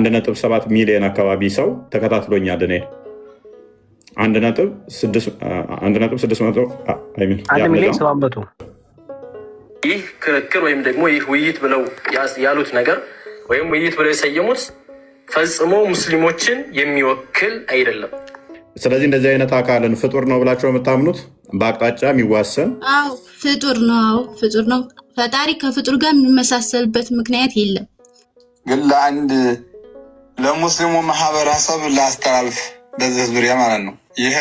1.7 ሚሊዮን አካባቢ ሰው ተከታትሎኛል። እኔ 1.600 ይህ ክርክር ወይም ደግሞ ይህ ውይይት ብለው ያሉት ነገር ወይም ውይይት ብለው የሰየሙት ፈጽሞ ሙስሊሞችን የሚወክል አይደለም። ስለዚህ እንደዚህ አይነት አካልን ፍጡር ነው ብላችሁ የምታምኑት በአቅጣጫ የሚዋሰን ፍጡር ነው። ፍጡር ነው። ፈጣሪ ከፍጡር ጋር የሚመሳሰልበት ምክንያት የለም። ግን ለሙስሊሙ ማህበረሰብ ላስተላልፍ በዚህ ዙሪያ ማለት ነው። ይሄ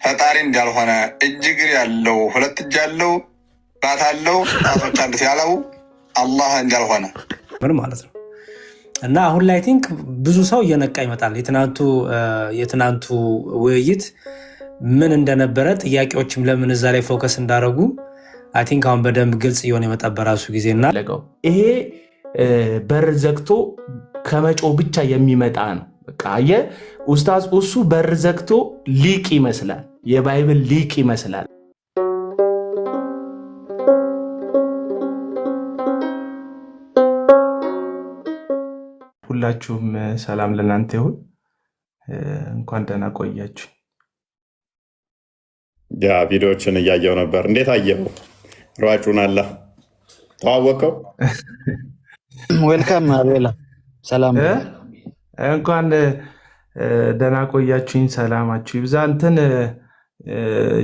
ፈጣሪ እንዳልሆነ እጅ እግር ያለው ሁለት እጅ ያለው ባት አለው ጣቶች አሉት ያለው አላህ እንዳልሆነ ምን ማለት ነው? እና አሁን ላይ ቲንክ ብዙ ሰው እየነቃ ይመጣል። የትናንቱ ውይይት ምን እንደነበረ ጥያቄዎችም ለምን እዛ ላይ ፎከስ እንዳደረጉ አይ ቲንክ አሁን በደንብ ግልጽ እየሆነ የመጣ በራሱ ጊዜና ይሄ በር ዘግቶ ከመጮ ብቻ የሚመጣ ነው። በቃ ኡስታዝ እሱ በር ዘግቶ ሊቅ ይመስላል፣ የባይብል ሊቅ ይመስላል። ሁላችሁም ሰላም ለእናንተ ይሁን። እንኳን ደህና ቆያችሁ። ያ ቪዲዮዎችን እያየው ነበር። እንዴት አየው? ሯጩን አላ ተዋወቀው። ዌልካም አቤላ፣ ሰላም እንኳን ደህና ቆያችሁኝ። ሰላማችሁ ይብዛ። እንትን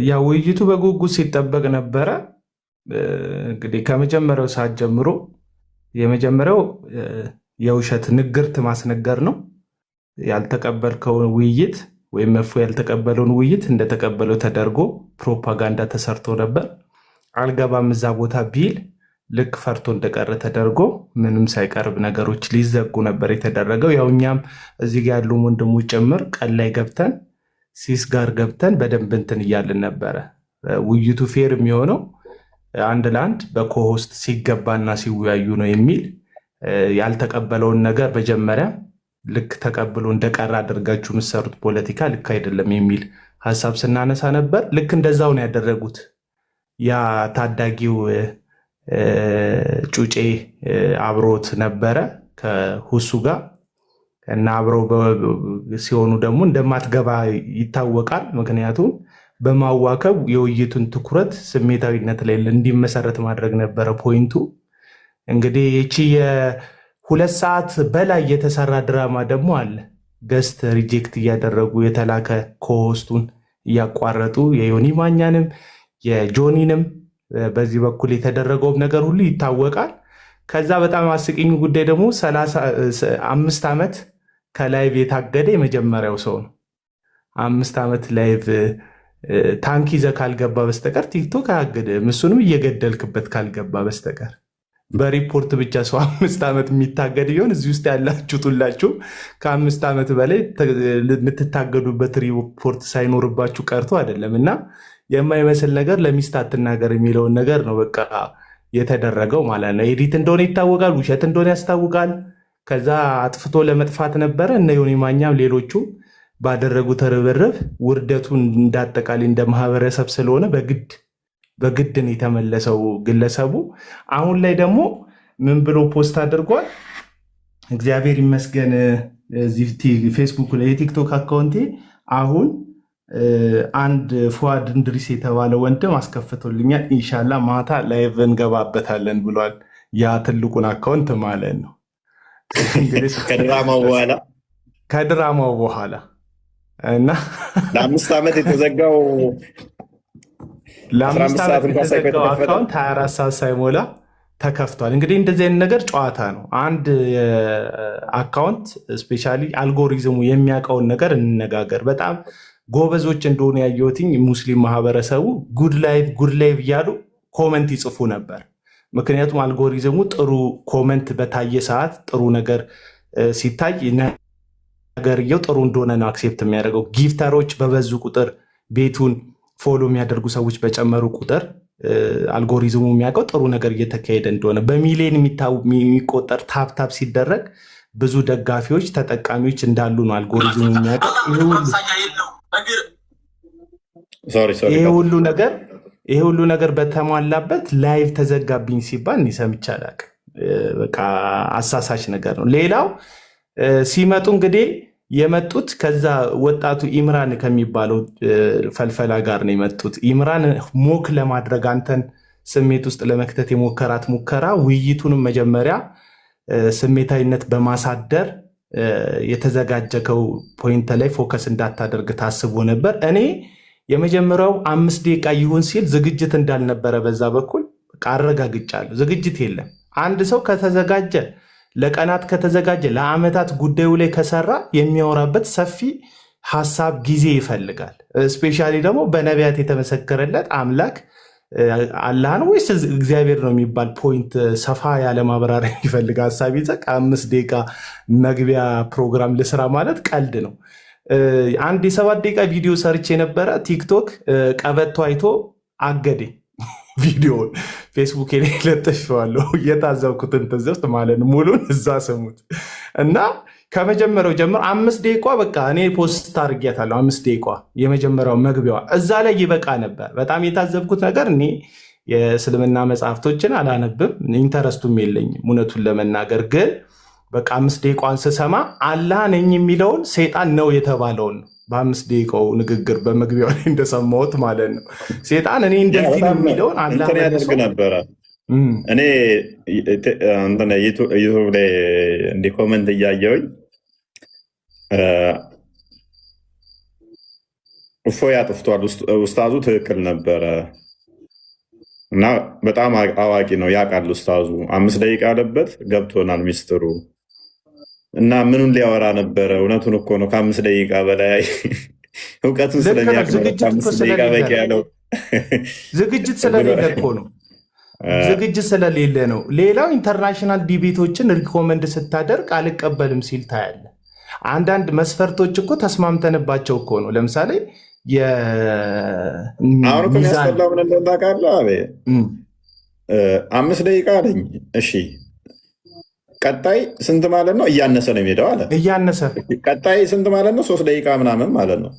ያ ውይይቱ በጉጉት ሲጠበቅ ነበረ። እንግዲህ ከመጀመሪያው ሰዓት ጀምሮ የመጀመሪያው የውሸት ንግርት ማስነገር ነው። ያልተቀበልከውን ውይይት ወይም መፉ ያልተቀበለውን ውይይት እንደተቀበለው ተደርጎ ፕሮፓጋንዳ ተሰርቶ ነበር። አልገባም እዛ ቦታ ቢል ልክ ፈርቶ እንደቀረ ተደርጎ ምንም ሳይቀርብ ነገሮች ሊዘጉ ነበር የተደረገው። ያው እኛም እዚህ ጋር ያሉ ወንድሞች ጭምር ቀን ላይ ገብተን ሲስ ጋር ገብተን በደንብ እንትን እያልን ነበረ። ውይይቱ ፌር የሚሆነው አንድ ለአንድ በኮሆስት ሲገባና ሲወያዩ ነው የሚል ያልተቀበለውን ነገር መጀመሪያ ልክ ተቀብሎ እንደቀረ አድርጋችሁ የምትሰሩት ፖለቲካ ልክ አይደለም የሚል ሀሳብ ስናነሳ ነበር። ልክ እንደዛው ነው ያደረጉት። ያ ታዳጊው ጩጬ አብሮት ነበረ ከሁሱ ጋር እና አብረው ሲሆኑ ደግሞ እንደማትገባ ይታወቃል። ምክንያቱም በማዋከብ የውይይቱን ትኩረት ስሜታዊነት ላይ እንዲመሰረት ማድረግ ነበረ ፖይንቱ። እንግዲህ ይቺ የ2 ሰዓት በላይ የተሰራ ድራማ ደግሞ አለ። ገስት ሪጀክት እያደረጉ የተላከ ኮሆስቱን እያቋረጡ የዮኒ ማኛንም የጆኒንም በዚህ በኩል የተደረገውም ነገር ሁሉ ይታወቃል። ከዛ በጣም አስቂኙ ጉዳይ ደግሞ 5 ዓመት ከላይቭ የታገደ የመጀመሪያው ሰው ነው። 5 ዓመት ላይቭ ታንክ ይዘህ ካልገባ በስተቀር ቲክቶክ አያግድም። እሱንም እየገደልክበት ካልገባ በስተቀር በሪፖርት ብቻ ሰው 5 ዓመት የሚታገድ ቢሆን እዚህ ውስጥ ያላችሁት ሁላችሁ ከ5 ዓመት በላይ የምትታገዱበት ሪፖርት ሳይኖርባችሁ ቀርቶ አይደለም። እና የማይመስል ነገር ለሚስት አትናገር የሚለውን ነገር ነው በቃ የተደረገው ማለት ነው። ኤዲት እንደሆነ ይታወቃል፣ ውሸት እንደሆነ ያስታውቃል። ከዛ አጥፍቶ ለመጥፋት ነበረ። እነ ዮኒ ማኛም ሌሎቹ ባደረጉት ርብርብ ውርደቱን እንዳጠቃላይ እንደ ማህበረሰብ ስለሆነ በግድ ነው የተመለሰው ግለሰቡ። አሁን ላይ ደግሞ ምን ብሎ ፖስት አድርጓል? እግዚአብሔር ይመስገን ፌስቡክ ላይ የቲክቶክ አካውንቴ አሁን አንድ ፉአድ እንድሪስ የተባለ ወንድም አስከፍቶልኛል። ኢንሻላ ማታ ላይቭ እንገባበታለን ብሏል። ያ ትልቁን አካውንት ማለት ነው። ከድራማው በኋላ እና ለ5 ዓመት የተዘጋው ለ5 ዓመት የተዘጋው አካውንት 24 ሰዓት ሳይሞላ ተከፍቷል። እንግዲህ እንደዚህ አይነት ነገር ጨዋታ ነው። አንድ አካውንት ስፔሻሊ አልጎሪዝሙ የሚያውቀውን ነገር እንነጋገር። በጣም ጎበዞች እንደሆነ ያየሁትኝ ሙስሊም ማህበረሰቡ ጉድ ላይቭ እያሉ ኮመንት ይጽፉ ነበር። ምክንያቱም አልጎሪዝሙ ጥሩ ኮመንት በታየ ሰዓት ጥሩ ነገር ሲታይ ነገርየው ጥሩ እንደሆነ ነው አክሴፕት የሚያደርገው። ጊፍተሮች በበዙ ቁጥር ቤቱን ፎሎ የሚያደርጉ ሰዎች በጨመሩ ቁጥር አልጎሪዝሙ የሚያውቀው ጥሩ ነገር እየተካሄደ እንደሆነ። በሚሊዮን የሚቆጠር ታፕታፕ ሲደረግ ብዙ ደጋፊዎች ተጠቃሚዎች እንዳሉ ነው አልጎሪዝሙ የሚያውቀው። ይሄ ሁሉ ነገር በተሟላበት ላይቭ ተዘጋብኝ ሲባል ሰምቼ አላውቅም። በቃ አሳሳች ነገር ነው። ሌላው ሲመጡ እንግዲህ የመጡት ከዛ ወጣቱ ኢምራን ከሚባለው ፈልፈላ ጋር ነው የመጡት። ኢምራን ሞክ ለማድረግ አንተን ስሜት ውስጥ ለመክተት የሞከራት ሙከራ ውይይቱንም መጀመሪያ ስሜታዊነት በማሳደር የተዘጋጀከው ፖይንት ላይ ፎከስ እንዳታደርግ ታስቦ ነበር። እኔ የመጀመሪያው 5 ደቂቃ ይሁን ሲል ዝግጅት እንዳልነበረ በዛ በኩል አረጋግጫለሁ። ዝግጅት የለም። አንድ ሰው ከተዘጋጀ ለቀናት ከተዘጋጀ ለዓመታት ጉዳዩ ላይ ከሰራ የሚያወራበት ሰፊ ሀሳብ ጊዜ ይፈልጋል። ስፔሻሊ ደግሞ በነቢያት የተመሰከረለት አምላክ አላህ ነው ወይስ እግዚአብሔር ነው የሚባል ፖይንት ሰፋ ያለ ማብራሪያ የሚፈልግ ሀሳብ ይዘህ 5 ደቂቃ መግቢያ ፕሮግራም ልስራ ማለት ቀልድ ነው። አንድ የ7 ደቂቃ ቪዲዮ ሰርች የነበረ ቲክቶክ ቀበቶ አይቶ አገደኝ። ቪዲዮን ፌስቡክ ላይ ለጥፌዋለሁ። የታዘብኩትን ትዝብት ማለት ነው። ሙሉን እዛ ስሙት እና ከመጀመሪያው ጀምሮ 5 ደቂቃ በቃ እኔ ፖስት አድርጌያታለሁ። 5 ደቂቃ የመጀመሪያው መግቢያዋ እዛ ላይ ይበቃ ነበር። በጣም የታዘብኩት ነገር እኔ የእስልምና መጽሐፍቶችን አላነብም፣ ኢንተረስቱም የለኝም እውነቱን ለመናገር ግን በቃ 5 ደቂቃዋን ስሰማ አላህ ነኝ የሚለውን ሰይጣን ነው የተባለውን ነው በ5 ደቂቃው ንግግር በመግቢያው ላይ እንደሰማሁት ማለት ነው። ሰይጣን እኔ እንደዚህ ነው የሚለውን አላህ ያደርግ ነበረ። እኔ ዩቱብ ላይ እንዲህ ኮመንት እያየሁኝ እፎይ አጥፍቷል፣ ኡስታዙ ትክክል ነበረ እና በጣም አዋቂ ነው ያውቃል ኡስታዙ። 5 ደቂቃ አለበት ገብቶናል ሚስጥሩ እና ምኑን ሊያወራ ነበረ? እውነቱን እኮ ነው። ከ5 ደቂቃ በላይ እውቀቱን ስለሚያውቅ በቂ ያለው ዝግጅት ስለሌለ እኮ ነው። ዝግጅት ስለሌለ ነው። ሌላው ኢንተርናሽናል ዲቤቶችን ሪኮመንድ ስታደርግ አልቀበልም ሲል ታያለ። አንዳንድ መስፈርቶች እኮ ተስማምተንባቸው እኮ ነው። ለምሳሌ አሁን እኮ የሚያስፈላው ምን እንደሆነ ታውቃለህ? 5 ደቂቃ አለኝ። እሺ ቀጣይ ስንት ማለት ነው? እያነሰ ነው የሚሄደው አለ። እያነሰ ቀጣይ ስንት ማለት ነው? 3 ደቂቃ ምናምን ማለት ነው።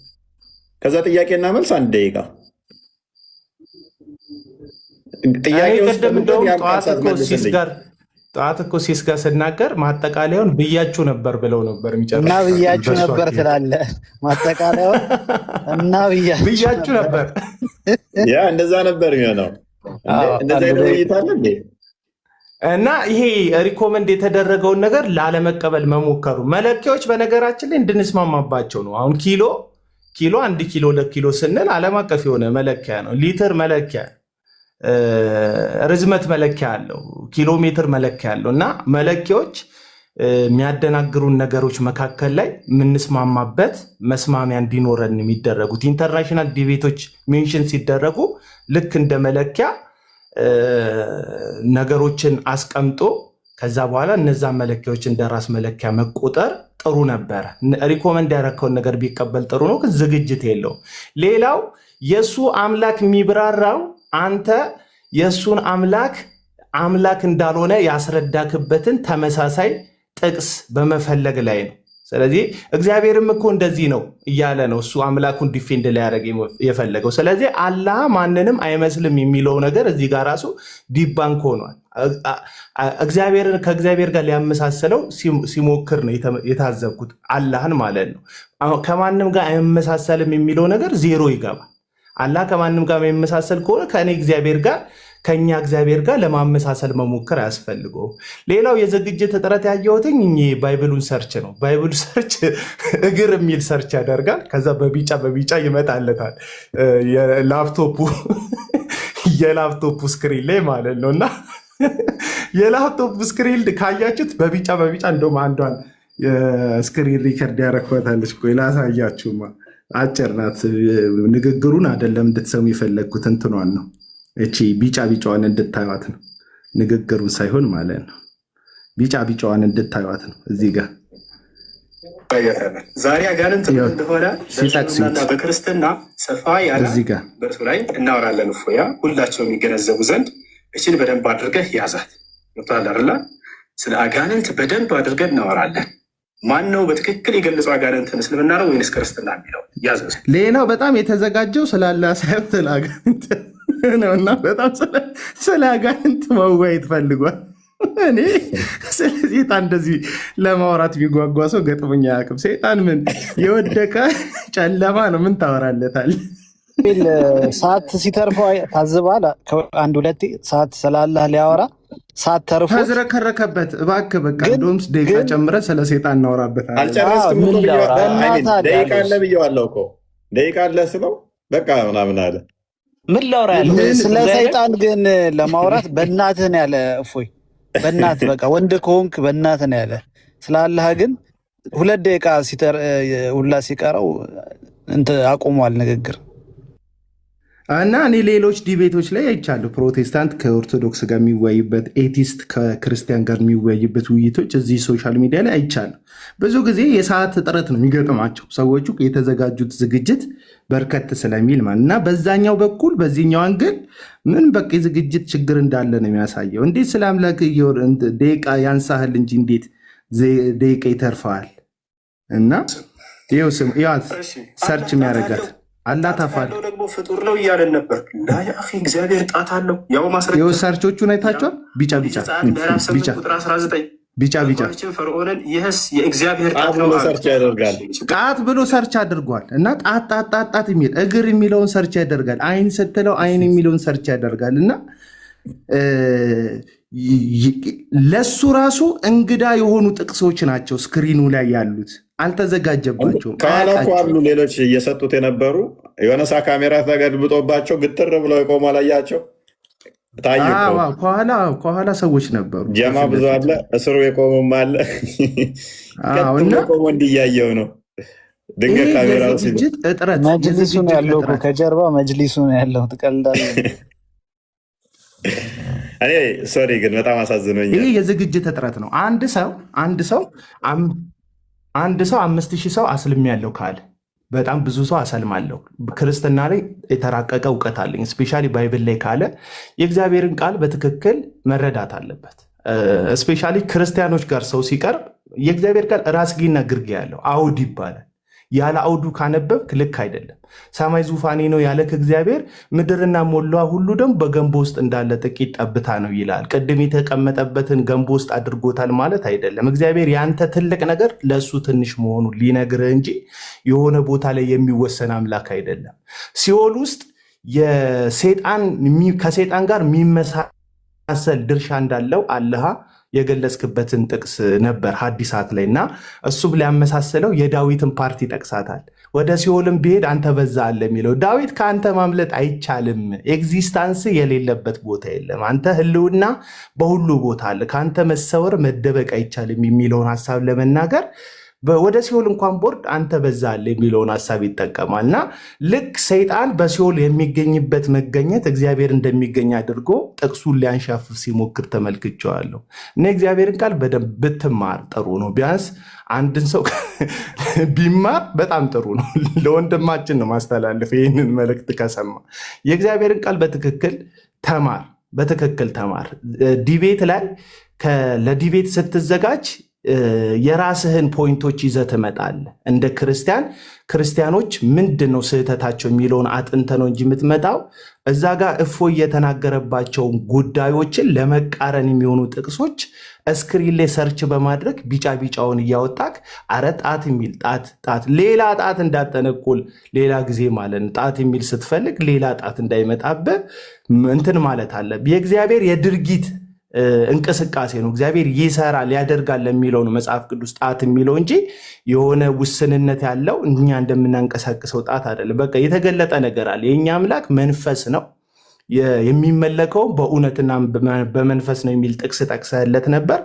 ከዛ ጥያቄና መልስ 1 ደቂቃ ጠዋት እኮ ሲስ ጋር ስናገር ማጠቃለያውን ብያችሁ ነበር ብለው ነበር የሚጨርሱት እና ብያችሁ ነበር ትላለህ። ማጠቃለያውን እና ብያችሁ ነበር። ያ እንደዛ ነበር የሚሆነው። እንደዛ ይታለ እና ይሄ ሪኮመንድ የተደረገውን ነገር ላለመቀበል መሞከሩ መለኪያዎች በነገራችን ላይ እንድንስማማባቸው ነው። አሁን ኪሎ 1 ኪሎ 2 ኪሎ ስንል ዓለም አቀፍ የሆነ መለኪያ ነው። ሊትር መለኪያ፣ ርዝመት መለኪያ አለው፣ ኪሎ ሜትር መለኪያ አለው። እና መለኪያዎች የሚያደናግሩን ነገሮች መካከል ላይ የምንስማማበት መስማሚያ እንዲኖረን የሚደረጉት ኢንተርናሽናል ዲቤቶች ሜንሽን ሲደረጉ ልክ እንደ መለኪያ ነገሮችን አስቀምጦ ከዛ በኋላ እነዛ መለኪያዎች እንደ ራስ መለኪያ መቆጠር ጥሩ ነበረ። ሪኮመንድ ያደረከውን ነገር ቢቀበል ጥሩ ነው፣ ግን ዝግጅት የለውም። ሌላው የእሱ አምላክ የሚብራራው አንተ የእሱን አምላክ እንዳልሆነ ያስረዳክበትን ተመሳሳይ ጥቅስ በመፈለግ ላይ ነው። ስለዚህ እግዚአብሔርም እኮ እንደዚህ ነው እያለ ነው እሱ አምላኩን ዲፌንድ ሊያደርግ የፈለገው። ስለዚህ አላህ ማንንም አይመስልም የሚለው ነገር እዚህ ጋር ራሱ ዲባንክ ሆኗል። እግዚአብሔርን ከእግዚአብሔር ጋር ሊያመሳሰለው ሲሞክር ነው የታዘብኩት፣ አላህን ማለት ነው። ከማንም ጋር አይመሳሰልም የሚለው ነገር ዜሮ ይገባል። አላህ ከማንም ጋር የማይመሳሰል ከሆነ ከኛ እግዚአብሔር ጋር ለማመሳሰል መሞከር አያስፈልገው። ሌላው የዝግጅት እጥረት ያየሁትኝ ባይብሉን ሰርች ነው። ባይብሉ ሰርች እግር የሚል ሰርች ያደርጋል። ከዛ በቢጫ ይመጣለታል የላፕቶፑ ስክሪን ላይ ማለት ነው። እና የላፕቶፕ ስክሪን ካያችሁት በቢጫ እንደውም አንዷን ስክሪን ሪከርድ ያረኳታለች። ላሳያችሁማ፣ አጭር ናት። ንግግሩን አይደለም እንድትሰሙ የፈለግኩት እንትኗን ነው። እቺ ቢጫዋን እንድታዩት ነው፣ ንግግሩን ሳይሆን ማለት ነው። ቢጫዋን እንድታዩት ነው። እዚህ ጋር ዛሬ አጋንንት እንደሆነ በእስልምናና በክርስትና ሰፋ ያለ በእርሱ ላይ እናወራለን። እፎያ ሁላቸው የሚገነዘቡ ዘንድ እችን በደንብ አድርገህ ያዛት። ይባላል ስለ አጋንንት በደንብ አድርገን እናወራለን። ማን ነው በትክክል የገለጸው አጋንንትን? እስልምና ነው ወይንስ ክርስትና የሚለው ያዘው። ሌላው በጣም የተዘጋጀው ስላለ ሳይሆን ስለ አጋንንት ነውና በጣም ስለ አጋንንት መወያየት ፈልጓል። እኔ ስለ ሴጣን እንደዚህ ለማውራት ቢጓጓ ሰው ገጥሞኝ አያውቅም። ሴጣን ምን የወደቀ ጨለማ ነው። ምን ታወራለታል? ሰዓት ሲተርፈው ታዝባል። አንድ ሁለቴ ሰዓት ስላላህ ሊያወራ ሰዓት ተርፎ ተዝረከረከበት። እባክህ በቃ እንደውም ደቂቃ ጨምረ ስለ ሴጣን እናወራበታለን። አልጨረስክም እኮ ደቂቃ አለ ብዬዋለሁ እኮ ደቂቃ አለ ስለው በቃ ምናምን አለ። ምን ላውራ ያለው ስለ ሰይጣን ግን ለማውራት በእናትህ ነው ያለ። እፎይ በእናትህ በቃ ወንድ ከሆንክ በእናትህ ነው ያለ። ስላላህ ግን 2 ደቂቃ ሁላ ሲቀረው አቁሟል ንግግር። እና እኔ ሌሎች ዲቤቶች ላይ አይቻለሁ። ፕሮቴስታንት ከኦርቶዶክስ ጋር የሚወያይበት፣ ኤቲስት ከክርስቲያን ጋር የሚወያይበት ውይይቶች እዚህ ሶሻል ሚዲያ ላይ አይቻለሁ። ብዙ ጊዜ የሰዓት እጥረት ነው የሚገጥማቸው ሰዎቹ፣ የተዘጋጁት ዝግጅት በርከት ስለሚል ማለት እና በዛኛው በኩል በዚህኛው አንግል ምን በቃ የዝግጅት ችግር እንዳለ ነው የሚያሳየው። እንዴት ስለ አምላክ ደቂቃ ያንሳህል እንጂ እንዴት ደቂቃ ይተርፈዋል? እና ይኸው ሰርች የሚያደርጋት አላታፋል ደግሞ ፍጡር ነው እያለን ነበር። እግዚአብሔር ጣት አለው። ያው ማስረጃ የሰርቾቹን አይታችኋል? ቢጫ ፈርዖንን ይህስ የእግዚአብሔር ጣት ነው ጣት ብሎ ሰርች አድርጓል። እና ጣት የሚል እግር የሚለውን ሰርች ያደርጋል። አይን ስትለው አይን የሚለውን ሰርች ያደርጋል። እና ለሱ ራሱ እንግዳ የሆኑ ጥቅሶች ናቸው ስክሪኑ ላይ ያሉት። አልተዘጋጀባቸውም። ከኋላ እኮ አሉ ሌሎች እየሰጡት የነበሩ የሆነ ሳ ካሜራ ተገልብጦባቸው ግትር ብለው የቆሙ አላያቸው ታዩ። ከኋላ ሰዎች ነበሩ። ጀማ ብዙ አለ፣ እስሩ የቆሙም አለ። ቆሞ እንዲያየው ነው። ድንገት ካሜራ ዝግጅት እጥረት መጅሊሱ ነው ያለው፣ ከጀርባ መጅሊሱ ነው ያለው። ትቀልዳለህ። እኔ ሶሪ ግን በጣም አሳዝኖኛል። ይህ የዝግጅት እጥረት ነው። አንድ ሰው 5000 ሰው አስልም ያለው ካለ በጣም ብዙ ሰው አሰልማለሁ፣ ክርስትና ላይ የተራቀቀ እውቀት አለኝ ስፔሻሊ ባይብል ላይ ካለ የእግዚአብሔርን ቃል በትክክል መረዳት አለበት። ስፔሻሊ ክርስቲያኖች ጋር ሰው ሲቀርብ የእግዚአብሔር ቃል ራስጌና ግርጌ ያለው አውድ ይባላል። ያለ አውዱ ካነበብክ ልክ አይደለም። ሰማይ ዙፋኔ ነው ያለክ እግዚአብሔር ምድርና ሞሏ ሁሉ ደግሞ በገንቦ ውስጥ እንዳለ ጥቂት ጠብታ ነው ይላል። ቅድም የተቀመጠበትን ገንቦ ውስጥ አድርጎታል ማለት አይደለም። እግዚአብሔር ያንተ ትልቅ ነገር ለእሱ ትንሽ መሆኑን ሊነግርህ እንጂ የሆነ ቦታ ላይ የሚወሰን አምላክ አይደለም። ሲኦል ውስጥ ከሴጣን ጋር የሚመሳሰል ድርሻ እንዳለው አለሃ የገለጽክበትን ጥቅስ ነበር ሐዲሳት ላይ እና እሱም ሊያመሳስለው የዳዊትን ፓርቲ ጠቅሳታል። ወደ ሲኦልም ቢሄድ አንተ በዛ አለ የሚለው ዳዊት ከአንተ ማምለጥ አይቻልም፣ ኤግዚስታንስ የሌለበት ቦታ የለም፣ አንተ ህልውና በሁሉ ቦታ አለ፣ ከአንተ መሰወር መደበቅ አይቻልም የሚለውን ሀሳብ ለመናገር ወደ ሲኦል እንኳን ቦርድ አንተ በዛ አለ የሚለውን ሀሳብ ይጠቀማል። እና ልክ ሰይጣን በሲኦል የሚገኝበት መገኘት እግዚአብሔር እንደሚገኝ አድርጎ ጥቅሱን ሊያንሻፍፍ ሲሞክር ተመልክቼዋለሁ። እና እግዚአብሔርን ቃል በደንብ ብትማር ጥሩ ነው። ቢያንስ አንድን ሰው ቢማር በጣም ጥሩ ነው። ለወንድማችን ነው ማስተላለፍ ይህንን መልእክት ከሰማ የእግዚአብሔርን ቃል በትክክል ተማር። ዲቤት ላይ ለዲቤት ስትዘጋጅ የራስህን ፖይንቶች ይዘህ ትመጣለህ። እንደ ክርስቲያኖች ምንድን ነው ስህተታቸው የሚለውን አጥንተ ነው እንጂ የምትመጣው እዛ ጋር እፎይ የተናገረባቸውን ጉዳዮችን ለመቃረን የሚሆኑ ጥቅሶች እስክሪን ላይ ሰርች በማድረግ ቢጫውን እያወጣክ አረ ጣት የሚል ጣት ሌላ ጣት እንዳጠነቁል ሌላ ጊዜ ማለት ነው። ጣት የሚል ስትፈልግ ሌላ ጣት እንዳይመጣብህ እንትን ማለት አለብህ። የእግዚአብሔር የድርጊት እንቅስቃሴ ነው። እግዚአብሔር ይሰራል ያደርጋል ለሚለው ነው መጽሐፍ ቅዱስ ጣት የሚለው እንጂ የሆነ ውስንነት ያለው እኛ እንደምናንቀሳቅሰው ጣት አይደለም። በቃ የተገለጠ ነገር አለ። የእኛ አምላክ መንፈስ ነው፣ የሚመለከው በእውነትና በመንፈስ ነው የሚል ጥቅስ ጠቅሰህለት ነበር።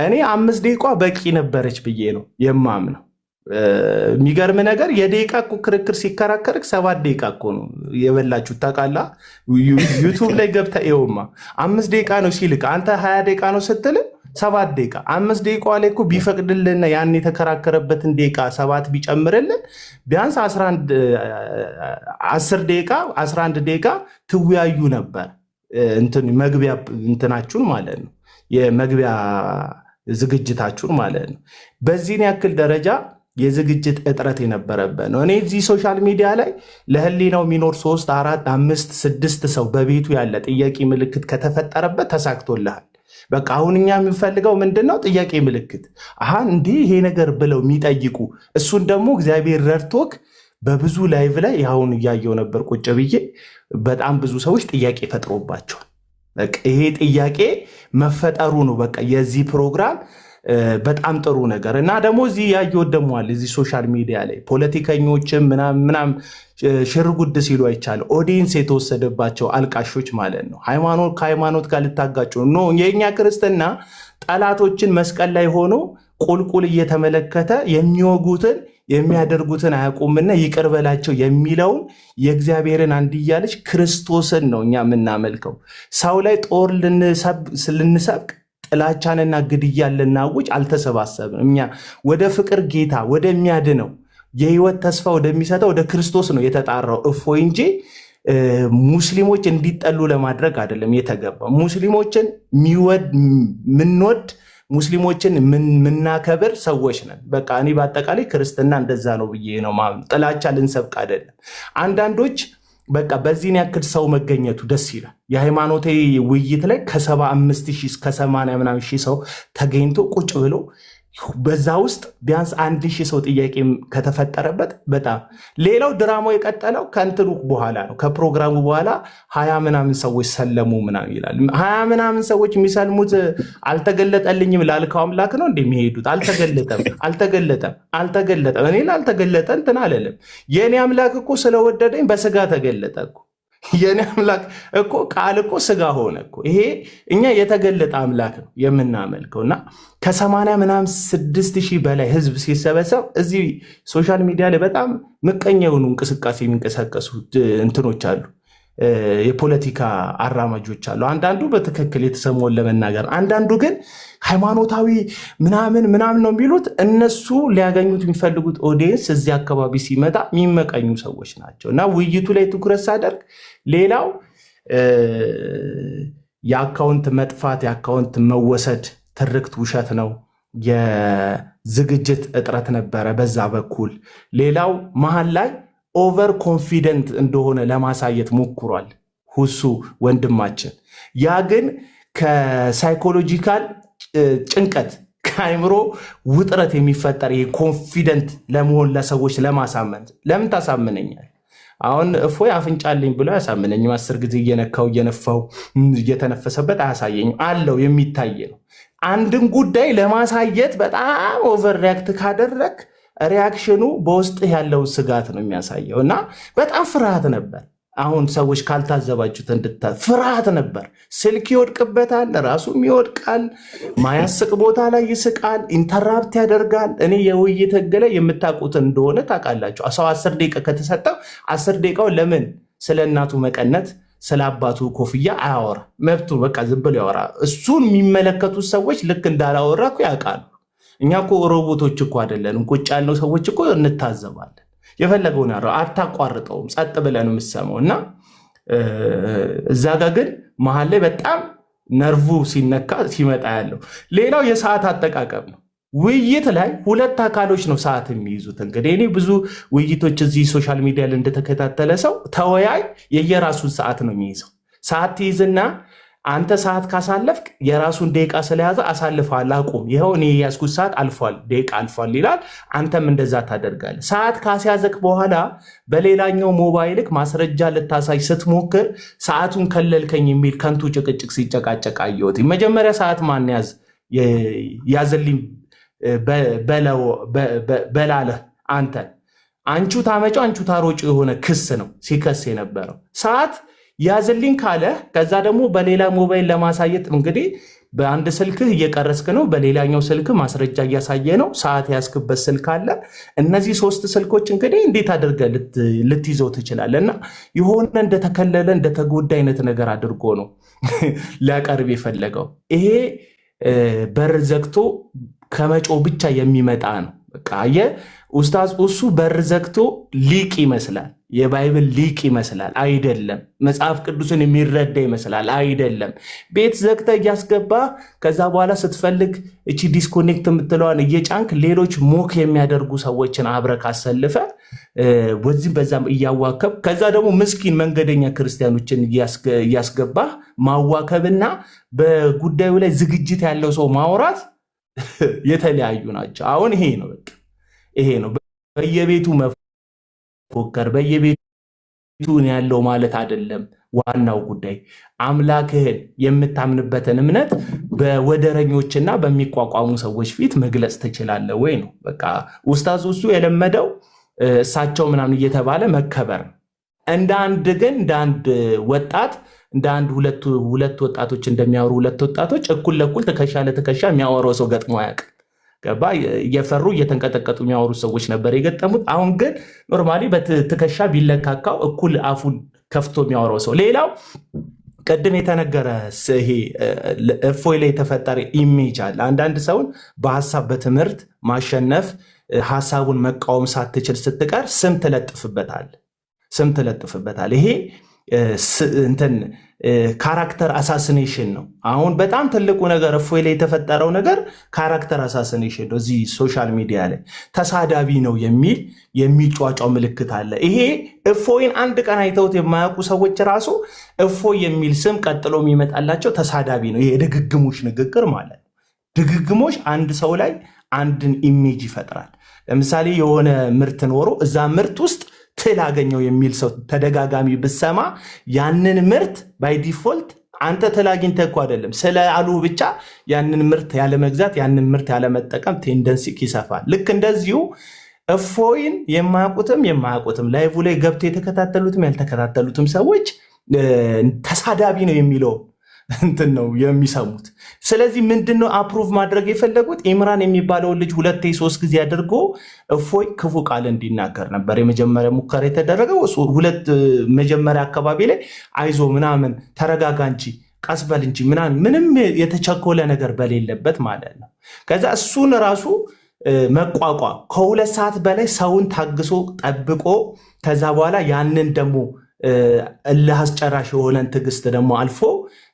እኔ 5 ደቂቃ በቂ ነበረች ብዬ ነው የማምነው። የሚገርም ነገር የደቂቃ እኮ ክርክር ሲከራከርክ 7 ደቂቃ እኮ ነው የበላችሁ ታውቃለህ። ዩቱብ ላይ ገብተህ ይኸውማ 5 ደቂቃ ነው ሲልክ አንተ 20 ደቂቃ ነው ስትል 7 ደቂቃ 5 ደቂቃ ላይ እኮ ቢፈቅድልና ያን የተከራከረበትን ደቂቃ 7 ቢጨምርልን ቢያንስ 10 ደቂቃ 11 ደቂቃ ትወያዩ ነበር። መግቢያ እንትናችሁን ማለት ነው የመግቢያ ዝግጅታችሁን ማለት ነው። በዚህን ያክል ደረጃ የዝግጅት እጥረት የነበረበት ነው። እኔ እዚህ ሶሻል ሚዲያ ላይ ለህሊናው የሚኖር 3 4 5 6 ሰው በቤቱ ያለ ጥያቄ ምልክት ከተፈጠረበት ተሳክቶልሃል። በቃ አሁን እኛ የምንፈልገው ምንድነው? ጥያቄ ምልክት። አሃ እንዲህ ይሄ ነገር ብለው የሚጠይቁ እሱን ደግሞ እግዚአብሔር ረድቶክ በብዙ ላይቭ ላይ አሁን እያየው ነበር ቁጭ ብዬ በጣም ብዙ ሰዎች ጥያቄ ፈጥሮባቸዋል። በቃ ይሄ ጥያቄ መፈጠሩ ነው በቃ የዚህ ፕሮግራም በጣም ጥሩ ነገር እና ደግሞ እዚህ ያየው ደግሞ አለ እዚህ ሶሻል ሚዲያ ላይ ፖለቲከኞችም ምናምን ሽርጉድ ሲሉ አይቻለ ኦዲየንስ የተወሰደባቸው አልቃሾች ማለት ነው። ሃይማኖት ከሃይማኖት ጋር ልታጋጩ ነው። የኛ ክርስትና ጠላቶችን መስቀል ላይ ሆኖ ቁልቁል እየተመለከተ የሚወጉትን የሚያደርጉትን አያውቁምና ይቅር በላቸው የሚለውን የእግዚአብሔርን አንድያ ልጅ ክርስቶስን ነው እኛ የምናመልከው። ሰው ላይ ጦር ልንሰብክ ጥላቻንና ግድያን ልናውጅ አልተሰባሰብንም። እኛ ወደ ፍቅር ጌታ ወደሚያድነው የህይወት ተስፋ ወደሚሰጠው ወደ ክርስቶስ ነው የተጣራው እፎይ እንጂ ሙስሊሞች እንዲጠሉ ለማድረግ አይደለም የተገባው። ሙስሊሞችን ምንወድ ሙስሊሞችን ምናከብር ሰዎች ነን። በቃ እኔ በአጠቃላይ ክርስትና እንደዛ ነው ብዬ ነው ማለት። ጥላቻ ልንሰብክ አይደለም። አንዳንዶች በቃ በዚህን ያክል ሰው መገኘቱ ደስ ይላል። የሃይማኖታዊ ውይይት ላይ ከ75,000 እስከ 80 ምናምን ሺህ ሰው ተገኝቶ ቁጭ ብሎ በዛ ውስጥ ቢያንስ 1,000 ሰው ጥያቄ ከተፈጠረበት በጣም ሌላው ድራማው የቀጠለው ከእንትኑ በኋላ ነው። ከፕሮግራሙ በኋላ 20 ምናምን ሰዎች ሰለሙ ምናምን ይላል። 20 ምናምን ሰዎች የሚሰልሙት አልተገለጠልኝም ላልከው አምላክ ነው እንደሚሄዱት። አልተገለጠም። እኔ ላልተገለጠ እንትን አለለም። የእኔ አምላክ እኮ ስለወደደኝ በስጋ ተገለጠ እኮ። የኔ አምላክ እኮ ቃል እኮ ስጋ ሆነ እኮ። ይሄ እኛ የተገለጠ አምላክ ነው የምናመልከው እና ከ80 ምናምን 6,000 በላይ ህዝብ ሲሰበሰብ እዚህ ሶሻል ሚዲያ ላይ በጣም ምቀኛ የሆኑ እንቅስቃሴ የሚንቀሳቀሱ እንትኖች አሉ፣ የፖለቲካ አራማጆች አሉ። አንዳንዱ በትክክል የተሰማውን ለመናገር፣ አንዳንዱ ግን ሃይማኖታዊ ምናምን ነው የሚሉት። እነሱ ሊያገኙት የሚፈልጉት ኦዲየንስ እዚህ አካባቢ ሲመጣ የሚመቀኙ ሰዎች ናቸው እና ውይይቱ ላይ ትኩረት ሳደርግ ሌላው የአካውንት መጥፋት የአካውንት መወሰድ ትርክት ውሸት ነው። የዝግጅት እጥረት ነበረ በዛ በኩል። ሌላው መሀል ላይ ኦቨር ኮንፊደንት እንደሆነ ለማሳየት ሞክሯል ሁሱ ወንድማችን። ያ ግን ከሳይኮሎጂካል ጭንቀት ከአይምሮ ውጥረት የሚፈጠር ይሄ ኮንፊደንት ለመሆን ለሰዎች ለማሳመን ለምን ታሳምነኛል? አሁን እፎይ አፍንጫለኝ ብሎ ያሳምነኝም 10 ጊዜ እየነካው እየነፋው እየተነፈሰበት አያሳየኝም አለው። የሚታይ ነው። አንድን ጉዳይ ለማሳየት በጣም ኦቨር ሪያክት ካደረግ ሪያክሽኑ በውስጥ ያለው ስጋት ነው የሚያሳየው እና በጣም ፍርሃት ነበር። አሁን ሰዎች ካልታዘባችሁት ፍርሃት ነበር። ስልክ ይወድቅበታል፣ ራሱም ይወድቃል፣ ማያስቅ ቦታ ላይ ይስቃል፣ ኢንተራፕት ያደርጋል። እኔ የውይይት ህግ ላይ የምታውቁት እንደሆነ ታውቃላችሁ። ሰው 10 ደቂቃ ከተሰጠው 10 ደቂቃው ለምን ስለ እናቱ መቀነት ስለ አባቱ ኮፍያ አያወራ? መብቱ በቃ ዝም ብሎ ያወራ። እሱን የሚመለከቱት ሰዎች ልክ እንዳላወራ እኮ ያውቃሉ። እኛ እኮ ሮቦቶች እኮ አይደለንም። ቁጭ ያልነው ሰዎች እኮ እንታዘባለን። የፈለገውን ያለው አታቋርጠውም፣ ጸጥ ብለን የምሰማው እና እዛ ጋ ግን መሀል ላይ በጣም ነርቭ ሲነካ ሲመጣ ያለው። ሌላው የሰዓት አጠቃቀም ነው። ውይይት ላይ 2 አካሎች ነው ሰዓት የሚይዙት። እንግዲህ እኔ ብዙ ውይይቶች እዚህ ሶሻል ሚዲያ ላይ እንደተከታተለ ሰው ተወያይ የየራሱን ሰዓት ነው የሚይዘው። ሰዓት ትይዝና አንተ ሰዓት ካሳለፍክ የራሱን ደቂቃ ስለያዘ አሳልፈዋል፣ አቁም፣ ይኸው እኔ የያዝኩት ሰዓት አልፏል፣ ደቂቃ አልፏል ይላል። አንተም እንደዛ ታደርጋለህ። ሰዓት ካስያዘክ በኋላ በሌላኛው ሞባይልክ ማስረጃ ልታሳይ ስትሞክር ሰዓቱን ከለልከኝ የሚል ከንቱ ጭቅጭቅ ሲጨቃጨቅ አየሁት። መጀመሪያ ሰዓት ማን ያዝልኝ በላለህ አንተን አንቹ ታመጫው አንቹ ታሮጭ የሆነ ክስ ነው ሲከስ የነበረው። ሰዓት ያዝልኝ ካለ ከዛ ደግሞ በሌላ ሞባይል ለማሳየት እንግዲህ በአንድ ስልክህ እየቀረስክ ነው፣ በሌላኛው ስልክህ ማስረጃ እያሳየ ነው። ሰዓት ያስክበት ስልክ አለ። እነዚህ 3 ስልኮች እንግዲህ እንዴት አድርገህ ልትይዘው ትችላለህ? እና የሆነ እንደተከለለ እንደተጎዳ አይነት ነገር አድርጎ ነው ሊያቀርብ የፈለገው። ይሄ በር ዘግቶ ከመጮ ብቻ የሚመጣ ነው። በቃ ኡስታዝ እሱ በር ዘግቶ ሊቅ ይመስላል፣ የባይብል ሊቅ ይመስላል። አይደለም። መጽሐፍ ቅዱስን የሚረዳ ይመስላል። አይደለም። ቤት ዘግተ እያስገባ ከዛ በኋላ ስትፈልግ እቺ ዲስኮኔክት የምትለዋን እየጫንክ ሌሎች ሞክ የሚያደርጉ ሰዎችን አብረክ አሰልፈ በዚህም በዛም እያዋከብ ከዛ ደግሞ ምስኪን መንገደኛ ክርስቲያኖችን እያስገባ ማዋከብና በጉዳዩ ላይ ዝግጅት ያለው ሰው ማውራት የተለያዩ ናቸው። አሁን ይሄ ነው በቃ ይሄ ነው በየቤቱ መፎከር በየቤቱ ያለው ማለት አይደለም። ዋናው ጉዳይ አምላክህን የምታምንበትን እምነት በወደረኞችና በሚቋቋሙ ሰዎች ፊት መግለጽ ትችላለህ ወይ ነው በቃ። ኡስታዝ እሱ የለመደው እሳቸው ምናምን እየተባለ መከበር እንደ አንድ ወጣት እንደ አንድ ሁለት ወጣቶች እንደሚያወሩ ሁለት ወጣቶች እኩል ለእኩል ትከሻ ለትከሻ የሚያወራው ሰው ገጥሞ አያውቅም። ገባ? እየፈሩ እየተንቀጠቀጡ የሚያወሩ ሰዎች ነበር የገጠሙት። አሁን ግን ኖርማሊ በትከሻ ቢለካካው እኩል አፉን ከፍቶ የሚያወራው ሰው። ሌላው ቅድም የተነገረ ይሄ እፎይ ላይ የተፈጠረ ኢሜጅ አለ። አንዳንድ ሰውን በሀሳብ በትምህርት ማሸነፍ ሀሳቡን መቃወም ሳትችል ስትቀር ስም ትለጥፍበታል። ይሄ እንትን ካራክተር አሳሲኔሽን ነው። አሁን በጣም ትልቁ ነገር እፎይ ላይ የተፈጠረው ነገር ካራክተር አሳሲኔሽን ነው። እዚህ ሶሻል ሚዲያ ላይ ተሳዳቢ ነው የሚል የሚጫጫው ምልክት አለ። ይሄ እፎይን አንድ ቀን አይተውት የማያውቁ ሰዎች ራሱ እፎይ የሚል ስም ቀጥሎ የሚመጣላቸው ተሳዳቢ ነው። ይሄ ድግግሞሽ ንግግር ማለት ነው። ድግግሞሽ አንድ ሰው ላይ አንድን ኢሜጅ ይፈጥራል። ለምሳሌ የሆነ ምርት ኖሮ እዛ ምርት ውስጥ ትል አገኘው የሚል ሰው ተደጋጋሚ ብሰማ ያንን ምርት ባይ ዲፎልት አንተ ትል አግኝተህ እኮ አይደለም ስለ አሉ ብቻ ያንን ምርት ያለመግዛት ያንን ምርት ያለመጠቀም ቴንደንሲ ይሰፋል። ልክ እንደዚሁ እፎይን የማያውቁትም ላይቭ ላይ ገብቶ የተከታተሉትም ያልተከታተሉትም ሰዎች ተሳዳቢ ነው የሚለው እንትን ነው የሚሰሙት። ስለዚህ ምንድነው አፕሩቭ ማድረግ የፈለጉት? ኢምራን የሚባለውን ልጅ 2-3 ጊዜ አድርጎ እፎይ ክፉ ቃል እንዲናገር ነበር የመጀመሪያ ሙከራ የተደረገው። መጀመሪያ አካባቢ ላይ አይዞ ምናምን ተረጋጋ እንጂ ቀስበል እንጂ ምንም የተቸኮለ ነገር በሌለበት ማለት ነው። ከዛ እሱን ራሱ መቋቋም ከ2 ሰዓት በላይ ሰውን ታግሶ ጠብቆ ከዛ በኋላ ያንን ደግሞ እልህ አስጨራሽ የሆነን ትዕግስት ደግሞ አልፎ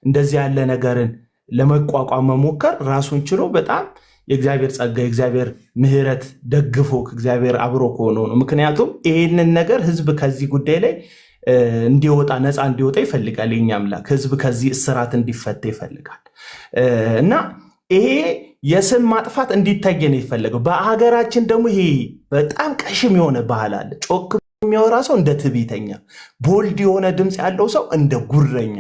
እንደዚህ ያለ ነገርን ለመቋቋም መሞከር ራሱን ችሎ በጣም የእግዚአብሔር ጸጋ የእግዚአብሔር ምሕረት ደግፎ ከእግዚአብሔር አብሮ ከሆነ ነው። ምክንያቱም ይህንን ነገር ህዝብ ከዚህ ጉዳይ ላይ እንዲወጣ ነፃ እንዲወጣ ይፈልጋል። የኛ አምላክ ህዝብ ከዚህ እስራት እንዲፈታ ይፈልጋል እና ይሄ የስም ማጥፋት እንዲታይ ነው የፈለገው። በሀገራችን ደግሞ ይሄ በጣም ቀሽም የሆነ ባህል አለ። ጮክ የሚያወራ ሰው እንደ ትዕቢተኛ፣ ቦልድ የሆነ ድምፅ ያለው ሰው እንደ ጉረኛ፣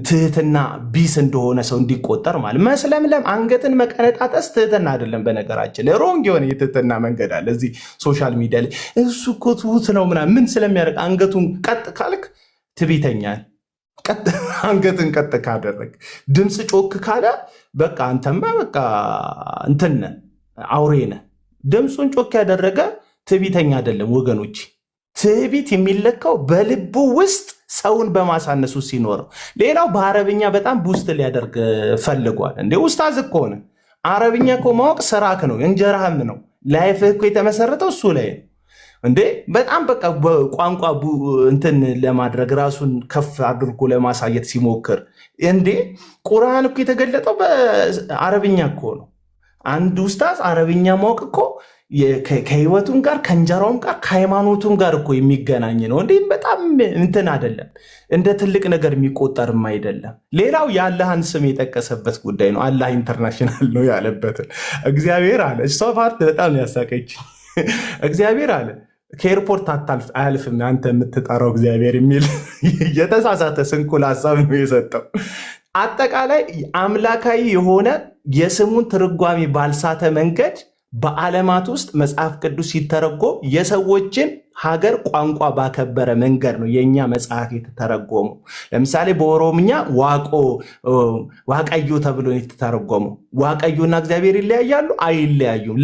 ትህትና ቢስ እንደሆነ ሰው እንዲቆጠር ማለት መስለምለም አንገትን መቀነጣጠስ ትህትና አይደለም። በነገራችን ላይ ሮንግ የሆነ የትህትና መንገድ አለ እዚህ ሶሻል ሚዲያ ላይ። እሱ እኮ ትሁት ነው ምናምን ምን ስለሚያደርግ አንገቱን ቀጥ ካልክ ትዕቢተኛ፣ አንገትን ቀጥ ካደረግ ድምፅ ጮክ ካለ በቃ አንተማ በቃ እንትን አውሬ ነህ። ድምፁን ጮክ ያደረገ ትዕቢተኛ አይደለም ወገኖች። ትዕቢት የሚለካው በልቡ ውስጥ ሰውን በማሳነሱ ሲኖረው። ሌላው በአረብኛ በጣም ቡስት ሊያደርግ ፈልጓል። እንደ ኡስታዝ እኮ ሆነ አረብኛ እኮ ማወቅ ስራክ ነው፣ እንጀራህም ነው። ላይፍህ እኮ የተመሰረተው እሱ ላይ ነው። እንዴ በጣም በቃ ቋንቋ እንትን ለማድረግ ራሱን ከፍ አድርጎ ለማሳየት ሲሞክር እንዴ ቁርአን እኮ የተገለጠው በአረብኛ እኮ ነው። አንድ ኡስታዝ አረብኛ ማወቅ እኮ ከህይወቱም ጋር ከእንጀራውም ጋር ከሃይማኖቱም ጋር እኮ የሚገናኝ ነው። እንዴ በጣም እንትን አይደለም፣ እንደ ትልቅ ነገር የሚቆጠርም አይደለም። ሌላው የአላህን ስም የጠቀሰበት ጉዳይ ነው። አላህ ኢንተርናሽናል ነው ያለበትን እግዚአብሔር አለ። እሷ ፓርት በጣም ያሳቀች። እግዚአብሔር አለ ከኤርፖርት አያልፍም አንተ የምትጠራው እግዚአብሔር የሚል የተሳሳተ ስንኩል ሀሳብ ነው የሰጠው። አጠቃላይ አምላካዊ የሆነ የስሙን ትርጓሜ ባልሳተ መንገድ በዓለማት ውስጥ መጽሐፍ ቅዱስ ሲተረጎም የሰዎችን ሀገር ቋንቋ ባከበረ መንገድ ነው የኛ መጽሐፍ የተተረጎመው። ለምሳሌ በኦሮምኛ ዋቀዮ ተብሎ የተተረጎመው። ዋቀዮና እግዚአብሔር ይለያያሉ? አይለያዩም።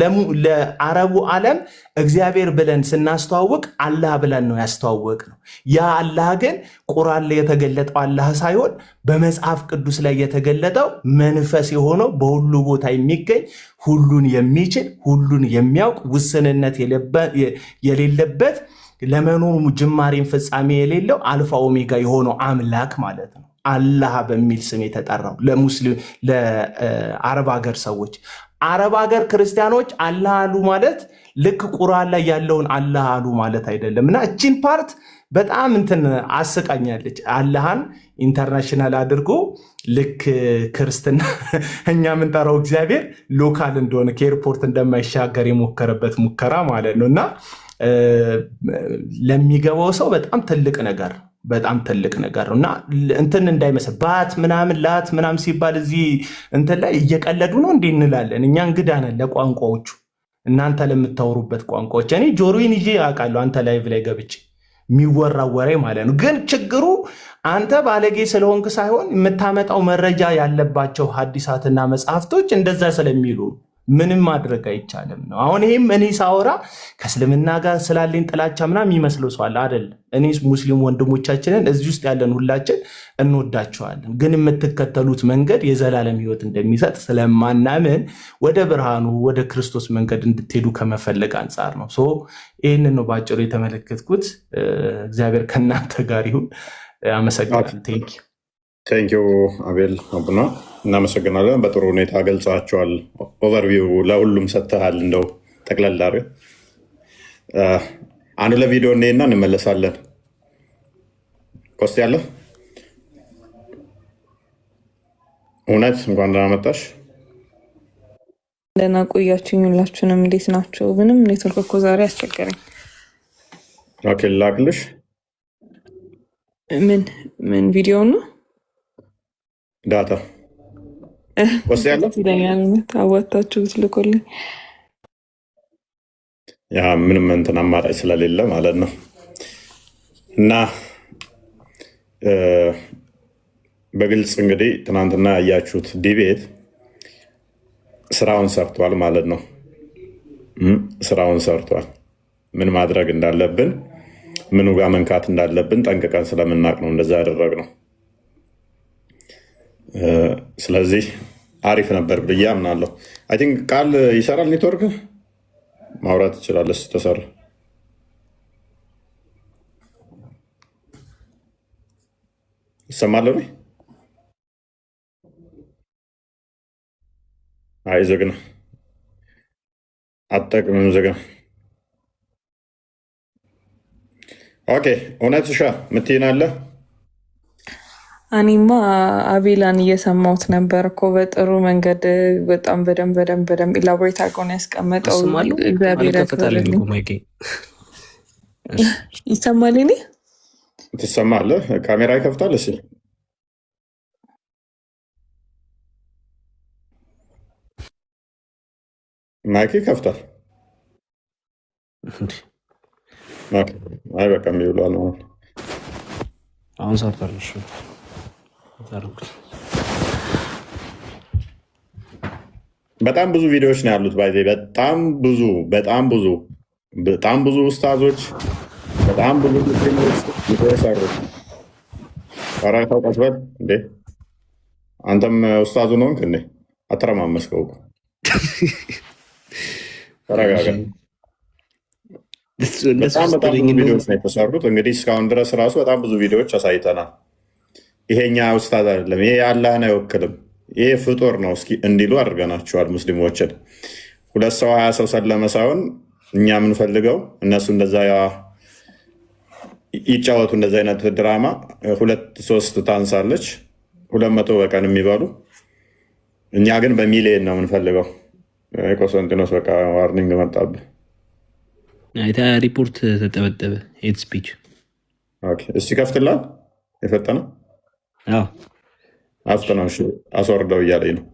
ለአረቡ ዓለም እግዚአብሔር ብለን ስናስተዋውቅ አላህ ብለን ነው ያስተዋወቅ ነው። ያ አላህ ግን ቁርአን ላይ የተገለጠው አላህ ሳይሆን በመጽሐፍ ቅዱስ ላይ የተገለጠው መንፈስ የሆነው በሁሉ ቦታ የሚገኝ ሁሉን የሚችል ሁሉን የሚያውቅ ውስንነት የሌለበት ለመኖሩ ጅማሬን ፍጻሜ የሌለው አልፋ ኦሜጋ የሆነው አምላክ ማለት ነው። አላህ በሚል ስም የተጠራው ለአረብ ሀገር ሰዎች፣ አረብ ሀገር ክርስቲያኖች አላህ አሉ ማለት ልክ ቁርአን ላይ ያለውን አላህ አሉ ማለት አይደለም። እና እቺን ፓርት በጣም አስቃኛለች። አላህን ኢንተርናሽናል አድርጎ ልክ ክርስትና እኛ የምንጠራው እግዚአብሔር ሎካል እንደሆነ ከኤርፖርት እንደማይሻገር የሞከረበት ሙከራ ማለት ነው። እና ለሚገባው ሰው በጣም ትልቅ ነገር ነው። እና እንትን እንዳይመስል ባት ምናምን ላት ምናምን ሲባል እዚህ እንትን ላይ እየቀለዱ ነው እንዲህ እንላለን። እኛ እንግዳ ነን ለቋንቋዎቹ፣ እናንተ ለምታወሩበት ቋንቋዎች። እኔ ጆሮዬን ይዤ አውቃለሁ አንተ ላይቭ ላይ ገብቼ የሚወራው ወሬ ማለት ነው። ግን ችግሩ አንተ ባለጌ ስለሆንክ ሳይሆን የምታመጣው መረጃ ያለባቸው ሐዲሳትና መጽሐፍቶች እንደዛ ስለሚሉ ምንም ማድረግ አይቻልም ነው። አሁን ይሄም እኔ ሳወራ ከእስልምና ጋር ስላለኝ ጥላቻ ምናምን የሚመስለው ሰው አለ አይደል? እኔ ሙስሊም ወንድሞቻችንን እዚህ ውስጥ ያለን ሁላችን እንወዳቸዋለን። ግን የምትከተሉት መንገድ የዘላለም ሕይወት እንደሚሰጥ ስለማናምን ወደ ብርሃኑ ወደ ክርስቶስ መንገድ እንድትሄዱ ከመፈለግ አንጻር ነው። ይህንን ነው በአጭሩ የተመለከትኩት። እግዚአብሔር ከእናንተ ጋር ይሁን። አመሰግናለሁ። ቴንኪው አቤል አቡና፣ እናመሰግናለን። በጥሩ ሁኔታ ገልጻቸዋል። ኦቨርቪው ለሁሉም ሰጥተሃል። እንደው ጠቅለል አድርገህ አንዱ ለቪዲዮ እኔና እንመለሳለን። ኮስት ያለ እውነት እንኳን ደህና መጣሽ። ደህና ቆያችሁኝ። ሁላችሁንም እንዴት ናቸው? ምንም ኔትወርክ እኮ ዛሬ አስቸገረኝ። ኦኬ ላክልሽ። ምን ቪዲዮ ነው? ዳታ ኮስት ያለ አዋታችሁ ብትልኮልኝ። ያ ምንም እንትን አማራጭ ስለሌለ ማለት ነው። እና በግልጽ እንግዲህ ትናንትና ያያችሁት ዲቤት ስራውን ሰርቷል ማለት ነው። ስራውን ሰርቷል። ምን ማድረግ እንዳለብን ምኑ ጋር መንካት እንዳለብን ጠንቅቀን ስለምናቅ ነው እንደዛ ያደረግነው። ስለዚህ አሪፍ ነበር ብዬ አምናለሁ። አይ ቲንክ ቃል ይሰራል። ኔትወርክ ማውራት ትችላለህ ስተሰራ። ይሰማል? አይ ዝግ ነው። አጠቅምም ዝግ ነው። ኦኬ እውነት ሻ ምትይናለህ? እኔማ አቤላን እየሰማሁት ነበር እኮ በጥሩ መንገድ በጣም በደንብ ኢላቦሬት አድርገውን ያስቀመጠው። እግዚአብሔር ያክብርልኝ። ይሰማል? እኔ ትሰማለህ? ካሜራ ይከፍታል። እሺ ማይክ ይከፍታል። አይ በቃ የሚውሏል ነው አሁን ሳፈርሽ በጣም ብዙ ቪዲዮዎች ነው ያሉት። ባይዜ በጣም ብዙ ኡስታዞች በጣም ብዙ ቪዲዮ ሰሩት። ኧረ ተው ቀስ በል እንዴ! አንተም ኡስታዙ ነው እንዴ? አተረማመስከው እኮ ተረጋጋ። በጣም ብዙ ቪዲዮዎች ነው የተሰሩት። እንግዲህ እስካሁን ድረስ ራሱ በጣም ብዙ ቪዲዮዎች አሳይተናል። ይሄኛ ኡስታዝ አይደለም፣ ይሄ አላህን አይወክልም፣ ይሄ ፍጡር ነው እስኪ እንዲሉ አድርገናቸዋል ሙስሊሞችን። 2 ሰው 20 ሰው ሰለመ ሳይሆን እኛ የምንፈልገው እነሱ እንደዛ ይጫወቱ፣ እንደዚ አይነት ድራማ 2-3 ታንሳለች 200 በቀን የሚበሉ። እኛ ግን በሚሊየን ነው የምንፈልገው። ቆስጠንጢኖስ በቃ ዋርኒንግ መጣብህ። ሪፖርት ተጠበጠበ። ሄት ስፒች እስቲ ከፍትላል የፈጠነ አፍጥነው አስወርደው እያለኝ ነው።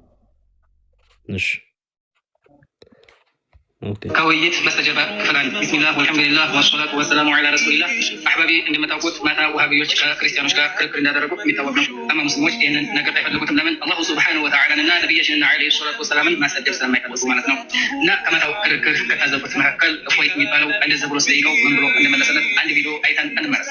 ከውይይት በስተጀርባ ክፍል አንድ ቢስሚላህ ወልሐምዱሊላህ ወሰላቱ ወሰላሙ ዐላ ረሱሊላህ። አሕባቢ እንደምታውቁት ማታ ውሃቢዎች ከክርስቲያኖች ጋር ክርክር እንዳደረጉ የሚታወቅ ነው። አማ ሙስሊሞች ይህንን ነገር አይፈልጉትም። ለምን? አላሁ ሱብሓነሁ ወተዓላንና ነቢያችንና ዐለይሂ ሰላቱ ወሰላምን ማሰደብ ስለማይፈልጉ ማለት ነው። እና ከማታው ክርክር ከታዘቡት መካከል እፎይ የሚባለው እንደዚህ ብሎ ስጠይቀው ምን ብሎ እንደመለሰለት አንድ ቪዲዮ አይተን እንመለስ።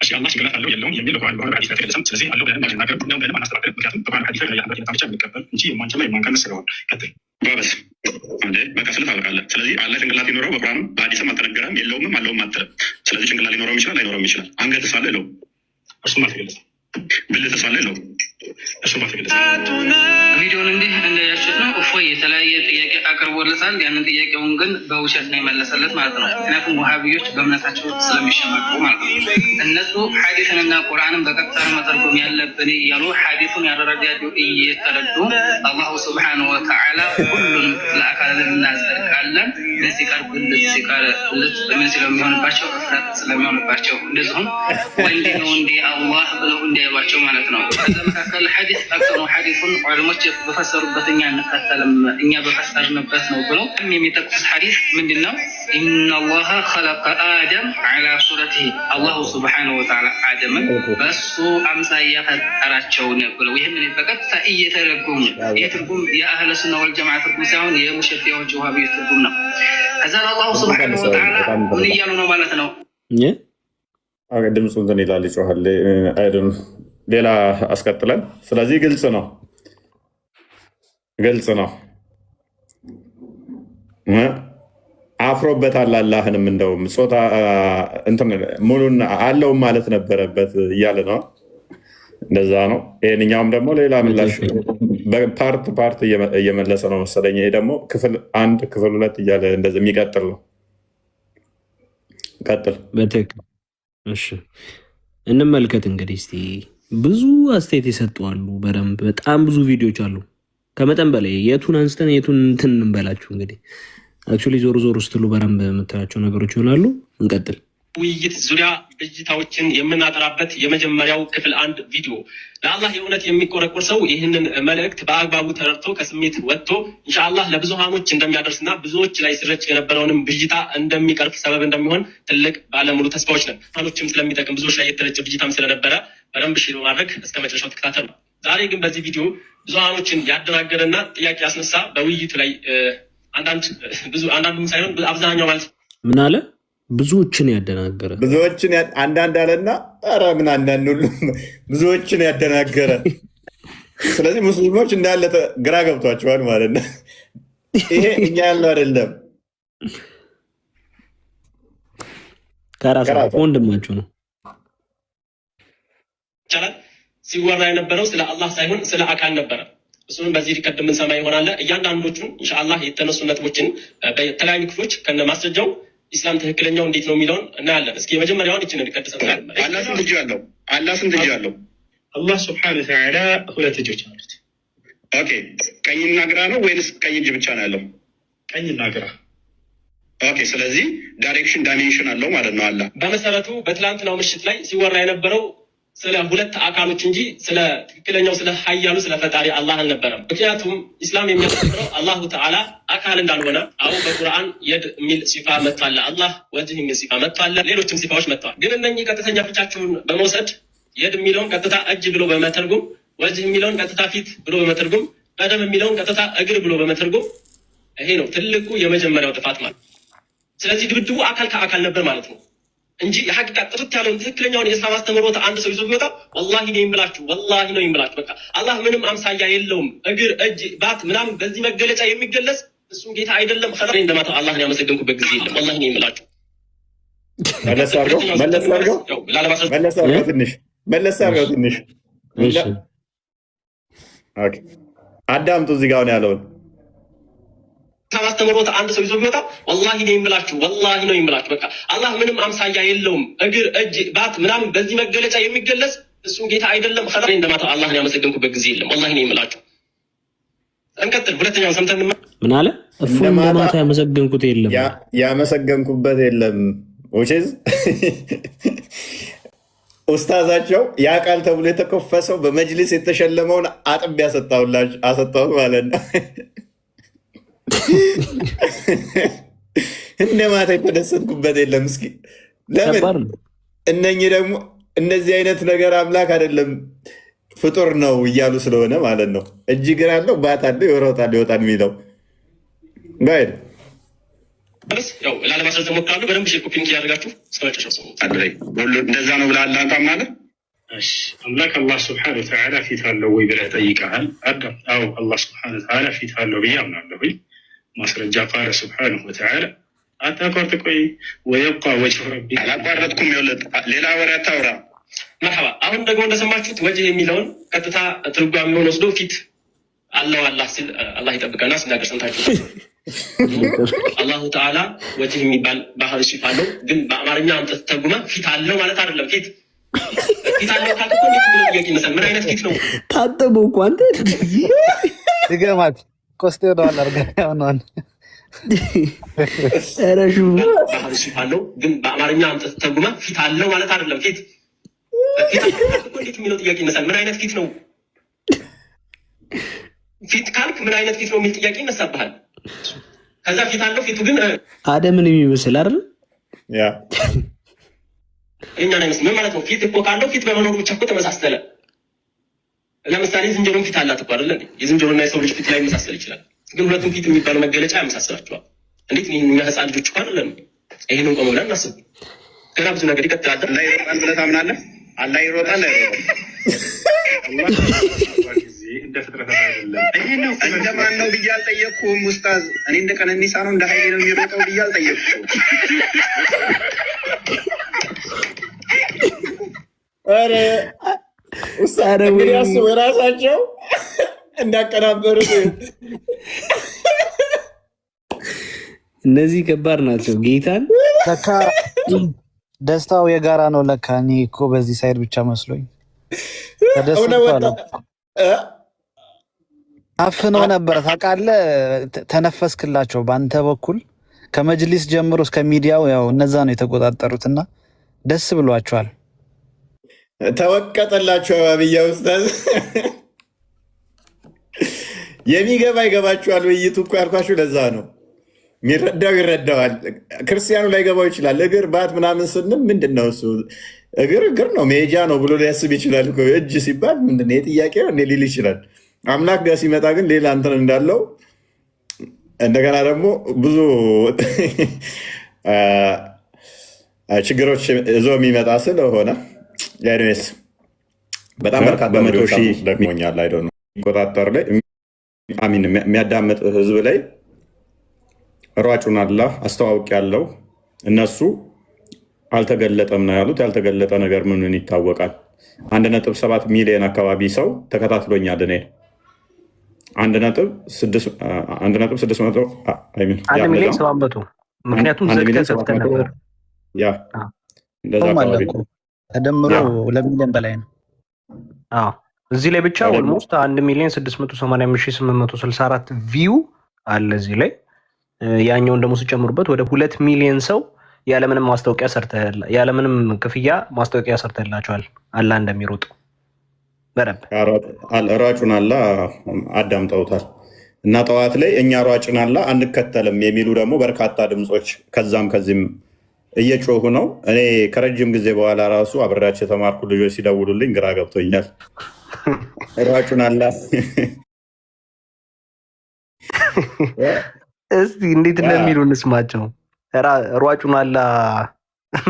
አላህ ጭንቅላት አለው የለውም የሚል በቁርአን በሆነ ሐዲስ ከተገለጸም፣ ስለዚህ አለው ብለን ማናገር ነው ብለን ማናስተባበል። ምክንያቱም በቁርአን ሐዲስ ላይ ያለው ብቻ የሚቀበል እንጂ የማንችል የማንቀንስ ስለሆነ ቀጥል ባበስ እንዴ በቃ ስለ ታውቃለህ። ስለዚህ አላህ ጭንቅላት ይኖረው በቁርአን በሐዲስም አልተነገረም፣ የለውም አለውም አትልም። ስለዚህ ጭንቅላት ሊኖረው ይችላል ላይኖረውም ይችላል። አንገት ሳለ የለውም እርሱም አልተገለጸም። ብልት ሳለ የለውም እርሱም አልተገለጸም። ቪዲዮን እንዲህ እንደያችሁት ነው። እፎይ የተለያየ ጥያቄ አቅርቦለታል። ያንን ጥያቄውን ግን በውሸት ነው የመለሰለት ማለት ነው። ምክንያቱም ውሃቢዎች በእምነታቸው ስለሚሸመቁ ማለት ነው። እነሱ ሐዲስንና ቁርአንን በቀጥታ መተርጎም ያለብን እያሉ ሐዲሱን ያደረጃጁ እየተረዱ አላሁ ስብሓነሁ ወተዓላ ሁሉንም ክፍለ አካልን እናጸድቃለን ምን ሲቀር ብልት ሲቀር ብልት ምን ስለሚሆንባቸው እፍረት ስለሚሆንባቸው እንደዚሁም ወንድ ነው እንዲ አላህ ብለው እንዲያሏቸው ማለት ነው። ከዛ መካከል ሐዲስ ጠቅሰው ነው ሐዲሱን ዑለሞች በፈሰሩበት እኛ እንከተልም እኛ በፈሰርንበት ነው ብለው የሚጠቅሱት ሐዲስ ምንድን ነው? ኢነላሃ ኸለቀ አደም ዐላ ሱረቲሂ አላሁ ሱብሓነሁ ወተዓላ አደምን በእሱ አምሳያ ፈጠራቸው ነው ብለው ይህንን በቀጥታ እየተረጎሙ ይህ ትርጉም የአህለ ሱና ወልጀማዓ ትርጉም ሳይሆን የሙሸቢያዎች ውሃቢዎች ትርጉም ነው። ከዛ አላሁ ሱብሓነሁ ወተዓላ ምን እያሉ ነው ማለት ነው? ድምፁ እንትን ይላል ይጮሃል። አይደል ሌላ አስቀጥለን። ስለዚህ ግልጽ ነው አፍሮበታል። አላህንም እንደውም ጾታ እንትን ሙሉን አለውም ማለት ነበረበት እያለ ነው። እንደዛ ነው። ይህንኛውም ደግሞ ሌላ ምላሽ ፓርት እየመለሰ ነው መሰለኝ። ይሄ ደግሞ ክፍል 1 ክፍል 2 እያለ እንደዚህ የሚቀጥል ነው። ቀጥል። በትክክል እሺ፣ እንመልከት እንግዲህ እስቲ። ብዙ አስተያየት የሰጡ አሉ። በደንብ በጣም ብዙ ቪዲዮዎች አሉ፣ ከመጠን በላይ። የቱን አንስተን የቱን እንትን እንበላችሁ እንግዲህ። አክቹዋሊ ዞር ዞር ስትሉ በደንብ የምታያቸው ነገሮች ይሆናሉ። እንቀጥል። ውይይት ዙሪያ ብዥታዎችን የምናጠራበት የመጀመሪያው ክፍል 1 ቪዲዮ። ለአላህ የእውነት የሚቆረቆር ሰው ይህንን መልእክት በአግባቡ ተረድቶ ከስሜት ወጥቶ ኢንሻአላህ ለብዙሃኖች እንደሚያደርስና ብዙዎች ላይ ሲረጭ የነበረውንም ብዥታ እንደሚቀርፍ ሰበብ እንደሚሆን ትልቅ ባለሙሉ ተስፋዎች ነን። ፋኖችም ስለሚጠቅም ብዙዎች ላይ የተረጨ ብዥታም ስለነበረ በደንብ ሼር ማድረግ እስከ መጨረሻው ተከታተሉ። ዛሬ ግን በዚህ ቪዲዮ ብዙሃኖችን ያደናገረና ጥያቄ ያስነሳ በውይይቱ ላይ አንዳንዱም ሳይሆን አብዛኛው ማለት ምን አለ ብዙዎችን ያደናገረ አንዳንድ አለና ኧረ ምን አንዳንድ ሁሉም ብዙዎችን ያደናገረ። ስለዚህ ሙስሊሞች እንዳለ ግራ ገብቷቸዋል ማለት ነው። ይሄ እኛ ያልነው አይደለም፣ ከራሳቸው ወንድማቸው ነው። ይቻላል ሲወራ የነበረው ስለ አላህ ሳይሆን ስለ አካል ነበረ። እሱንም በዚህ ሪከርድ የምንሰማ ይሆናል። እያንዳንዶቹን ኢንሻአላህ የተነሱ ነጥቦችን በተለያዩ ክፍሎች ከነ ማስረጃው ኢስላም ትክክለኛው እንዴት ነው የሚለውን እናያለን። እስኪ የመጀመሪያውን እችን ሪከርድ ሰጥተናል። አላህ ስንት እጅ አለው? አላህ ሱብሓነሁ ወተዓላ 2 እጆች አሉት። ኦኬ፣ ቀኝና ግራ ነው ወይንስ ቀኝ እጅ ብቻ ነው ያለው? ቀኝና ግራ። ኦኬ፣ ስለዚህ ዳይሜንሽን አለው ማለት ነው። አላህ በመሰረቱ በትላንትናው ምሽት ላይ ሲወራ የነበረው ስለ 2 አካሎች እንጂ ስለ ትክክለኛው ስለ ሀያሉ ስለ ፈጣሪ አላህ አልነበረም። ምክንያቱም ኢስላም የሚያስተምረው አላሁ ተዓላ አካል እንዳልሆነ። አሁን በቁርአን የድ የሚል ሲፋ መጥቷል፣ አላህ ወጅህ የሚል ሲፋ መጥቷል፣ ሌሎችም ሲፋዎች መጥተዋል። ግን እነኚህ ቀጥተኛ ፍቻቸውን በመውሰድ የድ የሚለውን ቀጥታ እጅ ብሎ በመተርጉም፣ ወጅህ የሚለውን ቀጥታ ፊት ብሎ በመተርጉም፣ ቀደም የሚለውን ቀጥታ እግር ብሎ በመተርጉም፣ ይሄ ነው ትልቁ የመጀመሪያው ጥፋት ማለት። ስለዚህ ድብድቡ አካል ከአካል ነበር ማለት ነው እንጂ የሐቂቃ ጥርት ያለውን ትክክለኛውን የእስላም አስተምህሮት አንድ ሰው ይዞ ቢወጣ ወላሂ ነው የምላችሁ በቃ አላህ ምንም አምሳያ የለውም። እግር፣ እጅ፣ ባት ምናምን በዚህ መገለጫ የሚገለጽ እሱ ጌታ አይደለም። ከላይ እንደማታ አላህን ያመሰገንኩበት ጊዜ የለም። ወላሂ ነው የምላችሁ። መለስ አድርገው ትንሽ አዳምጡ እዚህ ጋር ያለውን ማስተምሮት አንድ ሰው ይዞ ቢወጣ ወላሂ ነው የምላችሁ በቃ አላህ ምንም አምሳያ የለውም። እግር፣ እጅ፣ ባት ምናምን በዚህ መገለጫ የሚገለጽ እሱ ጌታ አይደለም። ከላይ እንደማታ አላህን ያመሰገንኩበት ጊዜ የለም። ወላሂ ነው የምላችሁ። እንቀጥል። ሁለተኛውን ሰምተን ምን አለ? እፉ እንደማታ ያመሰገንኩት የለም ያመሰገንኩበት የለም። ኦቼዝ ኡስታዛቸው ያ ቃል ተብሎ የተኮፈሰው በመጅሊስ የተሸለመውን አጥብ አሰጣሁት ማለት ነው። እንደ ማታ የተደሰትኩበት የለም። እስኪ ለምን እነኚህ ደግሞ እነዚህ አይነት ነገር አምላክ አይደለም ፍጡር ነው እያሉ ስለሆነ ማለት ነው። እጅ እግር አለው ባት አለው ይወጣል ይወጣል የሚለው ጋይድ ያው ላለማስረዘም እሞክራለሁ። በደንብ ሼር ኮፒ እያደረጋችሁ እስከመጨረሻው ሰው አድረይ እንደዛ ነው ብለህ አላህ ታምናለህ? እሺ አምላክ አላህ ስብሐነሁ ወተዓላ ፊት አለው ወይ ብለህ ጠይቀሃል። አዳም አዎ አላህ ስብሐነሁ ወተዓላ ፊት አለው ብዬ አምናለሁ። ማስረጃ ቃለ ስብሐነሁ ወተዓላ አታቋርጥ። ቆይ ወየብቃ ወጅሁ ረቢ አላቋረጥኩም። ይኸውልህ ሌላ ወሬ አታውራ። መርሐባ። አሁን ደግሞ እንደሰማችሁት ወጅህ የሚለውን ቀጥታ ትርጓሜውን ወስዶ ፊት አለው አላህ ሲል አላህ ይጠብቀና ሲናገር ሰምታችሁ አላሁ ተዓላ ወጅህ የሚባል ባህሪ ሲፍ አለው። ግን በአማርኛ አምጥተህ ተርጉመህ ፊት አለው ማለት አይደለም። ፊት አለው ካልኩ እንዴት ብሎ ጥያቄ ይመስላል? ምን አይነት ፊት ነው? ታጠቡ እኮ አንተ ድገማት ኮስቴ ወደኋላ አድርገህ ረሹ ባህሪ ሲፍ አለው። ግን በአማርኛ አምጥተህ ተርጉመህ ፊት አለው ማለት አይደለም። ፊት እንዴት የሚለው ጥያቄ ይመስላል? ምን አይነት ፊት ነው? ፊት ካልክ ምን አይነት ፊት ነው የሚል ጥያቄ ይነሳብሃል። ከዛ ፊት አለው ፊቱ ግን አደምን የሚመስል አይደል? ያ እኛን አይመስል ምን ማለት ነው? ፊት እኮ ካለው ፊት በመኖሩ ብቻ እኮ ተመሳሰለ። ለምሳሌ ዝንጀሮን ፊት አላት እኮ አይደለ? የዝንጀሮና የሰው ልጅ ፊት ላይ መሳሰል ይችላል። ግን ሁለቱም ፊት የሚባለው መገለጫ ያመሳሰላቸዋል። እንዴት ነው? እኛ ህፃን ልጆች እኮ አይደለም። ይሄን ቆም ብለን እናስብ። ገና ብዙ ነገር ይቀጥላል። አላህ ይሮጣል ብለህ ታምናለህ? አላህ ይሮጣል አይሮጥም? እንደ ፍጥረት አይደለም። ይሄ ነው እንደማን ነው ብዬ አልጠየቅኩም ኡስታዝ። እኔ እንደ ቀነኒሳ ነው እንደ ኃይሌ ነው የሚሮጠው ብዬ አልጠየቅኩም። ኧረ ኡስታዝ እንግዲህ አስቡ የራሳቸው እንዳቀናበሩት። እነዚህ ከባድ ናቸው። ጌታን ለካ ደስታው የጋራ ነው። ለካ እኔ እኮ በዚህ ሳይድ ብቻ መስሎኝ ተደስቷል። አፍነው ነበር ታውቃለህ። ተነፈስክላቸው በአንተ በኩል ከመጅሊስ ጀምሮ እስከ ሚዲያው ያው እነዛ ነው የተቆጣጠሩትና ደስ ብሏቸዋል። ተወቀጠላቸው አብያ ኡስታዝ። የሚገባ ይገባችኋል። ውይይቱ እኮ ያልኳችሁ ለዛ ነው። የሚረዳው ይረዳዋል። ክርስቲያኑ ላይገባው ይችላል። እግር ባት ምናምን ስንም ምንድን ነው እሱ እግር ነው መሄጃ ነው ብሎ ሊያስብ ይችላል። እጅ ሲባል ምንድን ነው የጥያቄ ነው ሊል ይችላል። አምላክ ጋር ሲመጣ ግን ሌላ እንትን እንዳለው እንደገና ደግሞ ብዙ ችግሮች እዞ የሚመጣ ስለሆነ ያኔስ በጣም በርካታ በመቶ ሺህ ደግሞኛል አይደ ነው የሚቆጣጠር ላይ አሚን የሚያዳምጥ ህዝብ ላይ ሯጩን አላህ አስተዋውቅ ያለው እነሱ አልተገለጠም ነው ያሉት። ያልተገለጠ ነገር ምንን ይታወቃል? 1.7 ሚሊዮን አካባቢ ሰው ተከታትሎኛል። እኔ 1.600 ምክንያቱም ያ እንደዛ አካባቢ ተደምሮ 2 ሚሊዮን በላይ ነው። እዚህ ላይ ብቻ ኦልሞስት 1,685,864 ቪው አለ እዚህ ላይ። ያኛውን ደግሞ ሲጨምሩበት ወደ 2 ሚሊዮን ሰው ያለምንም ማስታወቂያ ያለምንም ክፍያ ማስታወቂያ ሰርተላቸዋል። አላህ እንደሚሮጥ በደንብ ሯጩን አላህ አዳምጠውታል። እና ጠዋት ላይ እኛ ሯጭን አላህ አንከተልም የሚሉ ደግሞ በርካታ ድምፆች ከዛም ከዚህም እየጮሁ ነው። እኔ ከረጅም ጊዜ በኋላ ራሱ አብሬያቸው የተማርኩ ልጆች ሲደውሉልኝ ግራ ገብቶኛል። ሯጩን አላህ እስቲ እንዴት እንደሚሉ እንስማቸው። ሯጩን አላህ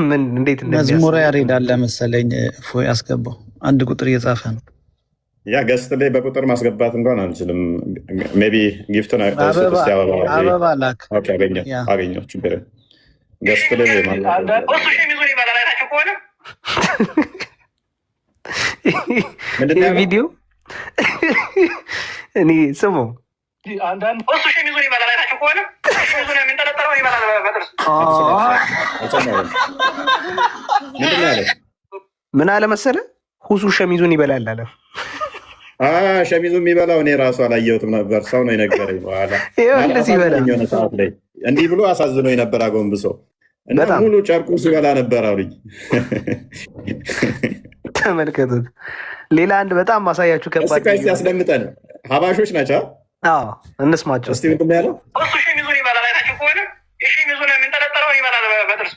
ምን እንዴት መዝሙር ያሬድ አለ መሰለኝ ፎይ አስገባው። አንድ ቁጥር እየጻፈ ነው። ያ ገስት ላይ በቁጥር ማስገባት እንኳን አልችልም። ሜይ ቢ ጊፍት አበባ ላክ። አገኘሁ ችግር ገስት ላይ ቪዲዮ እኔ ስሙ ምን አለ መሰለ ሁሱ ሸሚዙን ይበላል አለ። ሸሚዙ የሚበላው እኔ ራሱ አላየሁትም ነበር። ሰው ነው የነገረኝ። በኋላ ሰዓት ላይ እንዲህ ብሎ አሳዝኖኝ ነበር አጎንብሶ እና ሙሉ ጨርቁ ሲበላ ነበር አሉኝ። ተመልከቱት። ሌላ አንድ በጣም ማሳያችሁ ከባድ ያስደምጠን። ሀባሾች ናቸው እንስማቸው እስቲ። ምንድን ነው ያለው? እሱ ሸሚዙን ይበላል። አይታችሁ ከሆነ ሸሚዙን የሚንጠለጠለውን ይበላል በጥርሱ።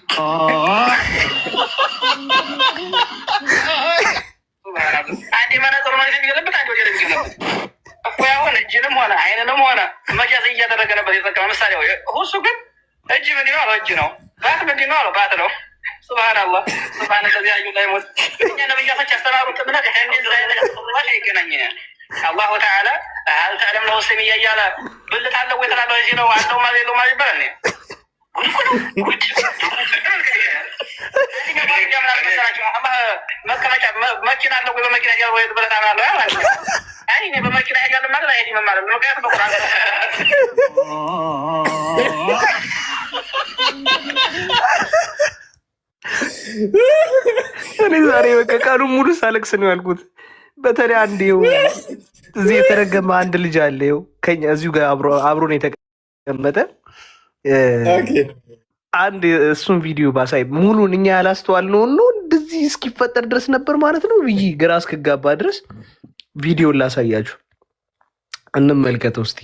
አንዴ መነጽሩ ነው የሚገለብጥ፣ አንዴ ወደ የሚገለብጥ እኮ ያሁን እጅንም ሆነ አይንንም ሆነ መጃዝ እያደረገ ነበር የጠቀመ። ምሳሌ እሱ ግን እጅ ምንድን ነው አለው? እጅ ነው። ባት ምንድን ነው አለው? ባት ነው። ሱብሃንአላህ ሱብሃነ ለዚ አዩ ላይ ሞት እኛ ነብያቶች ያስተማሩት እምነት ከእንዲህ አይነት ጥቅሞች ይገናኛል። አላሁ ተዓላ ሀል ተዕለም ለሁ ሰሚያ እያለ ብልት አለው ወይ ትላለህ? እዚህ ነው አለው ማለት የለው ማለት ይባላል። መቀመጫ መኪና አለው ወይ በመኪና ያ ወይ ብለህ ታምናለህ? አይ እኔ በመኪና ሄጃለሁ ማለት አይሄድም ማለት ነው። ምክንያቱም በቁርአን እኔ ዛሬ በቃ ቀኑን ሙሉ ሳለቅስ ነው ያልኩት። በተለይ አንድ እዚህ የተረገመ አንድ ልጅ አለ ከኛ እዚሁ ጋር አብሮን የተቀመጠ አንድ እሱን ቪዲዮ ባሳይ ሙሉን እኛ ያላስተዋልነው ነው እንደዚህ እስኪፈጠር ድረስ ነበር ማለት ነው ብዬ ግራ እስክጋባ ድረስ ቪዲዮን ላሳያችሁ። እንመልከተው እስቲ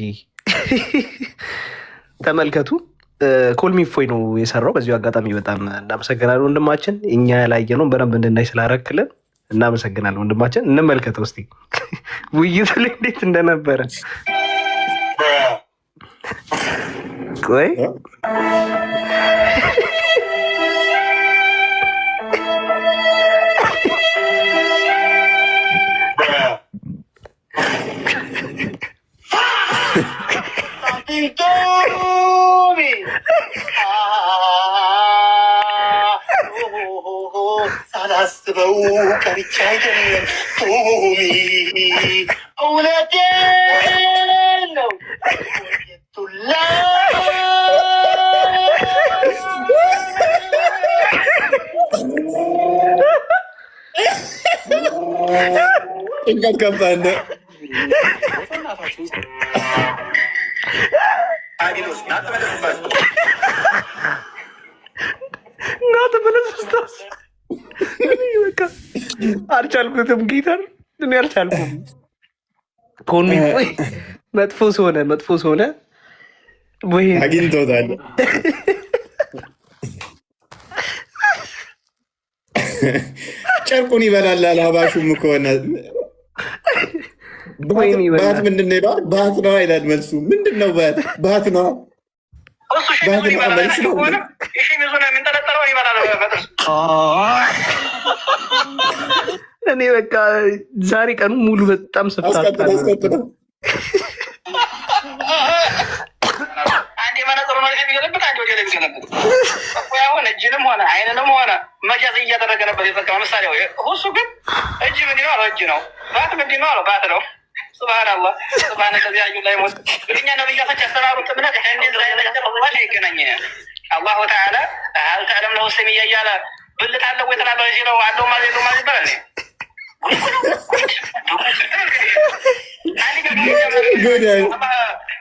ተመልከቱ። ኮልሚፎይ ነው የሰራው። በዚሁ አጋጣሚ በጣም እናመሰግናለን ወንድማችን። እኛ ያላየነው በደንብ እንድናይ ስላረክልን እናመሰግናለን ወንድማችን። እንመልከተው እስቲ ውይይቱ ላይ እንዴት እንደነበረ። ቆይ ሳላስበው ቀርቼ አይደለም ቶሚ እውነቴን ነው ቱላ እንቀቀባለ አልቻልኩትም። ጌታን እኔ አልቻልኩም። ኮልሚፎይ መጥፎ ሰሆነ ወይ አግኝቶታል። ጨርቁን ይበላል አላባሹም ከሆነ ባት ምንድን ነው ይለዋል። ባት ነው አይላል መልሱ። ምንድን ነው ባት? ባት ነው ባት ነው መልስ ነው። እኔ በቃ ዛሬ ቀኑ ሙሉ በጣም ሰፍታታ አንዴ መነጽሩ ነው የሚገለብጥ፣ አንዴ ወደ የሚገለብጥ ያሁን እጅንም ሆነ አይንንም ሆነ መጃዝ እያደረገ ነበር የጠቀመ። ምሳሌ እሱ ግን እጅ ምንድን ነው አለው? እጅ ነው። ባት ምንድን ነው አለው? ባት ነው። ሱብሃንአላህ ሱብሃነ ለዚ አዩ ላይ ሞት እኛ ነብያቶች ያስተማሩት እምነት ከእንዲህ አይነት ጥቅሞች ይገናኛል። አላሁ ተዓላ ሀል ተዕለም ለሁ ሰሚያ እያለ ብልት አለው ወይ ትላለህ? እዚህ ነው አለው ማለት የለው ማለት ይባላል።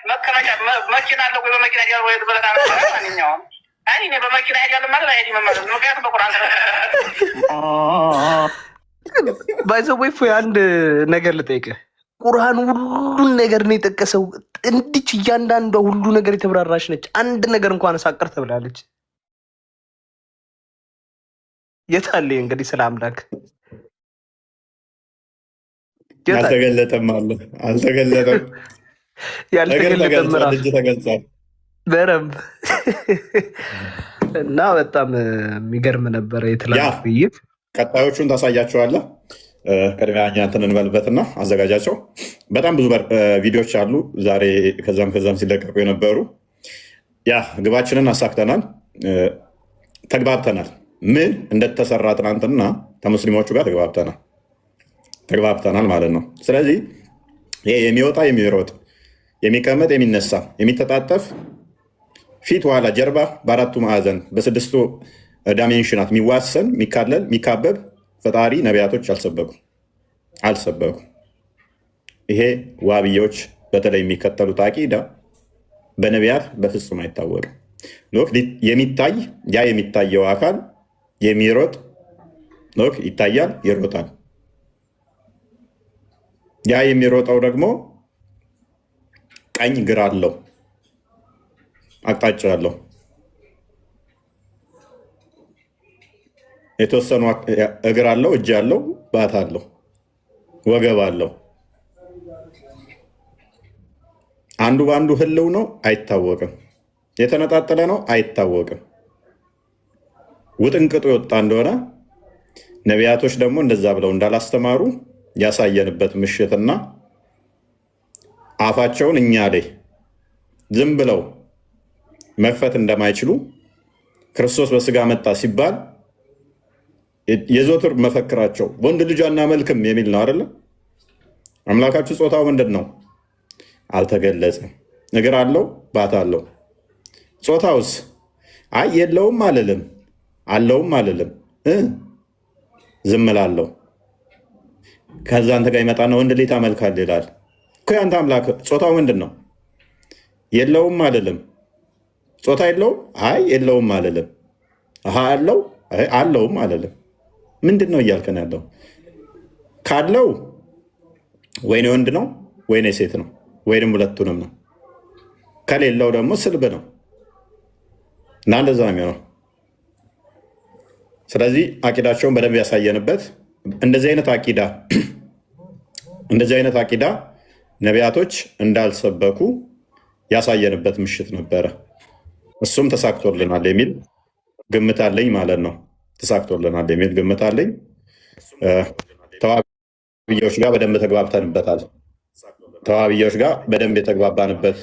መቀመጫ መኪና አለው ወይ በመኪና ያ ወይ ብለህ ታምናለህ? ማንኛውም አይ እኔ በመኪና ሄጃለሁ ማለት አይሄድም ማለት ነው። ምክንያቱም በቁርአን ባይዘው ወይ አንድ ነገር ልጠይቅህ። ቁርአን ሁሉን ነገር ነው የጠቀሰው። እንድች እያንዳንዷ ሁሉ ነገር የተብራራች ነች። አንድ ነገር እንኳን ሳቀር ተብላለች። የታለ እንግዲህ ስለ አምላክ አልተገለጠም አለ አልተገለጠም። ያልተገለጠም እጅ ተገልጿል በረም እና በጣም የሚገርም ነበረ የተለያዩ ውይይት። ቀጣዮቹን ታሳያቸዋለህ። ቅድሚያ እኛ እንትን እንበልበትና አዘጋጃቸው። በጣም ብዙ ቪዲዮዎች አሉ ዛሬ ከዛም ሲለቀቁ የነበሩ። ያ ግባችንን አሳክተናል፣ ተግባብተናል። ምን እንደተሰራ ትናንትና ከሙስሊሞቹ ጋር ተግባብተናል ማለት ነው። ስለዚህ ይሄ የሚወጣ የሚሮጥ የሚቀመጥ የሚነሳ የሚተጣጠፍ ፊት ኋላ ጀርባ በአራቱ ማዕዘን በስድስቱ ዳይሜንሽናት የሚዋሰን የሚካለል የሚካበብ ፈጣሪ ነቢያቶች አልሰበኩ። ይሄ ዋብዮች በተለይ የሚከተሉት አቂዳ በነቢያት በፍጹም አይታወቅም። የሚታይ ያ የሚታየው አካል የሚሮጥ ይታያል፣ ይሮጣል። ያ የሚሮጠው ደግሞ ቀኝ ግራ አለው፣ አቅጣጫ አለው። የተወሰኑ እግር አለው፣ እጅ አለው፣ ባት አለው፣ ወገብ አለው። አንዱ በአንዱ ህልው ነው አይታወቅም። የተነጣጠለ ነው አይታወቅም። ውጥንቅጡ የወጣ እንደሆነ ነቢያቶች ደግሞ እንደዛ ብለው እንዳላስተማሩ ያሳየንበት ምሽትና አፋቸውን እኛ ላይ ዝም ብለው መክፈት እንደማይችሉ ክርስቶስ በስጋ መጣ ሲባል የዘወትር መፈክራቸው ወንድ ልጅ አናመልክም የሚል ነው አይደለ? አምላካችሁ ጾታው ምንድን ነው? አልተገለጸም። እግር አለው፣ ባት አለው። ጾታውስ? አይ የለውም አልልም፣ አለውም አልልም፣ ዝም እላለሁ። ከዛ አንተ ጋር ይመጣና ወንድ ልጅ ታመልካለህ ይላል እኮ። ያንተ አምላክ ጾታው ምንድን ነው? የለውም አልልም። ጾታ የለውም? አይ የለውም አልልም። አለው፣ አለውም አልልም። ምንድን ነው እያልከን ያለው? ካለው ወይኔ ወንድ ነው ወይኔ ሴት ነው ወይም ሁለቱንም ነው። ከሌለው ደግሞ ስልብ ነው እና እንደዛ ነው የሚሆነው። ስለዚህ አቂዳቸውን በደንብ ያሳየንበት እንደዚህ አይነት አቂዳ ነቢያቶች እንዳልሰበኩ ያሳየንበት ምሽት ነበረ። እሱም ተሳክቶልናል የሚል ግምት አለኝ ማለት ነው። ተሳክቶልናል የሚል ግምት አለኝ። ተዋብዮች ጋር በደንብ ተግባብተንበታል። ተዋብዮች ጋር በደንብ የተግባባንበት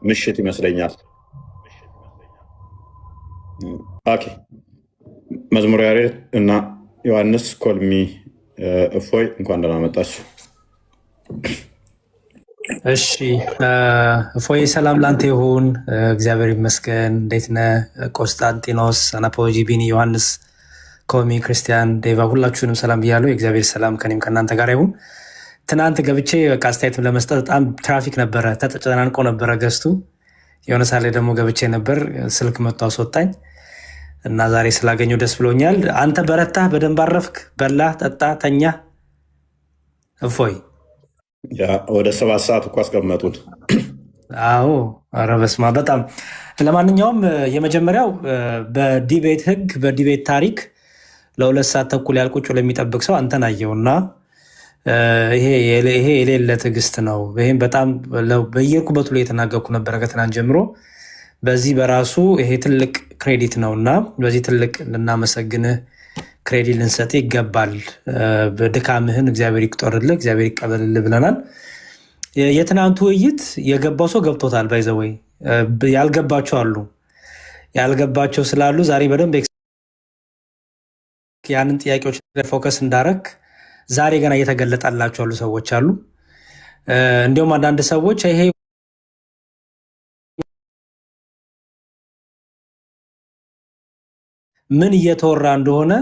ምሽት ይመስለኛል። ኦኬ መዝሙረ ያሬድ እና ዮሐንስ ኮልሚ እፎይ እንኳን ደህና መጣችሁ። እሺ እፎይ ሰላም ላንተ ይሁን። እግዚአብሔር ይመስገን። እንዴት ነህ? ቆስጣንጢኖስ፣ አናፖጂ፣ ቢኒ፣ ዮሐንስ፣ ኮሚ፣ ክርስቲያን፣ ዴቫ ሁላችሁንም ሰላም ብያለሁ። የእግዚአብሔር ሰላም ከኔም ከእናንተ ጋር ይሁን። ትናንት ገብቼ በቃ አስተያየት ለመስጠት በጣም ትራፊክ ነበረ፣ ተጨናንቆ ነበረ ገዝቱ። የሆነ ሳ ላይ ደግሞ ገብቼ ነበር፣ ስልክ መጥቶ አስወጣኝ እና ዛሬ ስላገኘው ደስ ብሎኛል። አንተ በረታህ፣ በደንብ አረፍክ፣ በላህ፣ ጠጣ፣ ተኛ። እፎይ ወደ 7 ሰዓት እኮ አስቀመጡት። አዎ ኧረ በስመ አብ በጣም ለማንኛውም የመጀመሪያው በዲቤት ህግ በዲቤት ታሪክ ለ2 ሰዓት ተኩል ያልቁጭ ለሚጠብቅ ሰው አንተን አየውና ይሄ የሌለ ትዕግስት ነው። ይህም በጣም በየርኩበቱ ላይ የተናገርኩ ነበረ ከትናንት ጀምሮ። በዚህ በራሱ ይሄ ትልቅ ክሬዲት ነው እና በዚህ ትልቅ ልናመሰግንህ ክሬዲት ልንሰጥ ይገባል። ድካምህን እግዚአብሔር ይቁጠርልህ፣ እግዚአብሔር ይቀበልልህ ብለናል። የትናንቱ ውይይት የገባው ሰው ገብቶታል። ባይዘወይ ያልገባቸው አሉ። ያልገባቸው ስላሉ ዛሬ በደንብ ያንን ጥያቄዎች ፎከስ እንዳረግ ዛሬ ገና እየተገለጠላቸው ያሉ ሰዎች አሉ። እንዲሁም አንዳንድ ሰዎች ይሄ ምን እየተወራ እንደሆነ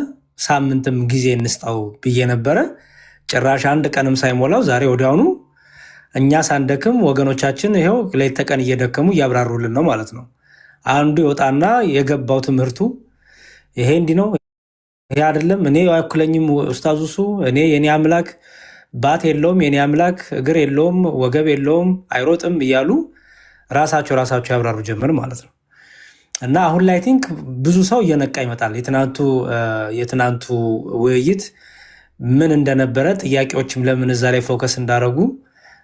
ሳምንትም ጊዜ እንስጣው ብዬ ነበረ። ጭራሽ አንድ ቀንም ሳይሞላው ዛሬ ወዲያውኑ እኛ ሳንደክም ወገኖቻችን ይኸው ሌት ተቀን እየደከሙ እያብራሩልን ነው ማለት ነው። አንዱ ይወጣና የገባው ትምህርቱ ይሄ እንዲህ ነው፣ ይሄ አይደለም፣ እኔ አይኩለኝም ኡስታዝ እሱ እኔ የኔ አምላክ ባት የለውም፣ የኔ አምላክ እግር የለውም፣ ወገብ የለውም፣ አይሮጥም እያሉ ራሳቸው ያብራሩ ጀምር ማለት ነው። እና አሁን ላይ ቲንክ ብዙ ሰው እየነቃ ይመጣል። የትናንቱ ውይይት ምን እንደነበረ ጥያቄዎችም ለምን እዛ ላይ ፎከስ እንዳደረጉ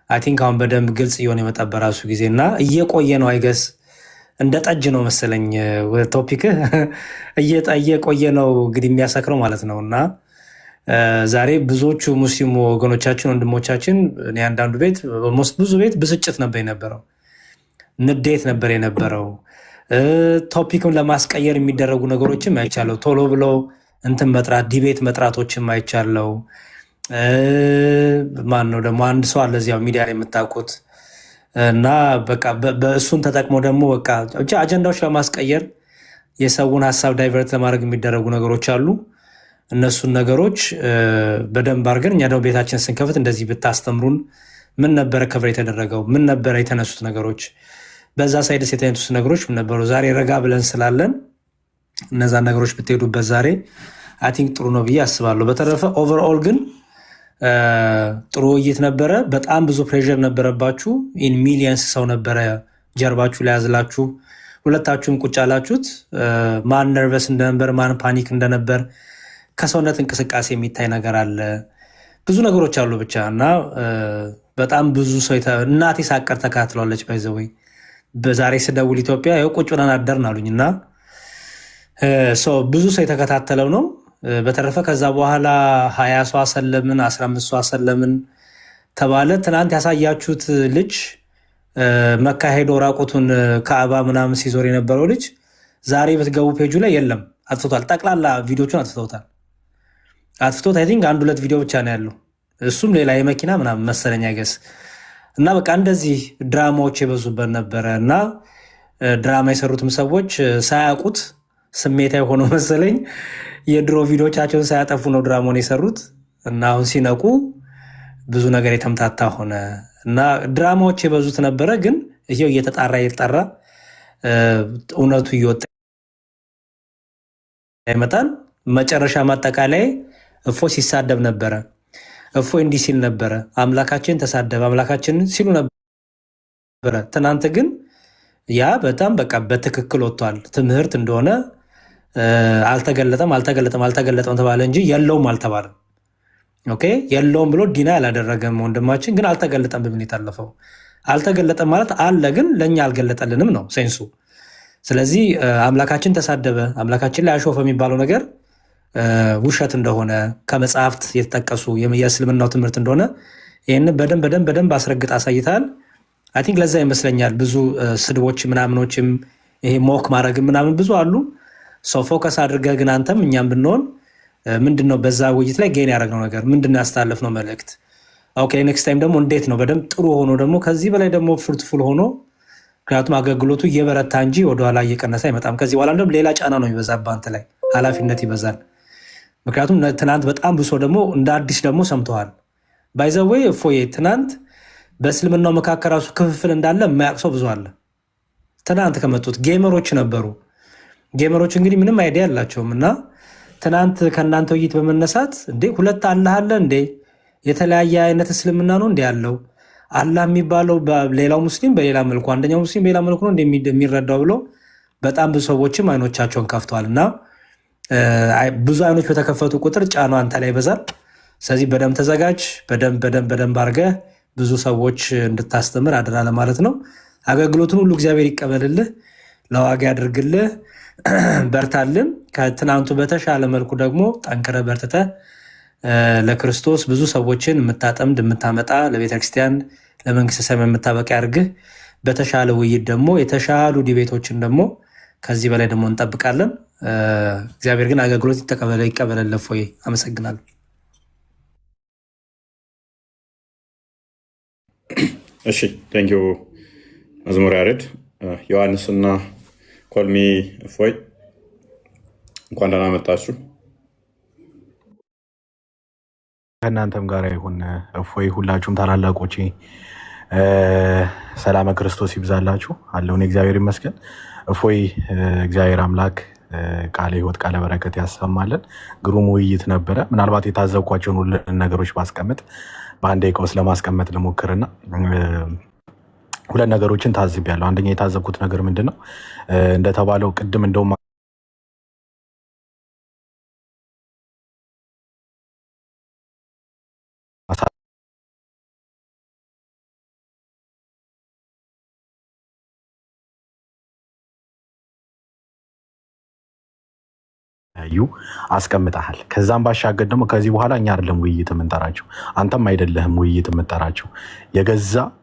አይ ቲንክ አሁን በደንብ ግልጽ እየሆነ የመጣ በራሱ ጊዜ እና እየቆየ ነው። አይገስ እንደ ጠጅ ነው መሰለኝ ቶፒክ እየቆየ ነው እንግዲህ የሚያሰክረው ማለት ነው። እና ዛሬ ብዙዎቹ ሙስሊም ወገኖቻችን ወንድሞቻችን እኔ አንዳንዱ ቤት ብዙ ቤት ብስጭት ነበር የነበረው፣ ንዴት ነበር የነበረው። ቶፒክም ለማስቀየር የሚደረጉ ነገሮችም አይቻለው። ቶሎ ብለው እንትን መጥራት ዲቤት መጥራቶችም አይቻለው። ማን ነው ደግሞ አንድ ሰው አለ እዚያው ሚዲያ ላይ የምታውቁት እና በቃ በእሱን ተጠቅሞ ደግሞ በቃ አጀንዳዎች ለማስቀየር የሰውን ሀሳብ ዳይቨርት ለማድረግ የሚደረጉ ነገሮች አሉ። እነሱን ነገሮች በደንብ አድርገን እኛ ደግሞ ቤታችን ስንከፍት እንደዚህ ብታስተምሩን፣ ምን ነበረ ከብረ የተደረገው፣ ምን ነበረ የተነሱት ነገሮች፣ በዛ ሳይድስ የተነሱት ነገሮች ምን ነበሩ። ዛሬ ረጋ ብለን ስላለን እነዛን ነገሮች ብትሄዱበት ዛሬ አይ ቲንክ ጥሩ ነው ብዬ አስባለሁ። በተረፈ ኦቨርኦል ግን ጥሩ ውይይት ነበረ። በጣም ብዙ ፕሬዠር ነበረባችሁ። ኢን ሚሊየንስ ሰው ነበረ ጀርባችሁ ላይ ያዝላችሁ። ሁለታችሁም ቁጭ አላችሁት። ማን ነርቨስ እንደነበር፣ ማን ፓኒክ እንደነበር ከሰውነት እንቅስቃሴ የሚታይ ነገር አለ። ብዙ ነገሮች አሉ ብቻ እና በጣም ብዙ ሰው እናቴ ሳቀር ተካትለዋለች። ባይዘወይ በዛሬ ስደውል ኢትዮጵያ ይኸው ቁጭ ብለን አደርን አሉኝ እና ብዙ ሰው የተከታተለው ነው። በተረፈ ከዛ በኋላ 20 ሰው አሰለምን፣ 15 ሰው አሰለምን ተባለ። ትናንት ያሳያችሁት ልጅ መካ ሄዶ ራቁቱን ከአባ ምናምን ሲዞር የነበረው ልጅ ዛሬ ብትገቡ ፔጁ ላይ የለም፣ አጥፍቶታል። ጠቅላላ ቪዲዮቹን አጥፍቶት አይ ቲንክ 1-2 ቪዲዮ ብቻ ነው ያለው። እሱም ሌላ የመኪና ምናምን መሰለኝ አይገስ እና በቃ እንደዚህ ድራማዎች የበዙበት ነበረ እና ድራማ የሰሩትም ሰዎች ሳያውቁት ስሜታዊ ሆኖ መሰለኝ የድሮ ቪዲዮቻቸውን ሳያጠፉ ነው ድራማውን የሰሩት እና አሁን ሲነቁ ብዙ ነገር የተምታታ ሆነ እና ድራማዎች የበዙት ነበረ። ግን ይሄው እየተጣራ እውነቱ እየወጣ ይመጣል። መጨረሻ ማጠቃላይ እፎ ሲሳደብ ነበረ። እፎ እንዲህ ሲል ነበረ፣ አምላካችን ተሳደበ፣ አምላካችን ሲሉ ነበረ። ትናንት ግን ያ በጣም በቃ በትክክል ወጥቷል። ትምህርት እንደሆነ አልተገለጠም ተባለ እንጂ የለውም አልተባለም። ኦኬ የለውም ብሎ ዲና ያላደረገም ወንድማችን ግን አልተገለጠም በምን የታለፈው አልተገለጠም ማለት አለ፣ ግን ለእኛ አልገለጠልንም ነው ሴንሱ። ስለዚህ አምላካችን ተሳደበ፣ አምላካችን ላይ አሾፈ የሚባለው ነገር ውሸት እንደሆነ ከመጽሐፍት የተጠቀሱ የእስልምናው ትምህርት እንደሆነ ይህን በደንብ አስረግጥ አሳይታል። አይ ቲንክ ለዛ ይመስለኛል ብዙ ስድቦች ምናምኖችም ይሄ ሞክ ማድረግ ምናምን ብዙ አሉ። ሰው ፎከስ አድርገህ ግን አንተም እኛም ብንሆን ምንድነው በዛ ውይይት ላይ ጌን ያደረግነው ነገር ምንድነው ያስተላለፍነው መልእክት? ኦኬ ኔክስት ታይም ደግሞ እንዴት ነው በደንብ ጥሩ ሆኖ ደግሞ ከዚህ በላይ ደግሞ ፍሩትፉል ሆኖ፣ ምክንያቱም አገልግሎቱ እየበረታ እንጂ ወደኋላ እየቀነሰ አይመጣም። ከዚህ በኋላ ደግሞ ሌላ ጫና ነው የሚበዛብህ አንተ ላይ፣ ኃላፊነት ይበዛል። ምክንያቱም ትናንት በጣም ብሶ ደግሞ እንደ አዲስ ደግሞ ሰምተዋል። ባይዘወይ እፎዬ ትናንት በእስልምናው መካከል ራሱ ክፍፍል እንዳለ የማያውቅ ሰው ብዙ አለ። ትናንት ከመጡት ጌመሮች ነበሩ። ጌመሮች እንግዲህ ምንም አይዲያ ያላቸውም እና ትናንት ከእናንተ ውይይት በመነሳት እንዴ ሁለት አላህ አለ እንዴ? የተለያየ አይነት እስልምና ነው እንዴ ያለው? አላህ የሚባለው ሌላው ሙስሊም በሌላ መልኩ፣ አንደኛው ሙስሊም በሌላ መልኩ ነው እንደሚረዳው ብሎ በጣም ብዙ ሰዎችም አይኖቻቸውን ከፍተዋል እና ብዙ አይኖች በተከፈቱ ቁጥር ጫኑ አንተ ላይ ይበዛል። ስለዚህ በደንብ ተዘጋጅ፣ በደንብ አድርገህ ብዙ ሰዎች እንድታስተምር አደራ ለማለት ነው። አገልግሎቱን ሁሉ እግዚአብሔር ይቀበልልህ፣ ለዋጋ ያድርግልህ፣ በርታልን። ከትናንቱ በተሻለ መልኩ ደግሞ ጠንክረ በርትተ ለክርስቶስ ብዙ ሰዎችን የምታጠምድ የምታመጣ፣ ለቤተክርስቲያን ለመንግስተ ሰማይ የምታበቃ ያድርግህ። በተሻለ ውይይት ደግሞ የተሻሉ ዲቤቶችን ደግሞ ከዚህ በላይ ደግሞ እንጠብቃለን። እግዚአብሔር ግን አገልግሎት ይቀበለልህ። ፎይ አመሰግናለሁ። እሺ ቴንኪው መዝሙር ያሬድ። ዮሐንስና ኮልሚ እፎይ እንኳን ደህና መጣችሁ። ከእናንተም ጋር ይሁን እፎይ። ሁላችሁም ታላላቆቼ ሰላመ ክርስቶስ ይብዛላችሁ። አለውን እግዚአብሔር ይመስገን። እፎይ እግዚአብሔር አምላክ ቃለ ሕይወት ቃለ በረከት ያሰማልን። ግሩም ውይይት ነበረ። ምናልባት የታዘብኳቸውን ሁሉ ነገሮች ባስቀምጥ በአንድ ደቂቃ ውስጥ ለማስቀመጥ ልሞክርና ሁለት ነገሮችን ታዝቤያለሁ። አንደኛ የታዘብኩት ነገር ምንድን ነው እንደተባለው ቅድም እንደውም አስቀምጠሃል። ከዛም ባሻገር ደግሞ ከዚህ በኋላ እኛ አይደለም ውይይት የምንጠራቸው፣ አንተም አይደለህም ውይይት የምንጠራቸው፣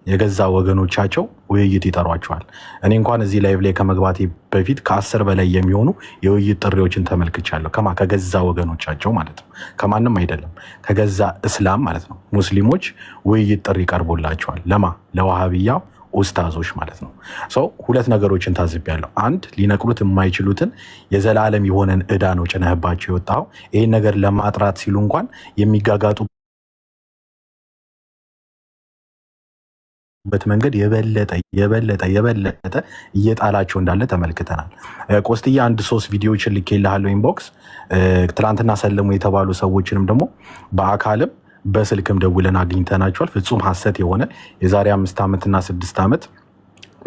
የገዛ ወገኖቻቸው ውይይት ይጠሯቸዋል። እኔ እንኳን እዚህ ላይቭ ላይ ከመግባቴ በፊት ከ10 በላይ የሚሆኑ የውይይት ጥሪዎችን ተመልክቻለሁ። ከገዛ ወገኖቻቸው ማለት ነው፣ ከማንም አይደለም፣ ከገዛ እስላም ማለት ነው። ሙስሊሞች ውይይት ጥሪ ቀርቦላቸዋል። ለዋሃብያ ኡስታዞች ማለት ነው። ሁለት ነገሮችን ታዝቤያለሁ። አንድ ሊነቅሉት የማይችሉትን የዘላለም የሆነን ዕዳ ነው ጭነህባቸው የወጣው። ይህን ነገር ለማጥራት ሲሉ እንኳን የሚጋጋጡ በት መንገድ የበለጠ እየጣላቸው እንዳለ ተመልክተናል። ቆስጥያ አንድ 3 ቪዲዮዎችን ልኬልሃለሁ ኢንቦክስ። ትናንትና ሰለሙ የተባሉ ሰዎችንም ደግሞ በአካልም በስልክም ደውለን አግኝተናቸዋል። ፍጹም ሐሰት የሆነ የዛሬ 5 ዓመትና 6 ዓመት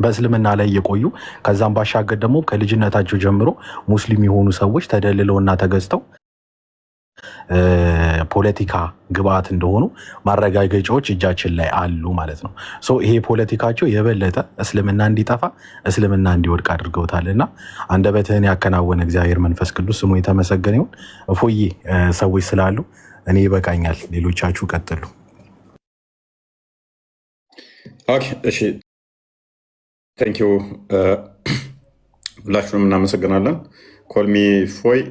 በእስልምና ላይ የቆዩ ከዛም ባሻገር ደግሞ ከልጅነታቸው ጀምሮ ሙስሊም የሆኑ ሰዎች ተደልለውና ተገዝተው ፖለቲካ ግብአት እንደሆኑ ማረጋገጫዎች እጃችን ላይ አሉ ማለት ነው። ይሄ ፖለቲካቸው የበለጠ እስልምና እንዲጠፋ እስልምና እንዲወድቅ አድርገውታልና አንደበትህን ያከናወነ እግዚአብሔር መንፈስ ቅዱስ ስሙ የተመሰገነ ይሁን። እፎዬ ሰዎች ስላሉ እኔ ይበቃኛል፣ ሌሎቻችሁ ቀጥሉ። ኦኬ እሺ፣ ቴንክ ዩ ሁላችሁንም እናመሰግናለን። ኮልሚ ፎይ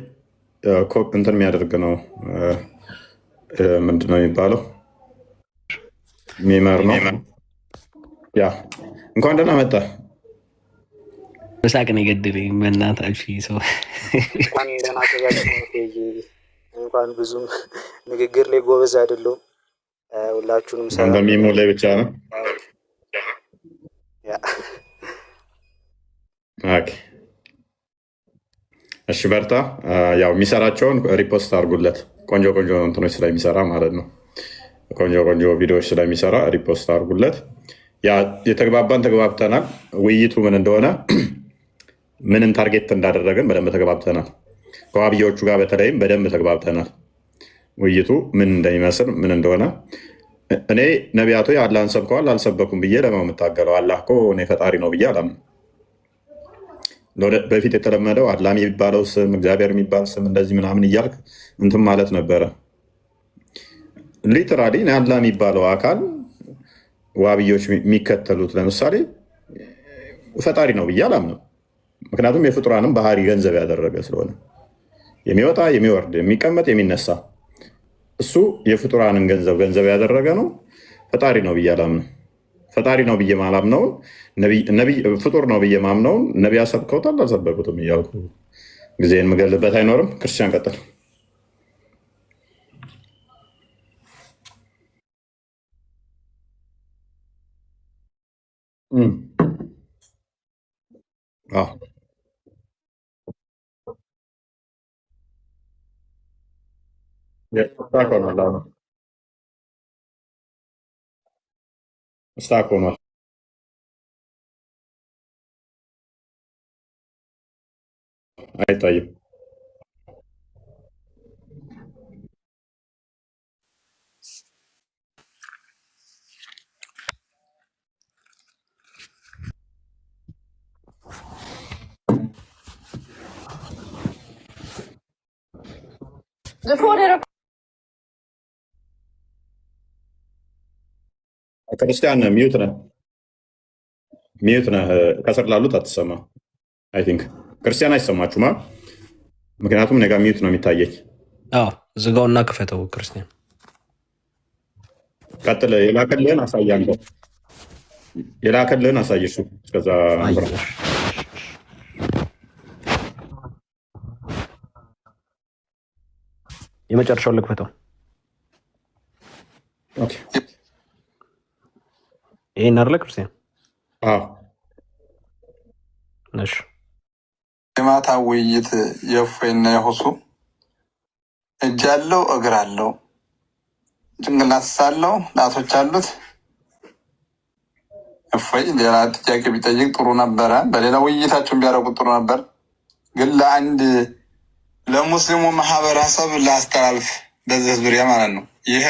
እንትን የሚያደርግ ነው ምንድን ነው የሚባለው? ሚመር ነው። ያ እንኳን ደህና መጣ። በሳቅ ነው የገደለኝ በእናታችሁ ሰው እንኳን ብዙም ንግግር ላይ ጎበዝ አይደለሁም። ሁላችሁንም ሰላም። በሚሞ ላይ ብቻ ነው። ኦኬ እሺ፣ በርታ። ያው የሚሰራቸውን ሪፖስት አድርጉለት። ቆንጆ እንትኖች ስለሚሰራ ማለት ነው። ቆንጆ ቪዲዮዎች ስለሚሰራ ሪፖስት አድርጉለት። ያ የተግባባን ተግባብተናል። ውይይቱ ምን እንደሆነ ምንን ታርጌት እንዳደረገን በደንብ ተግባብተናል። ከዋብያዎቹ ጋር በተለይም በደንብ ተግባብተናል። ውይይቱ ምን እንደሚመስል ምን እንደሆነ እኔ ነቢያቱ አላህን ሰብከዋል አልሰበኩም ብዬ ለማው የምታገለው አላህ እኮ እኔ ፈጣሪ ነው ብዬ አላምንም። በፊት የተለመደው አላህ የሚባለው ስም እግዚአብሔር የሚባል ስም እንደዚህ ምናምን እያልክ እንትን ማለት ነበረ። ሊትራሊ አላህ የሚባለው አካል ዋብዮች የሚከተሉት ለምሳሌ ፈጣሪ ነው ብዬ አላምንም። ምክንያቱም የፍጡራንም ባህሪ ገንዘብ ያደረገ ስለሆነ የሚወጣ የሚወርድ የሚቀመጥ የሚነሳ እሱ የፍጡራንን ገንዘብ ያደረገ ነው። ፈጣሪ ነው ብዬ አላምንም። ፈጣሪ ነው ብዬ ማላምነውን ፍጡር ነው ብዬ ማምነውን ነቢያ ሰብከውታል አልሰበኩትም እያልኩ ጊዜን የምገልበት አይኖርም። ክርስቲያን ቀጥል። ስታክ ሆኗል። አይታይም። ክርስቲያን ሚዩት ነህ። ከስር ላሉት አትሰማ። አይ ቲንክ ክርስቲያን አይሰማችሁም? ምክንያቱም ነገ ሚዩት ነው የሚታየኝ። ዝጋውና ክፈተው። ክርስቲያን ቀጥል። የላከልህን አሳያለሁ። የላከልህን አሳይ። እሱ እስከዛ የመጨረሻውን ልክፈተው። ይሄን አይደለ ክርስቲያን? እሺ የማታ ውይይት የእፎይና የሁሱ እጅ አለው እግር አለው ጭንቅላት ሳለው ጣቶች አሉት። እፎይ ሌላ ጥያቄ ቢጠይቅ ጥሩ ነበረ። በሌላ ውይይታቸውን ቢያደርጉት ጥሩ ነበር። ግን ለአንድ ለሙስሊሙ ማህበረሰብ ላስተላልፍ በዚህ ዙሪያ ማለት ነው። ይሄ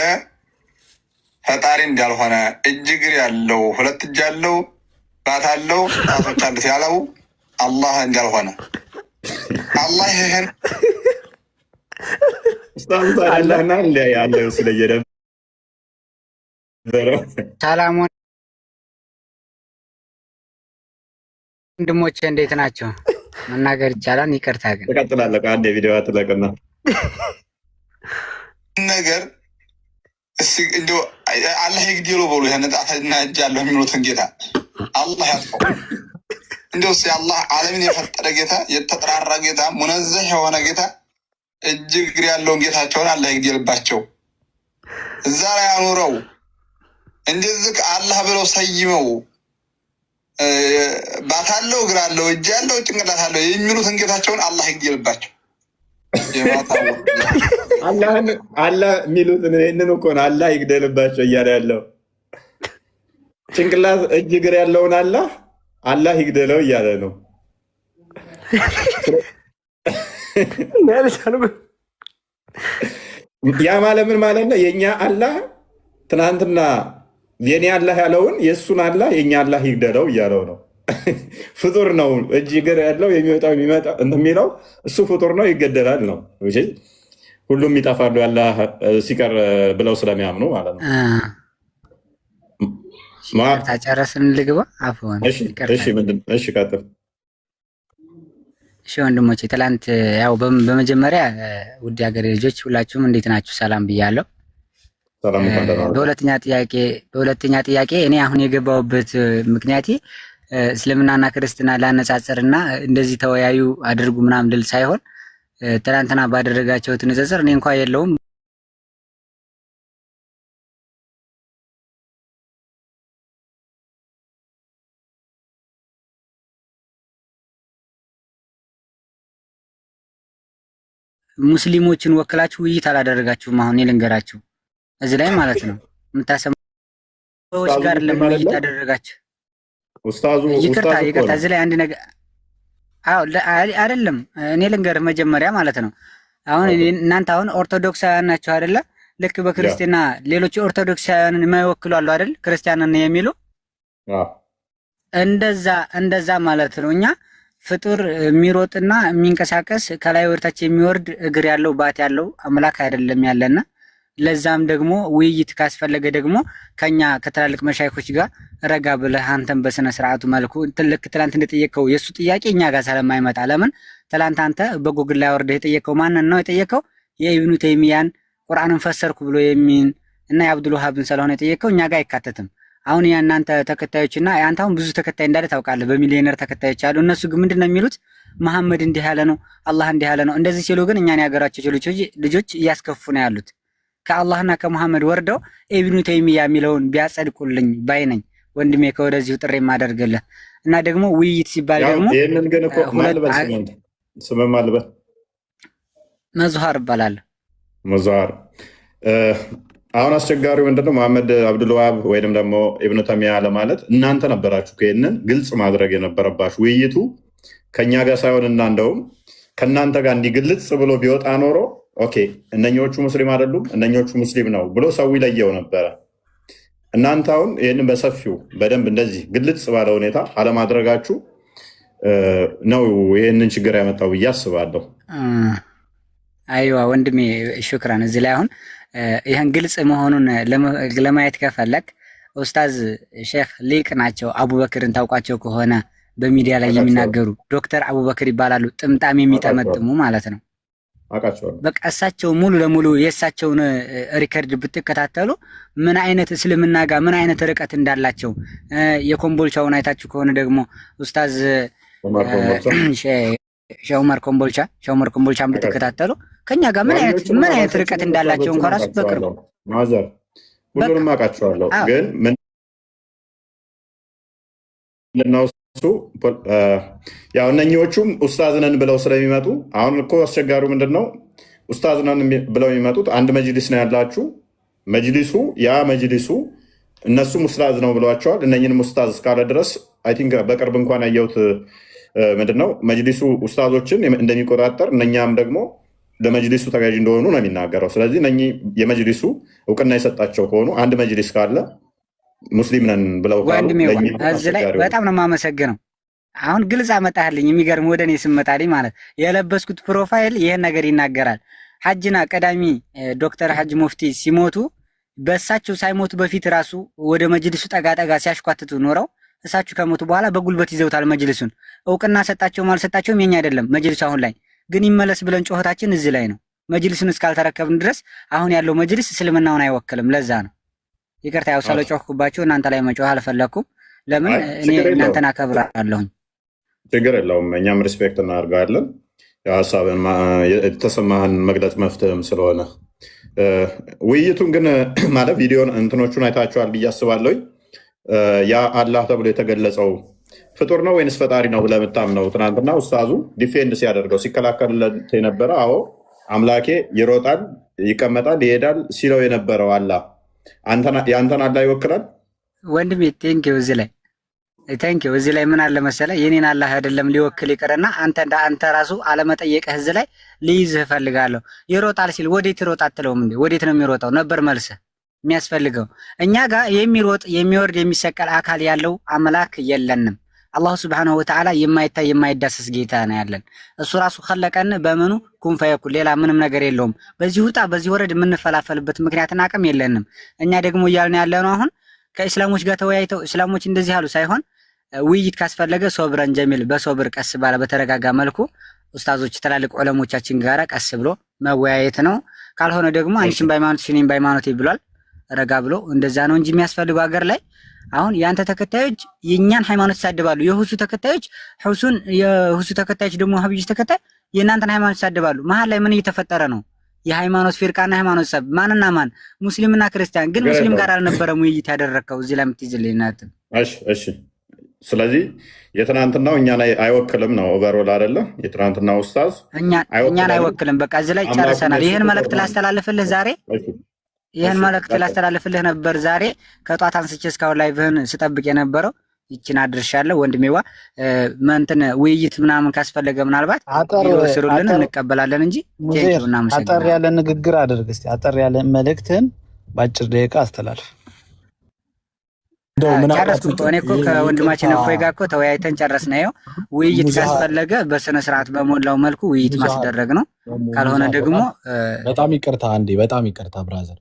ፈጣሪ እንዳልሆነ እጅ እግር ያለው 2 እጅ ያለው ባት አለው ጣቶች አሉት ያለው አላህ እንዳልሆነ አላህ ይሄን ሰላም ወንድሞቼ እንዴት ናቸው? መናገር ይቻላል? ይቅርታ ግን ትቀጥላለህ። አንድ የቪዲዮ አትለቅና ነገር እንደው አላህ ይግደለው በሉ። ይሄን ጣትና እጅ ያለው የሚሉትን ጌታ አላህ ያጥፋው። እንደው አላህ ዓለምን የፈጠረ ጌታ፣ የተጠራራ ጌታ፣ ሙነዘህ የሆነ ጌታ እጅ እግር ያለውን ጌታቸውን አላህ ይግደልባቸው። እዛ ላይ አኑረው እንደዚህ አላህ ብለው ሰይመው ባታለው እግር አለው እጅ ያለው ጭንቅላት አለው የሚሉትን ጌታቸውን አላህ ይግደልባቸው። አላህ የሚሉትን ይህንን እኮ ነው አላህ ይግደልባቸው እያለ ያለው። ጭንቅላት እጅ እግር ያለውን አላህ ይግደለው እያለ ነው። ያ ማለት ምን ማለት ነው? የእኛ አላህ ትናንትና የኔ አላህ ያለውን የእሱን አላህ የእኛ አላህ ይግደለው እያለው ነው። ፍጡር ነው እጅ እግር ያለው የሚወጣው የሚለው እሱ ፍጡር ነው ይገደላል ነው። ሁሉም ይጠፋሉ ያላህ ሲቀር ብለው ስለሚያምኑ ማለት ነው። ታጨረስን ልግባ አፍሆን እሺ ቀጥል። እሺ ወንድሞቼ ትላንት ያው በመጀመሪያ ውድ ሀገሬ ልጆች ሁላችሁም እንዴት ናችሁ? ሰላም ብያለሁ። በሁለተኛ ጥያቄ እኔ አሁን የገባሁበት ምክንያቴ እስልምናና ክርስትና ላነጻጽርና እንደዚህ ተወያዩ አድርጉ ምናምን ድል ሳይሆን ትናንትና ባደረጋችሁት ንጽጽር እኔ እንኳን የለውም ሙስሊሞችን ወክላችሁ ውይይት አላደረጋችሁም። አሁን ልንገራችሁ እዚህ ላይ ማለት ነው የምታሰሙት ጋር ለውይይት አደረጋችሁ። ይቅርታ እዚህ ላይ አንድ ነገር አይደለም እኔ ልንገርህ መጀመሪያ ማለት ነው። አሁን እናንተ አሁን ኦርቶዶክሳውያን ናችሁ አይደለ? ልክ በክርስትና ሌሎች ኦርቶዶክሳውያንን የማይወክሉ አሉ አይደል? ክርስቲያንን የሚሉ እንደዛ ማለት ነው። እኛ ፍጡር የሚሮጥና የሚንቀሳቀስ ከላይ ወርታች የሚወርድ እግር ያለው ባት ያለው አምላክ አይደለም ያለና ለዛም ደግሞ ውይይት ካስፈለገ ደግሞ ከኛ ከትላልቅ መሻይኮች ጋር ረጋ ብለህ አንተን በስነ ስርዓቱ መልኩ ልክ ትላንት እንደጠየቀው የሱ ጥያቄ እኛ ጋር ስለማይመጣ ለምን ትላንት አንተ በጉግል ላይ ወርደህ የጠየቀው ማንን ነው የጠየቀው? የኢብኑ ተይሚያን ቁርአንን ፈሰርኩ ብሎ የሚን እና የአብዱል ወሃብን ስለሆነ የጠየቀው እኛ ጋር አይካተትም። አሁን የእናንተ ተከታዮችና አንተ አሁን ብዙ ተከታይ እንዳለ ታውቃለህ። በሚሊዮነር ተከታዮች አሉ። እነሱ ግን ምንድነው የሚሉት? መሐመድ እንዲህ ያለ ነው፣ አላህ እንዲህ ያለ ነው። እንደዚህ ሲሉ ግን እኛን ያገራቸው ልጆች እያስከፉ ነው ያሉት። ከአላህና ከመሐመድ ወርደው ኢብኑ ተይሚያ የሚለውን ቢያጸድቁልኝ ባይ ነኝ ወንድሜ። ከወደዚሁ ጥሪ የማደርግልህ እና ደግሞ ውይይት ሲባል ደግሞ ይሄንን ግን እኮ ማልበል ስምም አልበል መዝሃር እባላለሁ። መዝሃር አሁን አስቸጋሪው ምንድነው? መሐመድ አብዱል ወሃብ ወይንም ደግሞ ኢብኑ ተይሚያ ለማለት እናንተ ነበራችሁ ይሄንን ግልጽ ማድረግ የነበረባችሁ። ውይይቱ ከኛ ጋር ሳይሆንና እንደውም ከእናንተ ጋር እንዲግልጽ ብሎ ቢወጣ ኖሮ ኦኬ እነኞቹ ሙስሊም አይደሉም እነኞቹ ሙስሊም ነው ብሎ ሰው ይለየው ነበረ። እናንተ አሁን ይህንን በሰፊው በደንብ እንደዚህ ግልጽ ባለ ሁኔታ አለማድረጋችሁ ነው ይህንን ችግር ያመጣው ብዬ አስባለሁ። አይዋ ወንድሜ ሹክራን። እዚህ ላይ አሁን ይህን ግልጽ መሆኑን ለማየት ከፈለግ ኡስታዝ ሼክ ሊቅ ናቸው። አቡበክርን ታውቋቸው ከሆነ በሚዲያ ላይ የሚናገሩ ዶክተር አቡበክር ይባላሉ። ጥምጣም የሚጠመጥሙ ማለት ነው። በቃ እሳቸው ሙሉ ለሙሉ የእሳቸውን ሪከርድ ብትከታተሉ ምን አይነት እስልምና ጋር ምን አይነት ርቀት እንዳላቸው የኮምቦልቻውን አይታችሁ ከሆነ ደግሞ ኡስታዝ ሸውመር ኮምቦልቻን ብትከታተሉ ከኛ ጋር ምን አይነት ርቀት እንዳላቸው እንኳን ራሱ በቅርቡ ማዘር ሁሉንም አውቃቸዋለሁ። ግን ምን ያው እነኚዎቹም ኡስታዝ ነን ብለው ስለሚመጡ አሁን እኮ አስቸጋሪው ምንድን ነው? ኡስታዝ ነን ብለው የሚመጡት አንድ መጅሊስ ነው ያላችሁ። መጅሊሱ እነሱም ኡስታዝ ነው ብለዋቸዋል። እነኝንም ኡስታዝ እስካለ ድረስ አይ ቲንክ በቅርብ እንኳን ያየሁት ምንድነው መጅሊሱ ኡስታዞችን እንደሚቆጣጠር እነኛም ደግሞ ለመጅሊሱ ተጋዥ እንደሆኑ ነው የሚናገረው። ስለዚህ እነኚህ የመጅሊሱ እውቅና የሰጣቸው ከሆኑ አንድ መጅሊስ ካለ ሙስሊም ነን ብለው እዚህ ላይ በጣም ነው የማመሰግነው። አሁን ግልጽ አመጣህልኝ። የሚገርም ወደ እኔ ስመጣልኝ ማለት የለበስኩት ፕሮፋይል ይሄን ነገር ይናገራል። ሐጅና ቀዳሚ ዶክተር ሐጅ ሙፍቲ ሲሞቱ በእሳቸው ሳይሞቱ በፊት ራሱ ወደ መጅሊሱ ጠጋጠጋ ሲያሽኳትቱ ኖረው እሳቸው ከሞቱ በኋላ በጉልበት ይዘውታል መጅሊሱን። እውቅና ሰጣቸውም አልሰጣቸውም የኛ አይደለም መጅሊሱ። አሁን ላይ ግን ይመለስ ብለን ጩኸታችን እዚህ ላይ ነው። መጅሊሱን እስካልተረከብን ድረስ አሁን ያለው መጅሊስ እስልምናውን አይወክልም። ለዛ ነው ይቅርታ ያው ስለጮህኩባችሁ እናንተ ላይ መጮህ አልፈለኩም። ለምን እኔ እናንተን አከብራለሁኝ። ችግር የለውም። እኛም ሪስፔክት እናደርጋለን። ሀሳብን የተሰማህን መግለጽ መፍትህም ስለሆነ ውይይቱን ግን ማለት ቪዲዮን እንትኖቹን አይታችኋል ብዬ አስባለሁ። ያ አላህ ተብሎ የተገለጸው ፍጡር ነው ወይንስ ፈጣሪ ነው ብለህ የምታምነው? ትናንትና ኡስታዙ ዲፌንድ ሲያደርገው ሲከላከልለት የነበረ አዎ አምላኬ ይሮጣል፣ ይቀመጣል፣ ይሄዳል ሲለው የነበረው አላህ የአንተን አላህ ይወክላል? ወንድሜ ቴንኪው እዚህ ላይ ምን አለ መሰለ የኔን አላህ አይደለም ሊወክል ይቀርና አንተ ራሱ አለመጠየቅህ እዚህ ላይ ልይዝህ እፈልጋለሁ። ይሮጣል ሲል ወዴት ይሮጥ አትለውም እንዴ? ወዴት ነው የሚሮጠው ነበር መልስህ የሚያስፈልገው። እኛ ጋር የሚሮጥ የሚወርድ የሚሰቀል አካል ያለው አምላክ የለንም። አላሁ ስብሐነሁ ወተዓላ የማይታይ የማይዳሰስ ጌታ ነው ያለን። እሱ ራሱ ከለቀን በምኑ ኩን ፈየኩን፣ ሌላ ምንም ነገር የለውም። በዚህ ውጣ በዚህ ወረድ የምንፈላፈልበት ምክንያትና አቅም የለንም። እኛ ደግሞ እያልን ያለነው አሁን ከእስላሞች ጋር ተወያይተው እስላሞች እንደዚህ ያሉ ሳይሆን ውይይት ካስፈለገ ሶብረን ጀሚል በሶብር ቀስ ባለ በተረጋጋ መልኩ ኡስታዞች ትላልቅ ዑለሞቻችን ጋር ቀስ ብሎ መወያየት ነው። ካልሆነ ደግሞ አንቺን በሃይማኖት ሽኔን በሃይማኖት ይብሏል ረጋ ብሎ እንደዛ ነው እንጂ የሚያስፈልገው ሀገር ላይ አሁን ያንተ ተከታዮች የኛን ሃይማኖት ይሳደባሉ። የሁሱ ተከታዮች ደግሞ ሀብይስ ተከታይ የእናንተን ሃይማኖት ይሳደባሉ። መሀል ላይ ምን እየተፈጠረ ነው? የሃይማኖት ፊርቃና ሃይማኖት ሰብ ማንና ማን? ሙስሊምና ክርስቲያን። ግን ሙስሊም ጋር አልነበረም ውይይት ያደረከው እዚህ ላይ የምትይዝልኝ ናት። እሺ ስለዚህ የትናንትናው እኛን አይወክልም ነው ኦቨርኦል አይደለ? የትናንትናው ኡስታዝ እኛን አይወክልም። በቃ እዚህ ላይ ጨርሰናል። ይህን መልእክት ላስተላልፍልህ ዛሬ ይህን መልእክት ላስተላልፍልህ ነበር ዛሬ ከጧት አንስቼ እስካሁን ላይ ብህን ስጠብቅ የነበረው ይችን አድርሻለሁ። ወንድሜዋ እንትን ውይይት ምናምን ካስፈለገ ምናልባት ስሩልን እንቀበላለን እንጂ አጠር ያለ ንግግር አድርግ እስኪ። አጠር ያለ መልእክትን በአጭር ደቂቃ አስተላልፍ። ጨረስኩ እኔ እኮ ከወንድማችን እፎይ ጋር እኮ ተወያይተን ጨረስን። ይኸው ውይይት ካስፈለገ በስነ ስርዓት በሞላው መልኩ ውይይት ማስደረግ ነው። ካልሆነ ደግሞ በጣም ይቅርታ ብራዘር፣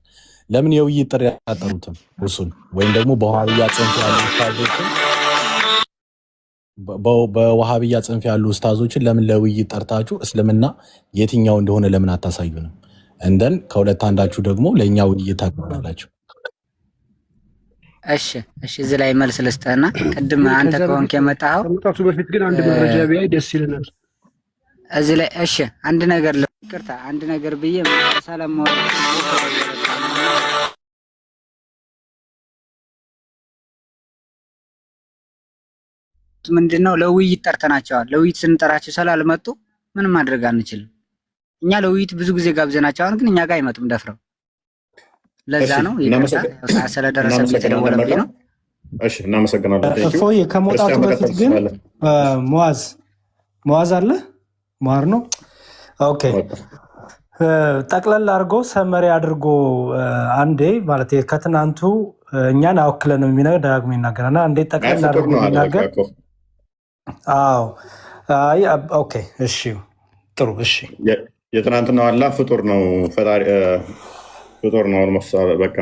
ለምን የውይይት ጥሪ ያጠሩትም እሱን ወይም ደግሞ በዋሃብያ ጽንፍ ያሉ ኡስታዞችን ለምን ለውይይት ጠርታችሁ እስልምና የትኛው እንደሆነ ለምን አታሳዩንም? እንደን ከሁለት አንዳችሁ ደግሞ ለእኛ ውይይት ታቀርባላችሁ። እሺ እዚህ ላይ መልስ ልስጥህና ቅድም አንተ ከሆንክ የመጣኸው ከመጣቱ በፊት ግን አንድ መረጃ ቢያይ ደስ ይለናል። እዚህ ላይ እሺ አንድ ነገር ብዬ ሰላም ምንድነው ለውይይት ጠርተናቸዋል። ለውይይት ስንጠራቸው ስላልመጡ ምንም ማድረግ አንችልም። እኛ ለውይይት ብዙ ጊዜ ጋብዘናቸዋል፣ ግን እኛ ጋር አይመጡም ደፍረው። ለዛ ነው ይቅርታ ስለደረሰብኝ የተደወለብኝ ነው። እሺ እናመሰግናለን። እፎይ ከመውጣቱ በፊት ግን ሙአዝ አለ ሙአር ነው። ኦኬ ጠቅለል አድርጎ ሰመሪ አድርጎ አንዴ ማለት ከትናንቱ እኛን አወክለን የሚነግር ደጋግሞ ይናገራልና አንዴ ጠቅለል አድርጎ ይናገር። አዎ ኦኬ እሺ ጥሩ እሺ። የትናንትናው አላህ ፍጡር ነው ፈጣሪ ፍጡር ነው። በቃ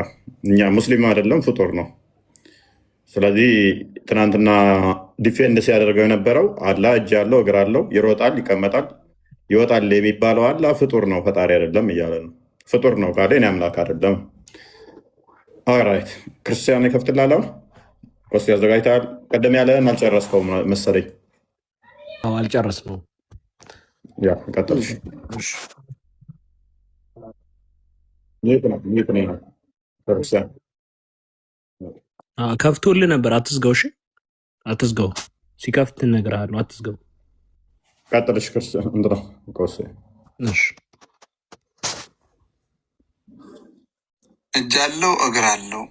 እኛ ሙስሊም አይደለም ፍጡር ነው። ስለዚህ ትናንትና ዲፌንድ ሲያደርገው የነበረው አላህ እጅ አለው እግር አለው ይሮጣል ይቀመጣል ይወጣል የሚባለው አላህ ፍጡር ነው ፈጣሪ አይደለም እያለ ነው። ፍጡር ነው ካለ እኔ አምላክ አይደለም። ኦራይት ክርስቲያን ይከፍትላል። ኮስቲ ያዘጋጅተሃል። ቀደም ያለህን አልጨረስከውም መሰለኝ። አልጨረስነውም። ያ ቀጥልሽ። ከፍቶልህ ነበር። አትዝጋው። እሺ አትዝጋው። ሲከፍት እነግርሃለሁ። አትዝጋው። ቀጥልሽ ክርስቲያን እንድራ ኮስቲ። እሺ እጅ አለው እግር አለው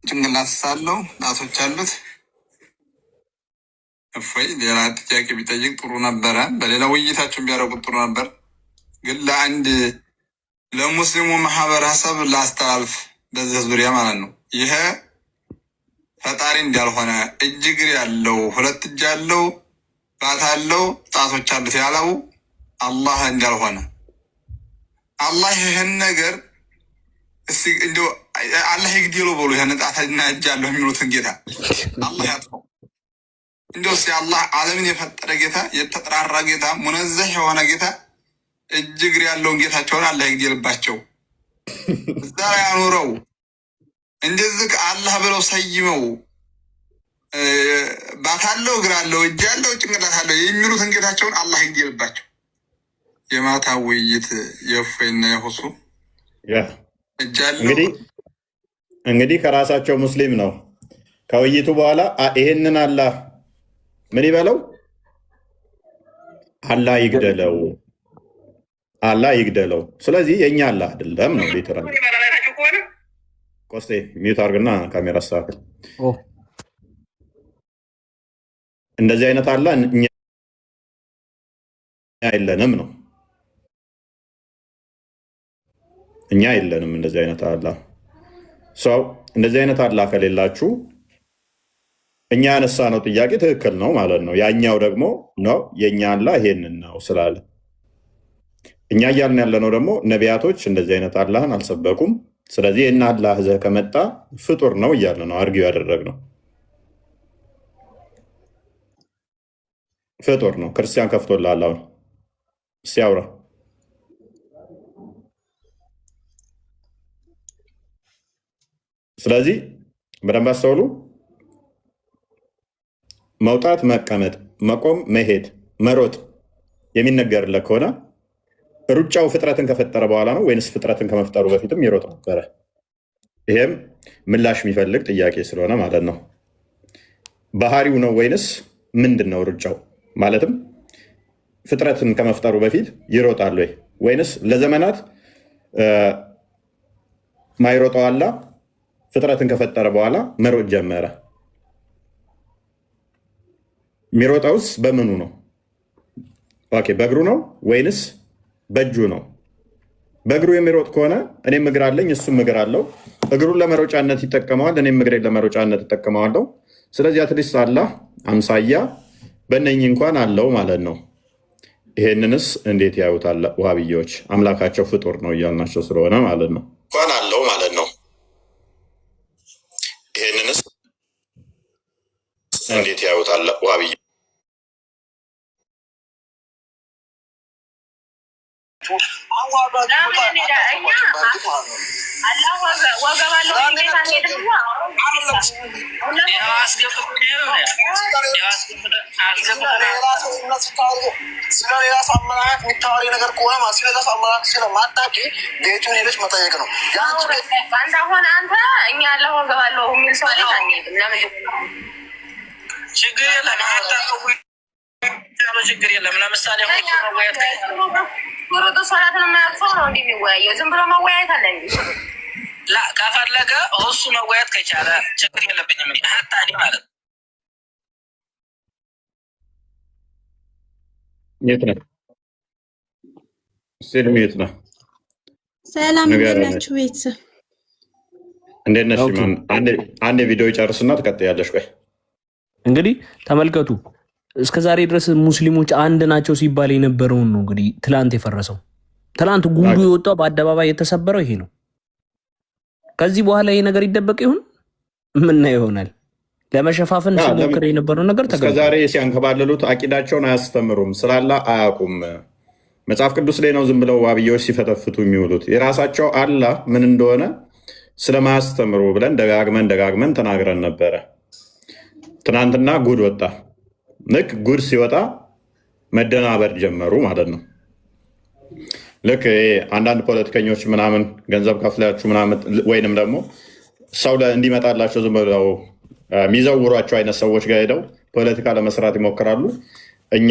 ጭንቅላት አለው ጣቶች አሉት። እፎይ ሌላ ጥያቄ ቢጠይቅ ጥሩ ነበረ። በሌላ ውይይታቸውን ቢያደርጉት ጥሩ ነበር። ግን ለአንድ ለሙስሊሙ ማህበረሰብ ላስተላልፍ በዚህ ዙሪያ ማለት ነው። ይሄ ፈጣሪ እንዳልሆነ እጅ እግር ያለው ሁለት እጅ ያለው ባት አለው ጣቶች አሉት ያለው አላህ እንዳልሆነ አላህ ይህን ነገር እንዲ አላህ ይግደለው ብሎ ይህን ጣትና እጅ አለው የሚሉትን ጌታ አላህ ያጥፈው። እንዲሁ አላህ ዓለምን የፈጠረ ጌታ የተጠራራ ጌታ ሙነዘህ የሆነ ጌታ እጅ እግር ያለውን ጌታቸውን አላህ ይግደልባቸው። እዛ ላይ አኑረው እንደዚህ አላህ ብለው ሰይመው ባት አለው እግር አለው እጅ አለው ጭንቅላት አለው የሚሉትን ጌታቸውን አላህ ይግደልባቸው። የማታ ውይይት የእፎይና የሁሱ እንግዲህ ከራሳቸው ሙስሊም ነው ከውይይቱ በኋላ ይሄንን አላህ ምን ይበለው? አላህ ይግደለው፣ አላህ ይግደለው። ስለዚህ የኛ አላህ አይደለም ነው ሊተራል። ቆስጤ ሚዩት አድርግና ካሜራ አስተካክል። እንደዚህ አይነት አላህ እኛ የለንም ነው፣ እኛ የለንም እንደዚህ አይነት አላህ። ሰው እንደዚህ አይነት አላህ ከሌላችሁ እኛ ያነሳ ነው ጥያቄ ትክክል ነው ማለት ነው። ያኛው ደግሞ ነው የኛ አላህ ይሄንን ነው ስላለ እኛ እያልን ያለነው ደግሞ ነቢያቶች እንደዚህ አይነት አላህን አልሰበኩም። ስለዚህ ይህን አላህ ይዘህ ከመጣ ፍጡር ነው እያለ ነው አርጊው ያደረግነው። ፍጡር ነው። ክርስቲያን ከፍቶልሃል አሁን ሲያውራ ስለዚህ በደንብ አስተውሉ። መውጣት፣ መቀመጥ፣ መቆም፣ መሄድ፣ መሮጥ የሚነገርለት ከሆነ ሩጫው ፍጥረትን ከፈጠረ በኋላ ነው ወይንስ ፍጥረትን ከመፍጠሩ በፊትም ይሮጥ ነበረ? ይሄም ምላሽ የሚፈልግ ጥያቄ ስለሆነ ማለት ነው። ባህሪው ነው ወይንስ ምንድን ነው ሩጫው? ማለትም ፍጥረትን ከመፍጠሩ በፊት ይሮጣል ወይ ወይንስ ለዘመናት ማይሮጠው አላህ ፍጥረትን ከፈጠረ በኋላ መሮጥ ጀመረ? የሚሮጠውስ በምኑ ነው? ኦኬ በእግሩ ነው ወይንስ በእጁ ነው? በእግሩ የሚሮጥ ከሆነ እኔም እግር አለኝ እሱም እግር አለው። እግሩን ለመሮጫነት ይጠቀመዋል፣ እኔም እግሬን ለመሮጫነት ይጠቀመዋለሁ። ስለዚህ አትሊስት አላህ አምሳያ በእነኝህ እንኳን አለው ማለት ነው። ይሄንንስ እንዴት ያዩታል ዋሃብያዎች? አምላካቸው ፍጡር ነው እያልናቸው ስለሆነ ማለት ነው እንኳን አለው ማለት ነው። ይሄንንስ እንዴት ያዩታል ዋሃብያ? ችግር የለም። ለምሳሌ ቁርጡ ሰላትን የማያቅፈው ነው እንዲህ የሚወያየው። ዝም ብሎ መወያየት አለ እንዲ ከፈለገ እሱ መወያየት ከቻለ ችግር የለብኝም። ሀታ እኔ ማለት ነው። የት ነህ? ስልም የት ነህ? ሰላም እንዴት ናችሁ ቤተሰብ? እንዴት ነሽ? አንድ ቪዲዮ ጨርስና ትቀጥያለሽ። ቆይ እንግዲህ ተመልከቱ። እስከ ዛሬ ድረስ ሙስሊሞች አንድ ናቸው ሲባል የነበረውን ነው እንግዲህ ትላንት የፈረሰው። ትላንት ጉዱ የወጣው በአደባባይ የተሰበረው ይሄ ነው። ከዚህ በኋላ ይሄ ነገር ይደበቅ ይሆን? ምን ይሆናል? ለመሸፋፈን ሲሞክር የነበረው ነገር እስከ ዛሬ ሲያንከባለሉት አቂዳቸውን አያስተምሩም፣ ስላላ አያውቁም። መጽሐፍ ቅዱስ ላይ ነው ዝም ብለው ዋብያዎች ሲፈተፍቱ የሚውሉት። የራሳቸው አላህ ምን እንደሆነ ስለማያስተምሩ ብለን ደጋግመን ተናግረን ነበረ። ትናንትና ጉድ ወጣ። ልክ ጉድ ሲወጣ መደናበር ጀመሩ ማለት ነው። ልክ አንዳንድ ፖለቲከኞች ምናምን ገንዘብ ከፍላችሁ ምናምን ወይንም ደግሞ ሰው እንዲመጣላቸው ዝም ብለው የሚዘውሯቸው አይነት ሰዎች ጋር ሄደው ፖለቲካ ለመስራት ይሞክራሉ። እኛ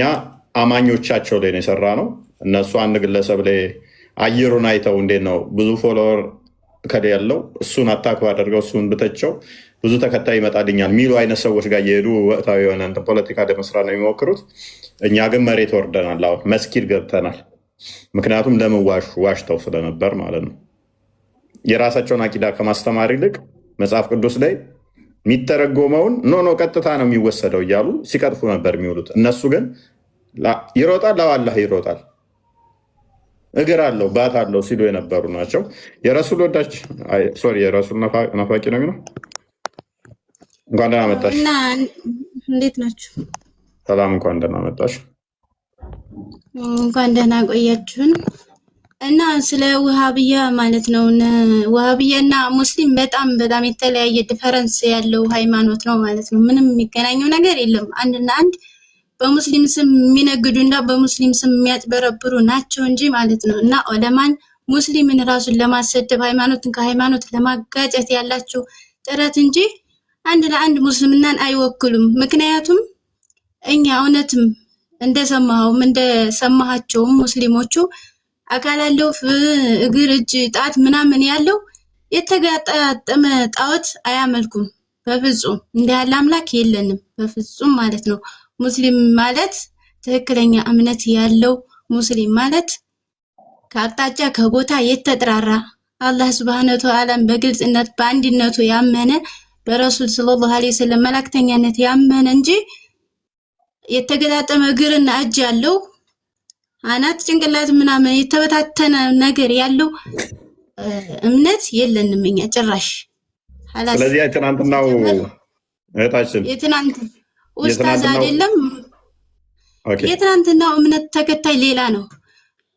አማኞቻቸው ላይ ነው የሰራ ነው። እነሱ አንድ ግለሰብ ላይ አየሩን አይተው እንዴት ነው ብዙ ፎሎወር ከሌለው እሱን አታክ አደርገው እሱን ብተቸው ብዙ ተከታይ ይመጣልኛል የሚሉ አይነት ሰዎች ጋር እየሄዱ ወቅታዊ የሆነ ፖለቲካ ለመስራት ነው የሚሞክሩት። እኛ ግን መሬት ወርደናል፣ አሁን መስጊድ ገብተናል። ምክንያቱም ለምን ዋሽተው ስለነበር ማለት ነው። የራሳቸውን አቂዳ ከማስተማር ይልቅ መጽሐፍ ቅዱስ ላይ የሚተረጎመውን ኖ ቀጥታ ነው የሚወሰደው እያሉ ሲቀጥፉ ነበር የሚውሉት። እነሱ ግን ይሮጣል፣ አላህ ይሮጣል፣ እግር አለው ባት አለው ሲሉ የነበሩ ናቸው። የረሱል ወዳጅ የረሱል ናፋቂ ነው የሚለው። እንኳን ደህና መጣሽ። እና እንዴት ናችሁ? ሰላም፣ እንኳን ደህና መጣሽ። እንኳን ደህና ቆያችሁን። እና ስለ ውሃብያ ማለት ነው። ውሃብያ እና ሙስሊም በጣም የተለያየ ዲፈረንስ ያለው ሃይማኖት ነው ማለት ነው። ምንም የሚገናኘው ነገር የለም። አንድና አንድ በሙስሊም ስም የሚነግዱ እና በሙስሊም ስም የሚያጭበረብሩ ናቸው እንጂ ማለት ነው። እና ዑለማን ሙስሊምን ራሱን ለማሰደብ ሃይማኖትን ከሃይማኖት ለማጋጨት ያላችሁ ጥረት እንጂ አንድ ለአንድ ሙስሊምናን አይወክሉም። ምክንያቱም እኛ እውነትም እንደሰማሃቸውም ሙስሊሞቹ አካል ያለው እግር፣ እጅ፣ ጣት ምናምን ያለው የተጋጠመ ጣዖት አያመልኩም። በፍጹም እንዲህ ያለ አምላክ የለንም በፍጹም ማለት ነው። ሙስሊም ማለት ትክክለኛ እምነት ያለው ሙስሊም ማለት ከአቅጣጫ ከቦታ የተጠራራ አላህ ሱብሃነሁ ወተዓላ በግልጽነት በአንድነቱ ያመነ በረሱል ሰለላሁ ዐለይሂ ወሰለም መላእክተኛነት ያመነ እንጂ የተገጣጠመ እግርና እጅ ያለው አናት ጭንቅላት ምናምን የተበታተነ ነገር ያለው እምነት የለንም እኛ ጭራሽ። ስለዚህ የትናንትናው እህታችን የትናንት ኡስታዝ አይደለም። የትናንትናው እምነት ተከታይ ሌላ ነው።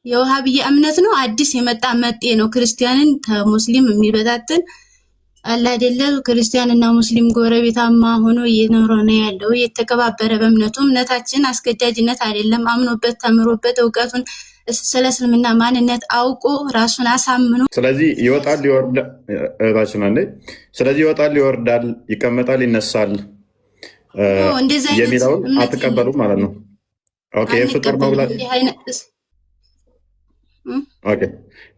የውሃብያ እምነት ነው። አዲስ የመጣ መጤ ነው። ክርስቲያንን ከሙስሊም የሚበታትን አለ አይደለም። ክርስቲያንና ሙስሊም ጎረቤታማ ሆኖ እየኖረ ነው ያለው የተከባበረ በእምነቱ። እምነታችን አስገዳጅነት አይደለም። አምኖበት ተምሮበት እውቀቱን ስለ እስልምና ማንነት አውቆ ራሱን አሳምኖ ስለዚህ ይወጣል ይወርዳል። እህታችን አንዴ ስለዚህ ይወጣል ይወርዳል፣ ይቀመጣል ይነሳል የሚለውን አትቀበሉም ማለት ነው። ኦኬ ፍጡር ነው ብላ ኦኬ።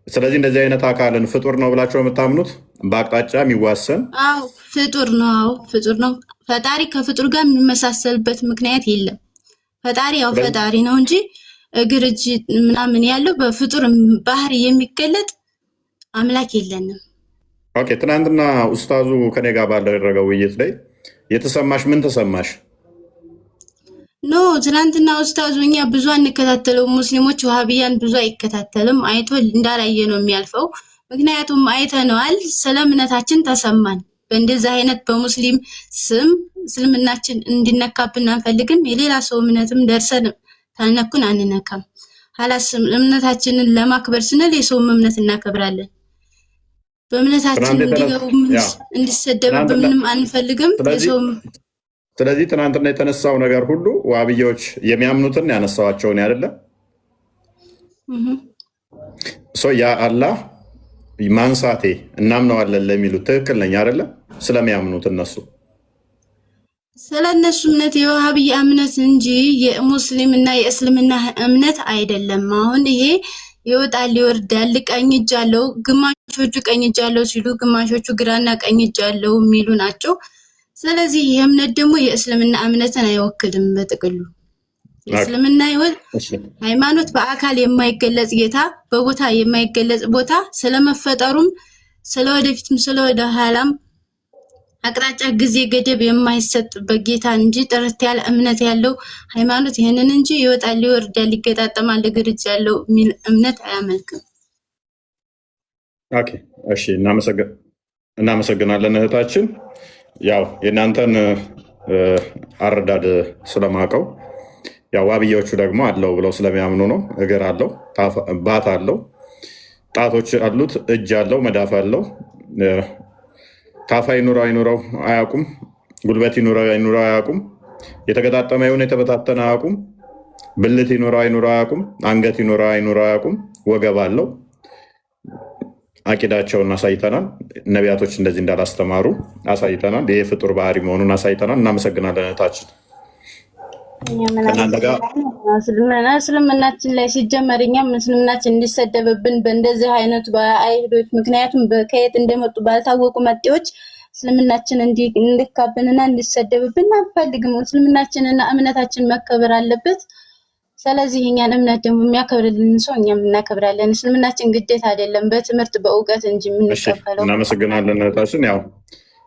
ስለዚህ እንደዚህ አይነት አካልን ፍጡር ነው ብላችሁ የምታምኑት በአቅጣጫ የሚዋሰን? አዎ ፍጡር ነው። አዎ ፍጡር ነው። ፈጣሪ ከፍጡር ጋር የሚመሳሰልበት ምክንያት የለም። ፈጣሪ ያው ፈጣሪ ነው እንጂ እግር እጅ ምናምን ያለው በፍጡር ባህሪ የሚገለጥ አምላክ የለንም። ኦኬ ትናንትና ኡስታዙ ከኔ ጋር ባደረገው ውይይት ላይ የተሰማሽ ምን ተሰማሽ? ኖ ትናንትና ኡስታዙ እኛ ብዙ አንከታተለው፣ ሙስሊሞች ዋሃብያን ብዙ አይከታተልም። አይቶ እንዳላየ ነው የሚያልፈው። ምክንያቱም አይተነዋል። ስለ እምነታችን ተሰማን። በእንደዚህ አይነት በሙስሊም ስም እስልምናችን እንዲነካብን አንፈልግም። የሌላ ሰው እምነትም ደርሰን ታልነኩን አንነካም። ሐላስ እምነታችንን ለማክበር ስንል የሰውም እምነት እናከብራለን። በእምነታችን እንዲገቡ እንዲሰደብብን ምንም አንፈልግም። ስለዚህ ትናንትና የተነሳው ነገር ሁሉ ዋሃብያዎች የሚያምኑትን ያነሳዋቸውን አይደለም። ያ አላህ ማንሳቴ እናምነዋለን ለሚሉት ትክክል ነኝ አይደለም። ስለሚያምኑት እነሱ ስለነሱ እምነት የዋሃብያ እምነት እንጂ የሙስሊም እና የእስልምና እምነት አይደለም። አሁን ይሄ ይወጣል ይወርዳል፣ ቀኝ እጅ አለው፣ ግማሾቹ ቀኝ እጅ አለው ሲሉ፣ ግማሾቹ ግራና ቀኝ እጅ አለው የሚሉ ናቸው። ስለዚህ ይህ እምነት ደግሞ የእስልምና እምነትን አይወክልም። በጥቅሉ የእስልምና ሃይማኖት በአካል የማይገለጽ ጌታ በቦታ የማይገለጽ ቦታ ስለመፈጠሩም ስለወደፊትም ስለወደኋላም አቅጣጫ ጊዜ ገደብ የማይሰጥበት ጌታ እንጂ ጥርት ያለ እምነት ያለው ሃይማኖት ይህንን እንጂ ይወጣል ይወርዳል ይገጣጠማል እግር እጅ ያለው የሚል እምነት አያመልክም። ኦኬ እሺ፣ እናመሰግናለን እህታችን። ያው የእናንተን አረዳድ ስለማውቀው ያው ዋሃብያዎቹ ደግሞ አለው ብለው ስለሚያምኑ ነው። እግር አለው፣ ባት አለው፣ ጣቶች አሉት፣ እጅ አለው፣ መዳፍ አለው። ታፋ ይኑረው አይኑረው አያውቁም። ጉልበት ይኑረው አይኑረው አያውቁም። የተገጣጠመ ይሁን የተበታተነ አያውቁም። ብልት ይኑረው አይኑረው አያውቁም። አንገት ይኑረው አይኑረው አያውቁም። ወገብ አለው። አቂዳቸውን አሳይተናል። ነቢያቶች እንደዚህ እንዳላስተማሩ አሳይተናል። ይህ ፍጡር ባህሪ መሆኑን አሳይተናል። እናመሰግናለን እህታችን። እስልምናችን ላይ ሲጀመር እኛም እስልምናችን እንዲሰደብብን በእንደዚህ አይነቱ በአይሁዶች ምክንያቱም ከየት እንደመጡ ባልታወቁ መጤዎች እስልምናችን እንዲካብንና እንዲሰደብብን አንፈልግም። እስልምናችንና እምነታችን መከበር አለበት። ስለዚህ እኛን እምነት ደግሞ የሚያከብርልን ሰው እኛም እናከብራለን። እስልምናችን ግዴታ አይደለም፣ በትምህርት በእውቀት እንጂ የምንቀበለው። እናመሰግናለን እህታችን። ያው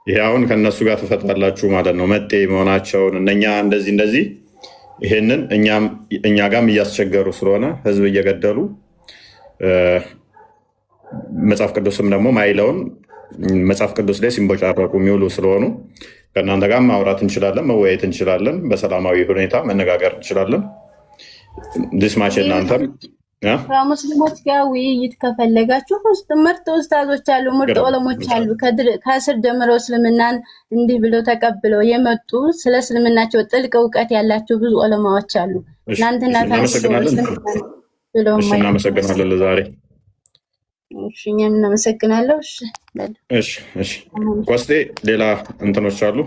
ይሄ አሁን ከእነሱ ጋር ትፈታላችሁ ማለት ነው፣ መጤ መሆናቸውን እነኛ እንደዚህ ይሄንን እኛ ጋም እያስቸገሩ ስለሆነ ህዝብ እየገደሉ መጽሐፍ ቅዱስም ደግሞ ማይለውን መጽሐፍ ቅዱስ ላይ ሲንቦጫረቁ የሚውሉ ስለሆኑ ከእናንተ ጋር ማውራት እንችላለን፣ መወያየት እንችላለን፣ በሰላማዊ ሁኔታ መነጋገር እንችላለን። ዲስማች እናንተም ከሙስሊሞች ጋር ውይይት ከፈለጋችሁ ምርጥ ኡስታዞች አሉ፣ ምርጥ ዑለሞች አሉ። ከስር ጀምረው እስልምናን እንዲህ ብለው ተቀብለው የመጡ ስለ እስልምናቸው ጥልቅ እውቀት ያላቸው ብዙ ዑለማዎች አሉ። እናንተና እናመሰግናለን ለዛሬ እሺ እኛም እናመሰግናለሁ። እሺ በል እሺ እሺ። ቆስጤ ሌላ እንትኖች አሉ?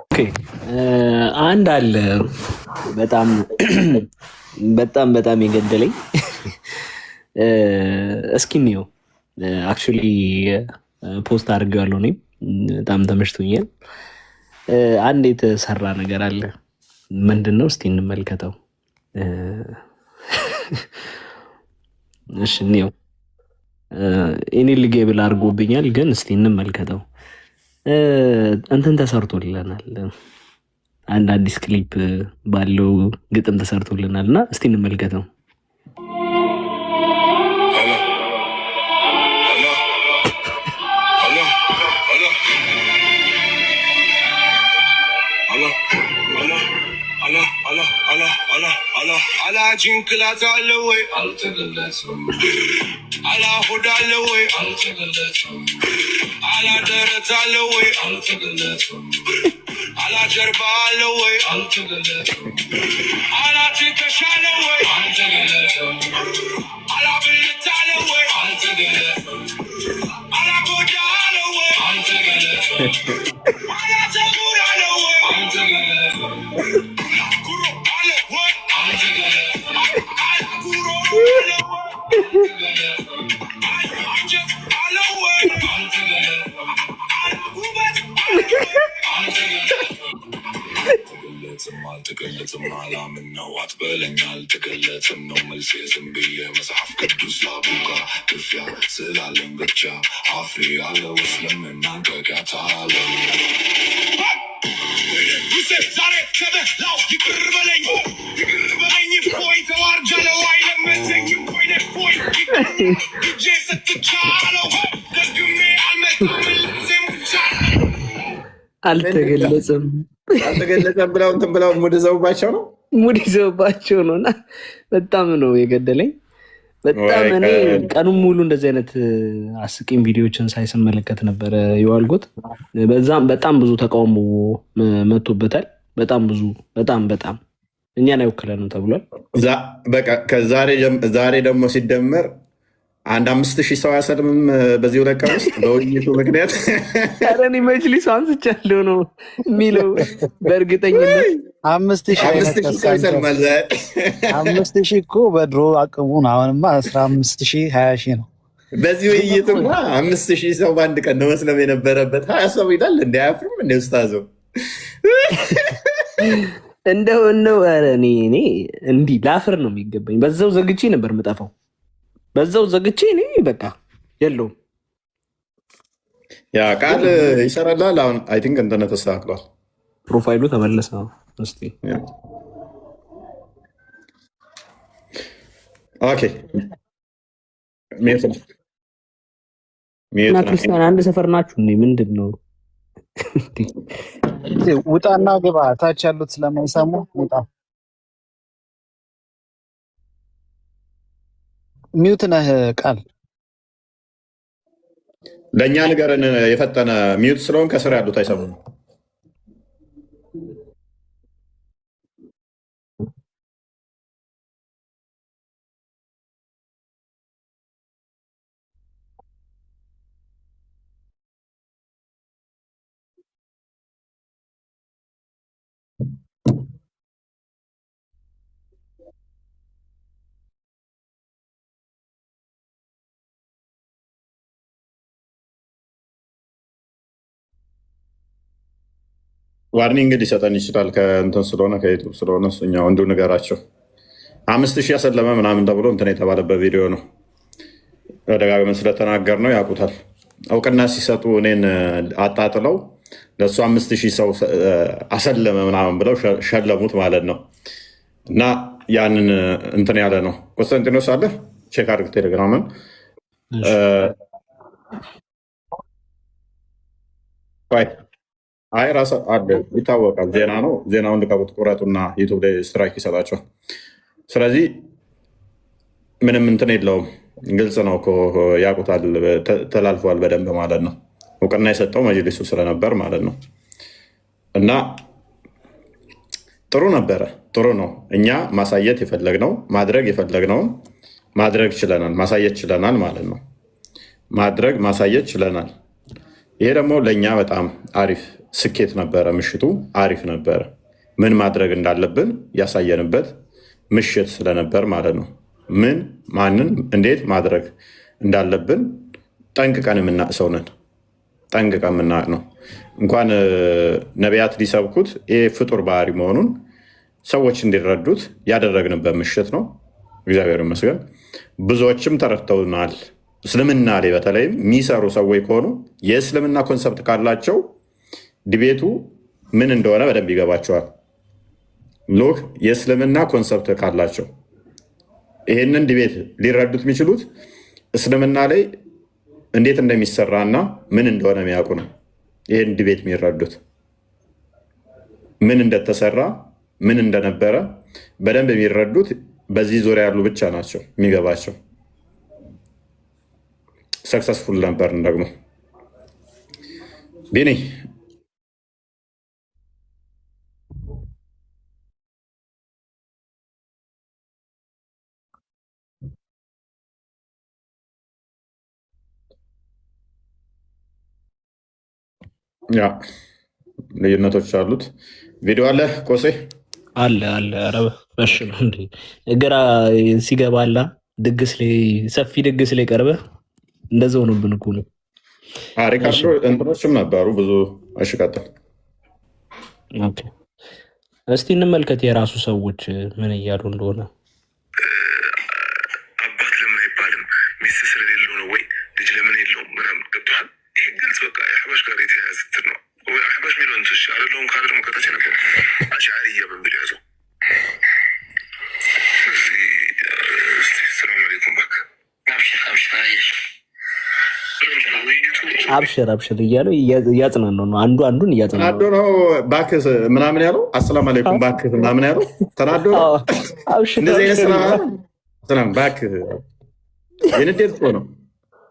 ኦኬ አንድ አለ በጣም በጣም በጣም የገደለኝ እስኪ እንየው። አክቹዋሊ ፖስት አድርጌዋለሁ እኔም በጣም ተመችቶኛል። አንድ የተሰራ ነገር አለ። ምንድን ነው? እስቲ እንመልከተው። እሺ እንየው። እኔ ልጌብል አድርጎብኛል፣ ግን እስቲ እንመልከተው። እንትን ተሰርቶልናል። አንድ አዲስ ክሊፕ ባለው ግጥም ተሰርቶልናል እና እስቲ እንመልከተው። አላ ጭንቅላት አለ ወይ አልተገለጸም። አላ ሆድ አለ ወይ አልተገለጸም። አላ ደረት አለ ወይ አልተገለጸም። አላ ጀርባ አለ ወይ አልተገለጸም። አላ ትከሻ አለ ወይ አልተገለጸም። አላ ብልት አለ ወይ አልተገለጸም። አላ ጎዳ አለ ወይ አልተገለጸም። አላ ፀጉር አለ ወይ አልተገለጸም። አልተገለጽም አላምን ነው አትበለኝ አልተገለጽም ነው መልሴ ዝም ብዬ መጽሐፍ ቅዱስ ላቡጋ ግፊያ ስላለኝ ብቻ አፍሬ ያለው እስልምና ገጋታ አለው ዛሬ ከበላው ይቅር በለኝ ፎይ ተዋርጃለው አይለመተኝ ፎይ እጄ ስትቻለው ደግሜ አልመጣም አልተገለጸም ብለው እንትን ብለው ሙድ ይዘውባቸው ነው እና በጣም ነው የገደለኝ። በጣም እኔ ቀኑን ሙሉ እንደዚህ አይነት አስቂኝ ቪዲዮዎችን ሳይስመለከት ነበረ የዋልኩት። በጣም ብዙ ተቃውሞ መጥቶበታል። በጣም ብዙ በጣም እኛን አይወክለንም ተብሏል። በቃ ዛሬ ደግሞ ሲደመር አንድ 5000 ሰው አያሰልምም በዚህ ሁለት ቀን ውስጥ በውይይቱ ምክንያት። ኧረ እኔ መጅሊሱ አንስቻለሁ ነው የሚለው በእርግጠኝነት 5000 ሰው ይሰልማል። 5000 እኮ በድሮ አቅሙን አሁንማ 15000 20,000 ነው። በዚህ ውይይቱማ 5000 ሰው በአንድ ቀን ነው መስለም የነበረበት። 20 ሰው ይላል እንደ አያፍርም እንደ ኡስታዙ እንደው ኧረ እኔ እንዲህ ላፍር ነው የሚገባኝ። በዛው ዘግቼ ነበር የምጠፋው። በዛው ዘግቼ እኔ በቃ የለውም። ያ ቃል ይሰራላል። አሁን አይ ቲንክ እንትን ተስተካክሏል። ፕሮፋይሉ ተመለሰ። እስቲ ኦኬ እና ክርስቲያን አንድ ሰፈር ናችሁ እንዴ? ምንድን ነው? ውጣና ግባ። ታች ያሉት ስለማይሰሙ ውጣ። ሚውት ነህ ቃል ለእኛ ንገረን። የፈጠነ ሚውት ስለሆን ከስር ያሉት አይሰሙም። ዋርኒንግ ሊሰጠን ይችላል። ከእንትን ስለሆነ ከዩቱብ ስለሆነ እሱኛው እንዱ ንገራቸው። 5000 ያሰለመ ምናምን ተብሎ እንትን የተባለበት ቪዲዮ ነው። በደጋግመን ስለተናገር ነው ያውቁታል። እውቅና ሲሰጡ እኔን አጣጥለው ለእሱ 5000 ሰው አሰለመ ምናምን ብለው ሸለሙት ማለት ነው። እና ያንን እንትን ያለ ነው። ኮንስታንቲኖስ አለ ቼክ አድርግ ቴሌግራምን። አይ ራስ አለ ይታወቃል። ዜና ነው። ዜናውን ልቀቁት፣ ቁረጡና ዩቱብ ላይ ስትራይክ ይሰጣቸው። ስለዚህ ምንም እንትን የለውም። ግልጽ ነው እኮ ያውቁታል። ተላልፏል በደንብ ማለት ነው። እውቅና የሰጠው መጅሊሱ ስለነበር ማለት ነው። እና ጥሩ ነበረ፣ ጥሩ ነው። እኛ ማሳየት የፈለግነው ማድረግ የፈለግነውን ማድረግ ችለናል፣ ማሳየት ችለናል ማለት ነው። ማሳየት ችለናል። ይሄ ደግሞ ለእኛ በጣም አሪፍ ስኬት ነበረ። ምሽቱ አሪፍ ነበረ። ምን ማድረግ እንዳለብን ያሳየንበት ምሽት ስለነበር ማለት ነው። ምን ማንን እንዴት ማድረግ እንዳለብን ጠንቅቀን የምናውቅ ሰው ነን። ጠንቅቀን የምናውቅ ነው። እንኳን ነቢያት ሊሰብኩት ይህ ፍጡር ባህሪ መሆኑን ሰዎች እንዲረዱት ያደረግንበት ምሽት ነው። እግዚአብሔር ይመስገን። ብዙዎችም ተረድተውናል። እስልምና ላይ በተለይም የሚሰሩ ሰዎች ከሆኑ የእስልምና ኮንሰፕት ካላቸው ዲቤቱ ምን እንደሆነ በደንብ ይገባቸዋል። ሎክ የእስልምና ኮንሰፕት ካላቸው ይሄንን ዲቤት ሊረዱት የሚችሉት እስልምና ላይ እንዴት እንደሚሰራ እና ምን እንደሆነ የሚያውቁ ነው። ይህን ዲቤት የሚረዱት ምን እንደተሰራ ምን እንደነበረ በደንብ የሚረዱት በዚህ ዙሪያ ያሉ ብቻ ናቸው የሚገባቸው። ሰክሰስፉል ነበርን ደግሞ ቢኒ ያ ልዩነቶች አሉት። ቪዲዮ አለ ቆሴ አለ አለ። ኧረ በሽ ነው እንዴ ግራ ሲገባላ ድግስ ላይ ሰፊ ድግስ ላይ ቀርበ እንደዛው ነው ብንኩ ነው። ሪካርዶ እንትኖችም ነበሩ ብዙ። እሺ ቀጥል። እስቲ እንመልከት የራሱ ሰዎች ምን እያሉ እንደሆነ። አባት ለምን አይባልም? ሚስት ስለሌለው ነው ወይ ልጅ ለምን የለውም ምናምን ገብቶሃል? ይህ ግልጽ በቃ የአሕባሽ ጋር የተያያዘ እንትን ነው። ወይ አሕባሽ ሚሊዮን ሶች አለለውን ካለ ደግሞ ከታች ነበር አሽዓሪያ በሚል ያዘው። ሰላም አለይኩም ባክ አብሽር አብሽር እያለው እያጽናናው ነው። አንዱ አንዱን እያጽናናው ነው። ባክህ ምናምን ያለው አሰላም አለይኩም ባክህ ምናምን ያለው ተናዶ ነው። እንደዚህ አይነት ሰላም ባክህ የንዴት እኮ ነው።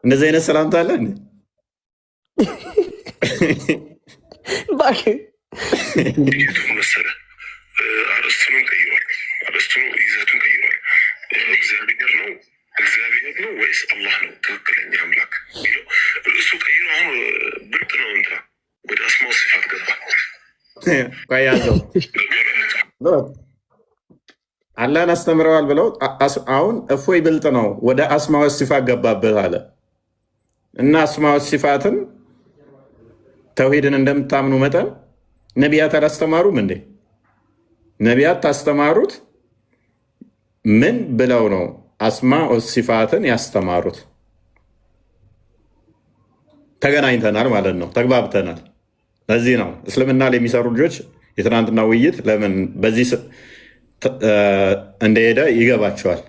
እንደዚህ አይነት ሰላምታ አለ እንዴ? ባክህ መሰለህ አርስቱንም ቀይሯል። አርስቱ ይዘቱን ቀይሯል። እግዚአብሔር ነው ወይስ አላህ ነው ትክክለኛ አምላክ የሚለው እሱ ቀይሮ አሁን ብልጥ ነው። እንትና ወደ አስማው ሲፋት ገባ ያዘው አላህን አስተምረዋል ብለው አሁን እፎይ ብልጥ ነው ወደ አስማው ሲፋት ገባበት አለ እና አስማው ሲፋትን ተውሂድን እንደምታምኑ መጠን ነቢያት አላስተማሩም እንዴ? ነቢያት ታስተማሩት ምን ብለው ነው አስማኡ ሲፋትን ያስተማሩት? ተገናኝተናል ማለት ነው፣ ተግባብተናል። ለዚህ ነው እስልምና ላይ የሚሰሩ ልጆች የትናንትና ውይይት ለምን በዚህ እንደሄደ ይገባቸዋል።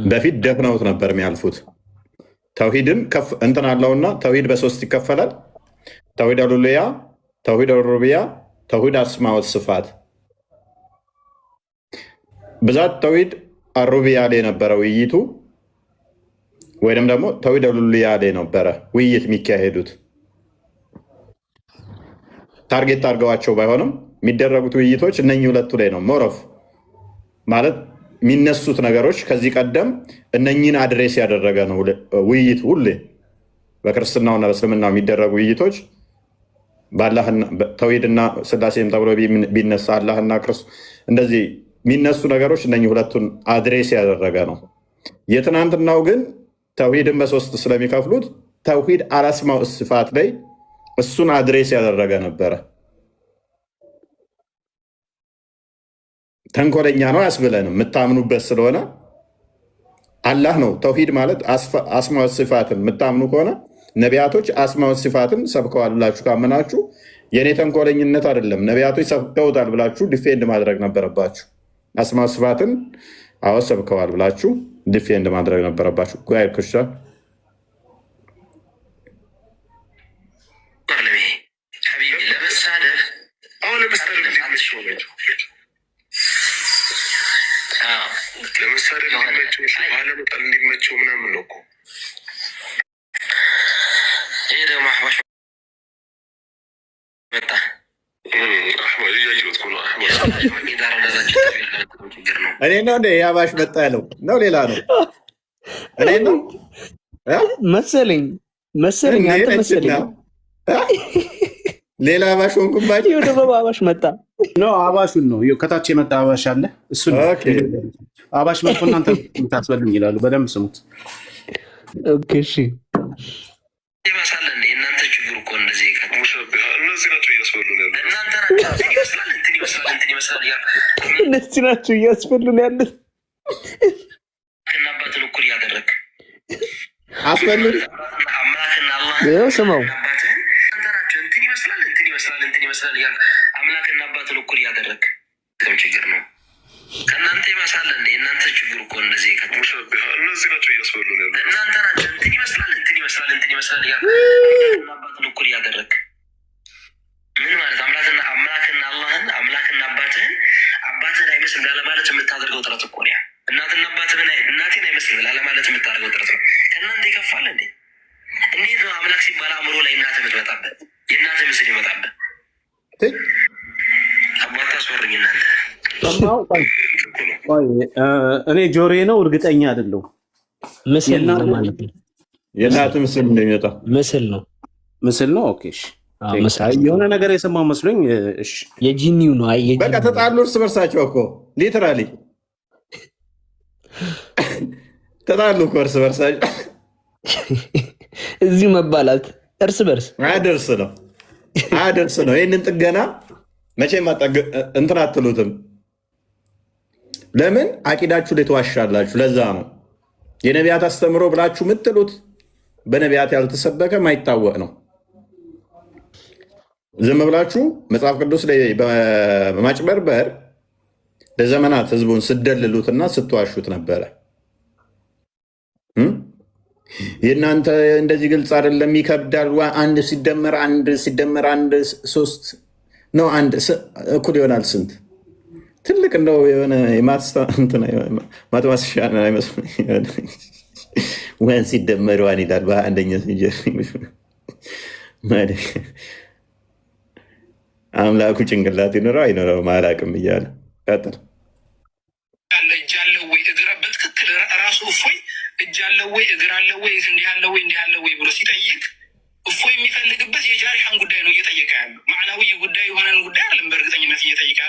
በፊት ደፍነውት ነበር የሚያልፉት። ተውሂድን እንትን አለውና ተውሂድ በሶስት ይከፈላል። ተውሂድ አሉልያ፣ ተውሂድ ሩቡቢያ፣ ተውሂድ አስማኡ ሲፋት። ብዛት ተውሂድ አሩቢያ ላይ ነበረ ውይይቱ፣ ወይም ደግሞ ተውሂድ አሉልያ ላይ ነበረ ውይይት የሚካሄዱት። ታርጌት አድርገዋቸው ባይሆንም የሚደረጉት ውይይቶች እነኚህ ሁለቱ ላይ ነው። ሞረፍ ማለት የሚነሱት ነገሮች ከዚህ ቀደም እነኚህን አድሬስ ያደረገ ነው ውይይት። ሁሌ በክርስትናውና በእስልምናው የሚደረጉ ውይይቶች ተውሂድና ስላሴም ተብሎ ቢነሳ አላህና ክርስቶስ እንደዚህ የሚነሱ ነገሮች እነኚህ ሁለቱን አድሬስ ያደረገ ነው። የትናንትናው ግን ተውሂድን በሶስት ስለሚከፍሉት ተውሂድ አልአስማኡ ሲፋት ላይ እሱን አድሬስ ያደረገ ነበረ። ተንኮለኛ ነው አያስብለንም፣ የምታምኑበት ስለሆነ አላህ ነው። ተውሂድ ማለት አስማኡ ሲፋትን የምታምኑ ከሆነ ነቢያቶች አስማኡ ሲፋትን ሰብከዋል ብላችሁ ካመናችሁ የእኔ ተንኮለኝነት አይደለም፣ ነቢያቶች ሰብከውታል ብላችሁ ዲፌንድ ማድረግ ነበረባችሁ። አስማኡ ሲፋትን አዎ ሰብከዋል ብላችሁ ዲፌንድ ማድረግ ነበረባችሁ። ጉያ ክርስቲያን ለምሳሌ ባለመጣል እንዲመቸው ምናምን ነው እኮ። ይሄ ደግሞ አሕባሽ መጣ። እኔ ነው እንደ ያባሽ መጣ ያለው ነው ሌላ ነው እኔ ነው መሰለኝ አንተ መሰለኝ ሌላ አባሽ ሆንኩባች ወደ አባሽ መጣ ነው አባሹን ነው ከታች የመጣ አባሽ አለ እሱ ነው አባሽ መጥቶ እናንተ ታስበሉኝ ይላሉ በደንብ ስሙት ኦኬ እሺ ይመስላል እንዴ እናንተ ችግሩ እኮ እንደዚህ ከሙሽብህ እነዚህ ናቸው እያስበሉን ያሉት እናንተ ናችሁ ይመስላል እነዚህ ናቸው እያስበሉን ያሉት እና አባትን እኩል ያደረግ አስበሉን አምላክና አላህ ነው ስማው ይመስላል ያ አምላክና አባትን እኩል ያደረግ ችግር ነው ከእናንተ ይመስላል እንዴ እናንተ ችግር እኮ እንደዚህ ከሙሽብህ እነዚህ ናቸው እያስበሉን ያሉት እናንተ ናችሁ ይመስላል ያ አባትን እኩል ያደረግ ምን ማለት አምላክና አላህን አምላክና አባትህን አይመስልም ላለማለት የምታደርገው ጥረት እኮ ነው። እናትና እናቴን አይመስልም ላለማለት የምታደርገው ጥረት ነው። ከእናንተ ይከፋል እንዴ? እንዴት ነው አምላክ ሲባል አእምሮ ላይ እናትህ የምትመጣበት የእናትህ ምስል ይመጣበት? አባታ አስወርኝ እናንተ እኔ ጆሬ ነው እርግጠኛ አይደለሁም። ምስል ነው ማለት ነው። የእናትህ ምስል እንደሚመጣ ምስል ነው። ኦኬ የሆነ ነገር የሰማው መስሎኝ። እሺ የጂኒው ነው። አይ በቃ ተጣሉ እርስ በርሳቸው እኮ ሊትራሊ ተጣሉ እኮ እርስ በርሳቸው። እዚህ መባላት እርስ በርስ አያደርስ ነው። ይህንን ጥገና መቼም እንትን አትሉትም። ለምን አቂዳችሁ ላይ ተዋሻላችሁ? ለዛ ነው የነቢያት አስተምሮ ብላችሁ የምትሉት በነቢያት ያልተሰበከ ማይታወቅ ነው። ዝም ብላችሁ መጽሐፍ ቅዱስ ላይ በማጭበርበር ለዘመናት ህዝቡን ስደልሉትና ስትዋሹት ነበረ። የእናንተ እንደዚህ ግልጽ አይደለም፣ ይከብዳል። አንድ ሲደመር አንድ 3 ነው፣ አንድ እኩል ይሆናል ስንት? ትልቅ እንደው የሆነ ማትማስሻ አይመስልም። ወን ሲደመር ዋን ይላል በአንደኛ አምላኩ ጭንቅላት ይኖረው አይኖረው አላውቅም እያለ ቀጥል። እጅ አለው ወይ እግር በትክክል ራሱ እፎይ እጅ አለው ወይ እግር አለው ወይ እንዲህ አለው ወይ ብሎ ሲጠይቅ እፎይ የሚፈልግበት የጃሪሐን ጉዳይ ነው እየጠየቀ ያለው። ማዕናዊ ጉዳይ የሆነን ጉዳይ አለም በእርግጠኝነት እየጠየቀ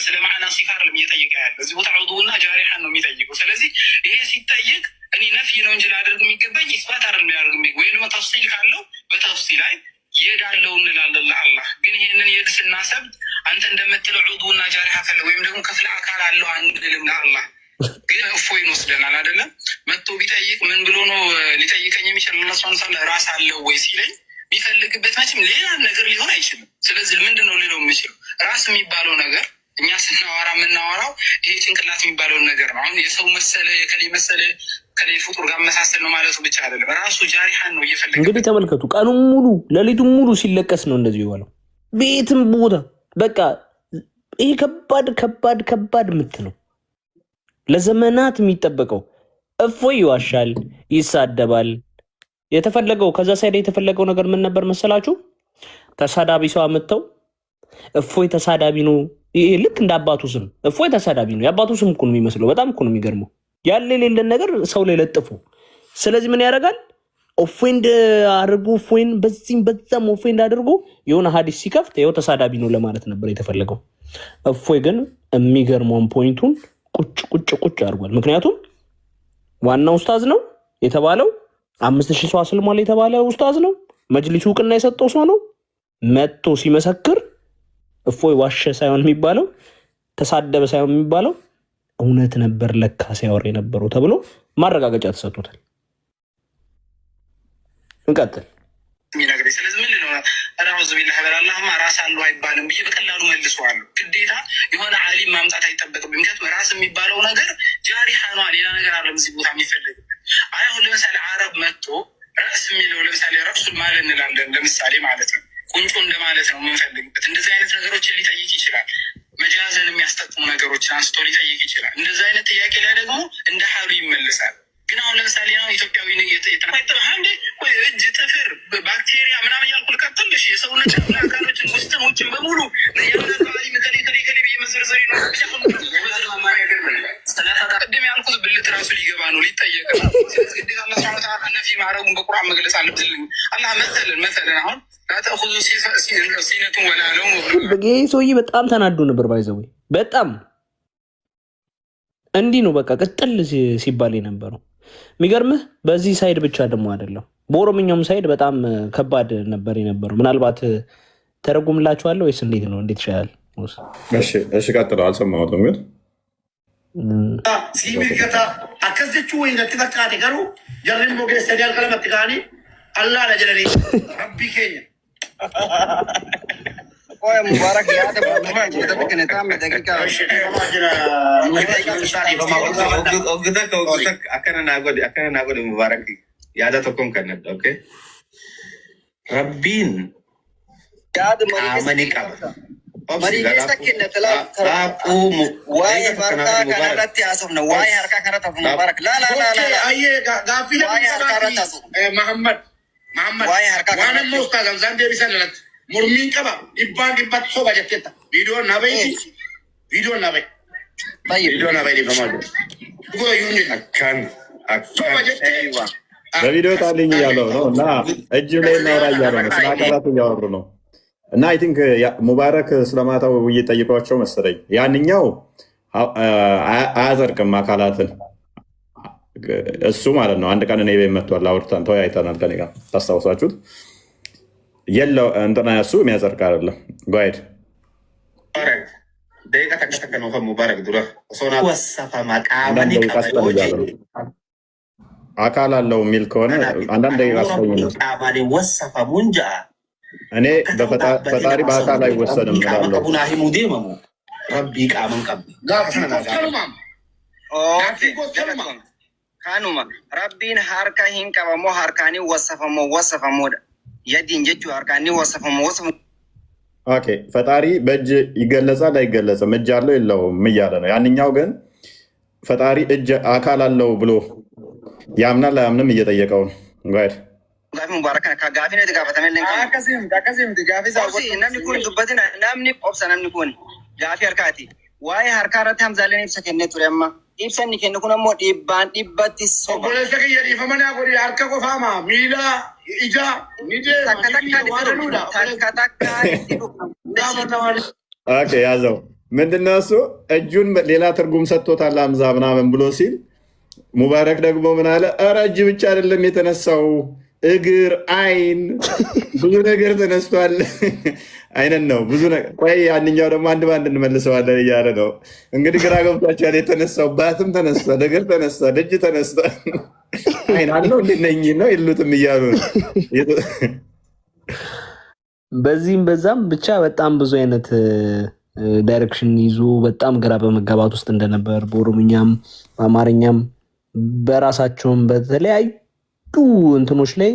ስለ ማዕና ሲፋ አለም እየጠየቀ ያለው። እዚህ ቦታ ዑዱና ጃሪሐን ነው የሚጠይቀው። ስለዚህ ይሄ ሲጠየቅ እኔ ነፍይ ነው እንጂ ላደርግ የሚገባኝ ኢስባት አይደለም ላደርግ የሚገባኝ። ወይ ደግሞ ተፍሲል ካለው በተፍሲል ላይ የዳለው እንላለን ለአላህ። ግን ይህንን የድ ስናሰብት አንተ እንደምትለው ዑዱና ጃሪሐ ፈለ ወይም ደግሞ ክፍለ አካል አለው አንልም ለአላህ። ግን እፎይን ወስደናል አይደለም። መጥቶ ቢጠይቅ ምን ብሎ ነው ሊጠይቀኝ የሚችል? እነሷን ሳለ ራስ አለው ወይ ሲለኝ ቢፈልግበት መቼም ሌላ ነገር ሊሆን አይችልም። ስለዚህ ምንድን ነው ሌለው የሚችለው? ራስ የሚባለው ነገር እኛ ስናወራ የምናወራው ይሄ ጭንቅላት የሚባለውን ነገር ነው። አሁን የሰው መሰለ የከሌ መሰለ ከሌ ፍጡር ጋር መሳሰል ነው ማለቱ ብቻ አይደለም። ራሱ ጃሪሐን ነው እየፈለገ። እንግዲህ ተመልከቱ፣ ቀኑን ሙሉ ሌሊቱን ሙሉ ሲለቀስ ነው እንደዚህ የዋለው ቤትም ቦታ። በቃ ይሄ ከባድ ምት ነው ለዘመናት የሚጠበቀው። እፎይ ይዋሻል፣ ይሳደባል። የተፈለገው ከዛ ሳይድ የተፈለገው ነገር ምን ነበር መሰላችሁ? ተሳዳቢ ሰው አመጣው። እፎይ ተሳዳቢ ነው። ይሄ ልክ እንደ አባቱ ስም እፎይ ተሳዳቢ ነው። የአባቱ ስም እኮ ነው የሚመስለው። በጣም እኮ ነው የሚገርመው። ያለ የሌለን ነገር ሰው ላይ ለጥፉ። ስለዚህ ምን ያደርጋል? ኦፌንድ አድርጎ እፎይን በዚህም በዛም ኦፌንድ አድርጎ የሆነ ሀዲስ ሲከፍት ይኸው ተሳዳቢ ነው ለማለት ነበር የተፈለገው። እፎይ ግን የሚገርመውን ፖይንቱን ቁጭ አድርጓል። ምክንያቱም ዋና ኡስታዝ ነው የተባለው፣ 5000 ሰው አስልሟል የተባለ ኡስታዝ ነው፣ መጅሊሱ እውቅና የሰጠው ሰው ነው። መጥቶ ሲመሰክር እፎይ ዋሸ ሳይሆን የሚባለው ተሳደበ ሳይሆን የሚባለው እውነት ነበር ለካ ሲያወራ የነበረው ተብሎ ማረጋገጫ ተሰጥቶታል። እንቀጥል። ስለዚህ ምን ነው አላሁ ቢላህ በላላህማ ራስ አለው አይባልም ብዬ በቀላሉ መልሰዋለሁ። ግዴታ የሆነ ዓሊም ማምጣት አይጠበቅም። ምክንያቱም ራስ የሚባለው ነገር ጃሪሐ ነው፣ ሌላ ነገር አለም እዚህ ቦታ የሚፈልግበት። አሁን ለምሳሌ አረብ መጥቶ ራስ የሚለው ለምሳሌ ረሱል ማለት እንላለን ለምሳሌ ማለት ነው፣ ቁንጮ እንደማለት ነው የምንፈልግበት። እንደዚህ አይነት ነገሮችን ሊጠይቅ ይችላል። መጃዘን የሚያስጠቅሙ ነገሮችን አንስቶ ሊጠይቅ ይችላል። እንደዚህ አይነት ጥያቄ ላይ ደግሞ እንደ ሀሉ ይመልሳል። ግን አሁን ለምሳሌ ነው ኢትዮጵያዊ የተናጠበ ወይ እጅ፣ ጥፍር፣ ባክቴሪያ ምናምን እያልኩ ልቀጥልሽ የሰውነት አካሎችን ውስጥኖችን በሙሉ ከሌ ብዬ መዘርዘር ነው። ማዕረጉን በቁርአን መግለጽ አለብን። አላህ መሰለን አሁን ላተኹዙ ሲነቱን ወላ ነውም። ይሄ ሰውዬ በጣም ተናዶ ነበር። ባይዘው በጣም እንዲህ ነው በቃ ቅጥል ሲባል የነበረው። የሚገርምህ በዚህ ሳይድ ብቻ ደግሞ አይደለም፣ በኦሮምኛውም ሳይድ በጣም ከባድ ነበር የነበረው። ምናልባት ተረጉምላችኋለሁ ወይስ እንዴት ነው? እንዴት ይሻላል? እሺ ቀጥለው። አልሰማሁትም ግን ሲሚልከታ አከዝቹ ወይ ነጥፈቃደ ገሩ ጀርን ሞገ ሰዲያል ከለመት ጋኒ አላህ ለጀለኒ ረቢ ኬኛ ቆይ ሙባረክ ያደ በማጅ ተበከነ ታም ደቂቃ አከና ጎድ ሙባረክ ያደ ተቆም ከነደ ኦኬ ረቢን ያደ ማመኒ ቃ Marikesa kenne tala waa'ee harkaa kanarratti haasofna. Waa'ee harkaa kanarratti haasofna. Mubarak la ayyee gaaffii waa'ee harkaa irratti haasofna. Mahammad waa'ee harkaa waan ammoo ustaaz Hamzaan deebisan irratti mormiin qaba dhibbatti soba jetteetta. Viidiyoon na bayi dhiifamaa jiru. Goyuun akkan soba jettee በቪዲዮ ታልኝ እያለው ነው እና እጅ ላይ እናወራ እያለ ነው። ስለ አካላት እያወሩ ነው እና አይ ቲንክ ሙባረክ ስለማታው ውይይት ጠይቋቸው መሰለኝ። ያንኛው አያጸድቅም አካላትን እሱ ማለት ነው። አንድ ቀን እኔ ቤት መጥቷል፣ አውርተን ተወያይተናል ከኔ ጋር ታስታውሳችሁት የለው እንትና እሱ የሚያጸድቅ አይደለም። ጓይድ ደቂቃ ተከተከ ነው ከሙባረክ ዱራ ሶና ወሰፈ ማቃመኒ አካል አለው የሚል ከሆነ አንዳንድ ደቂቃ አስፈኝ ወሰፈ ሙንጃ እኔ በፈጣሪ በአካል አይወሰንም እላለሁ። ረቢ ቃመን ቀብ ካኑማ ረቢን ሀርካ ሂንቀበሞ ሀርካኒ ወሰፈሞ የዲን ጀቹ ሀርካኒ ወሰፈሞ ኦኬ ፈጣሪ በእጅ ይገለጻል አይገለጽም፣ እጅ አለው የለውም እያለ ነው። ያንኛው ግን ፈጣሪ እጅ አካል አለው ብሎ ያምናል አያምንም እየጠየቀው ነው። ጋር ጋፊ ሙባረክ ከጋፊ ነው ተጋፈተመ ለንካ አከሲም ጋፊ ዛው ነምኒ ኩን ዱበትና ነምኒ ቆብሰ ነምኒ ኩን ጋፊ አርካቲ ዋይ አርካራቲ ሀምዛለን ይብሰከነ ቱረማ ይብሰኒ ከነ ኩነሞ ዲባን ዲበቲ ሶቦ ለሰከ የዲፈመና ጎዲ አርከ ቆፋማ ሚላ ኢጃ ሚዴ ተከተካ ኦኬ ያዘው ምንድነው እሱ እጁን ሌላ ትርጉም ሰጥቶታል ሀምዛ ምናምን ብሎ ሲል ሙባረክ ደግሞ ምን አለ? ኧረ እጅ ብቻ አይደለም የተነሳው እግር፣ አይን፣ ብዙ ነገር ተነስቷል። አይነት ነው ብዙ ነገር። ቆይ ያንኛው ደግሞ አንድ ባንድ እንመልሰዋለን እያለ ነው እንግዲህ። ግራ ገብቷቸዋል። የተነሳው ባትም ተነስቷል፣ እግር ተነስቷል፣ እጅ ተነስቷል፣ አይን አለው እንድነኝ ነው የሉትም እያሉ ነው። በዚህም በዛም ብቻ በጣም ብዙ አይነት ዳይሬክሽን ይዞ በጣም ግራ በመጋባት ውስጥ እንደነበር በኦሮምኛም በአማርኛም በራሳቸውም በተለያዩ እንትኖች ላይ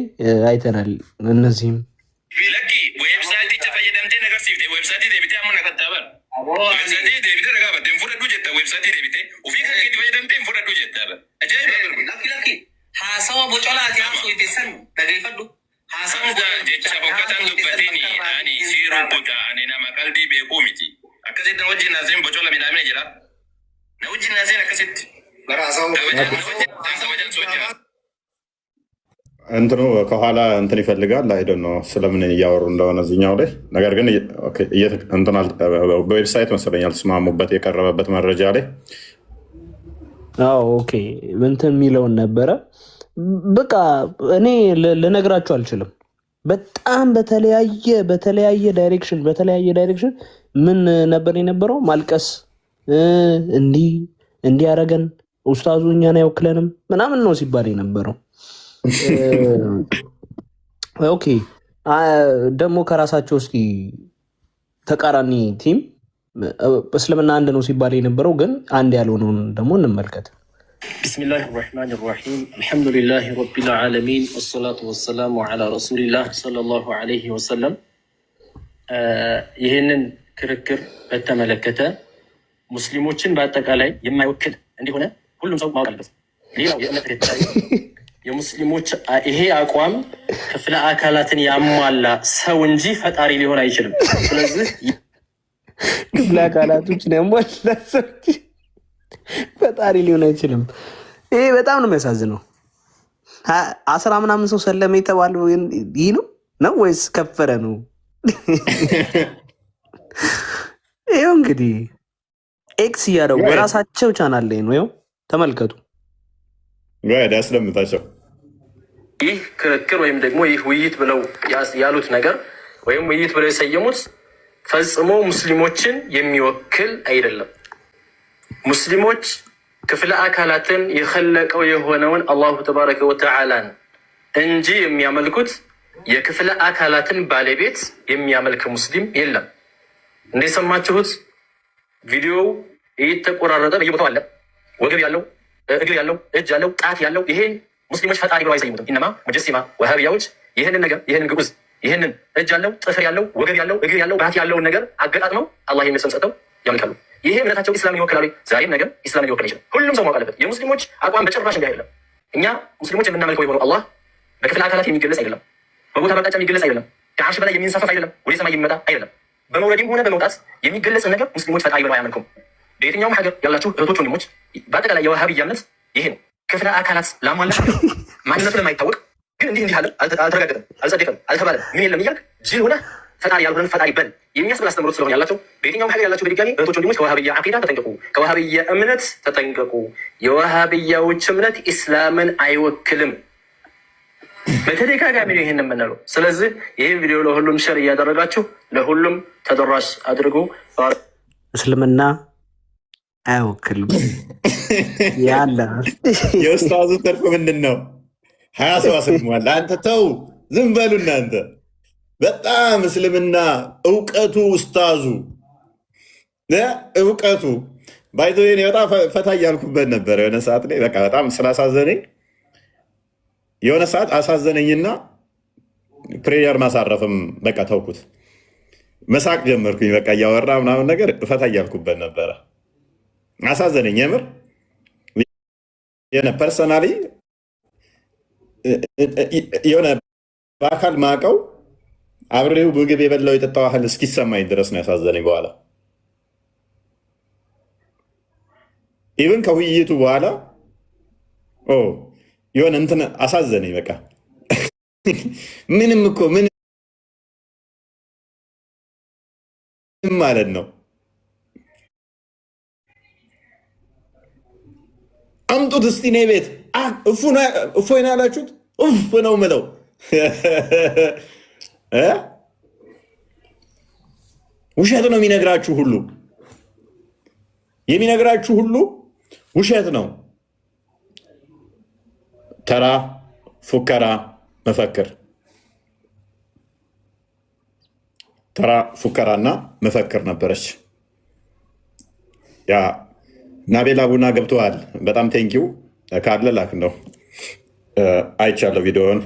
አይተናል። እነዚህም እንትኑ ከኋላ እንትን ይፈልጋል አይደል ነው ስለምን እያወሩ እንደሆነ እዚኛው ላይ ነገር ግን በዌብሳይት መሰለኝ ያልተስማሙበት የቀረበበት መረጃ ላይ ኦኬ እንትን የሚለውን ነበረ። በቃ እኔ ልነግራችሁ አልችልም። በጣም በተለያየ ዳይሬክሽን ምን ነበር የነበረው? ማልቀስ እንዲህ ያደረገን ኡስታዙ እኛን አይወክለንም ምናምን ነው ሲባል የነበረው። ኦኬ ደግሞ ከራሳቸው እስኪ ተቃራኒ ቲም እስልምና አንድ ነው ሲባል የነበረው ግን አንድ ያልሆነውን ደግሞ እንመልከት። ቢስሚላህ ራህማን ራሒም አልሐምዱሊላህ ረቢል ዓለሚን ወሰላቱ ወሰላሙ ዐላ ረሱሊላህ ሰለላሁ ዐለይሂ ወሰለም። ይህንን ክርክር በተመለከተ ሙስሊሞችን በአጠቃላይ የማይወክል እንዲሆነ ሁሉም ሰው ማወቅ አለበት። ሌላው የእምነት ተከታይ የሙስሊሞች ይሄ አቋም ክፍለ አካላትን ያሟላ ሰው እንጂ ፈጣሪ ሊሆን አይችልም። ስለዚህ ክፍለ አካላቶችን ያሟላ ሰው እንጂ ፈጣሪ ሊሆን አይችልም። ይሄ በጣም ነው የሚያሳዝነው። 10 ምናምን ሰው ሰለመ የተባለው ይህ ነው ወይስ ከፈረ ነው? ይኸው እንግዲህ ኤክስ እያደረጉ በራሳቸው ቻናል ላይ ነው። ይኸው ተመልከቱ። ያስደምጣቸው። ይህ ክርክር ወይም ደግሞ ይህ ውይይት ብለው ያሉት ነገር ወይም ውይይት ብለው የሰየሙት ፈጽሞ ሙስሊሞችን የሚወክል አይደለም። ሙስሊሞች ክፍለ አካላትን የኸለቀው የሆነውን አላሁ ተባረከ ወተዓላን እንጂ የሚያመልኩት የክፍለ አካላትን ባለቤት የሚያመልክ ሙስሊም የለም። እንደሰማችሁት ቪዲዮው እየተቆራረጠ በየቦታው አለ። ወገብ ያለው፣ እግር ያለው፣ እጅ ያለው፣ ጣት ያለው ይሄን ሙስሊሞች ፈጣሪ ብለው አይሰይሙትም። ኢነማ ሙጀሲማ ወሃቢያዎች ይህንን ነገር ይህንን ግዑዝ ይህንን እጅ ያለው፣ ጥፍር ያለው፣ ወገብ ያለው፣ እግር ያለው፣ ጣት ያለውን ነገር አገጣጥመው አላህ የሚል ስም ሰጥተው ያመልካሉ። ይሄ እምነታቸው ኢስላምን ይወክላሉ። ዛሬም ነገም ኢስላምን ሊወክል ይችላል። ሁሉም ሰው ማወቅ አለበት። የሙስሊሞች አቋም በጭራሽ እንዲህ አይደለም። እኛ ሙስሊሞች የምናመልከው የሆነው አላህ በክፍለ አካላት የሚገለጽ አይደለም። በቦታ በአቅጣጫ የሚገለጽ አይደለም። ከአርሽ በላይ የሚንሳፈፍ አይደለም። ወደ ሰማይ የሚመጣ አይደለም። በመውረድም ሆነ በመውጣት የሚገለጽ ነገር ሙስሊሞች ፈጣሪ ብለው አያመልኩም። በየትኛውም ሀገር ያላችሁ እህቶች፣ ወንድሞች በአጠቃላይ የዋሃብያ እምነት ይሄ ነው። ክፍለ አካላት ላሟላ ማንነቱ ለማይታወቅ ግን እንዲህ አለ አልተረጋገጠም፣ አልጸደቀም፣ አልተባለም ምን የለም እያልክ ጅል ሆነ ፈጣሪ ያልሆነን ፈጣሪ በል የሚያስብል አስተምሮት ስለሆነ ያላቸው በየትኛውም ሀገር ያላቸው በድጋሚ እህቶች፣ ወንድሞች ከዋሃብያ አቂዳ ተጠንቀቁ፣ ከዋሃብያ እምነት ተጠንቀቁ። የዋሃብያዎች እምነት ኢስላምን አይወክልም። በተደጋጋሚ ነው ይህን የምንለው። ስለዚህ ይህን ቪዲዮ ለሁሉም ሸር እያደረጋችሁ ለሁሉም ተደራሽ አድርጉ። እስልምና አይወክልም ያለ የኡስታዙ ተርፍ ምንድን ነው? 20 ሰው አስልሟል። አንተ ተው ዝም በሉ እናንተ። በጣም እስልምና እውቀቱ ኡስታዙ እውቀቱ ባይቶ በጣም ፈታ እያልኩበት ነበር የሆነ ሰዓት ላይ በቃ በጣም ስላሳዘነኝ የሆነ ሰዓት አሳዘነኝና ፕሬየር ማሳረፍም በቃ ተውኩት። መሳቅ ጀመርኩኝ። በቃ እያወራ ምናምን ነገር ፈታ እያልኩበት ነበረ። አሳዘነኝ የምር የሆነ ፐርሰናሊ የሆነ በአካል ማቀው አብሬው ምግብ የበላው የጠጣው ያህል እስኪሰማኝ ድረስ ነው ያሳዘነኝ። በኋላ ኢቭን ከውይይቱ በኋላ የሆነ እንትን አሳዘነኝ። በቃ ምንም እኮ ምንም ማለት ነው። አምጡት እስቲ እኔ ቤት እፎይ ነው ያላችሁት? እፍ ነው ምለው ውሸት ነው የሚነግራችሁ ሁሉ ውሸት ነው። ተራ ፉከራ መፈክር፣ ተራ ፉከራና መፈክር ነበረች። ያ ናቤላ ቡና ገብተዋል። በጣም ቴንኪው ካለ ላክ ነው አይቻለሁ ቪዲዮን።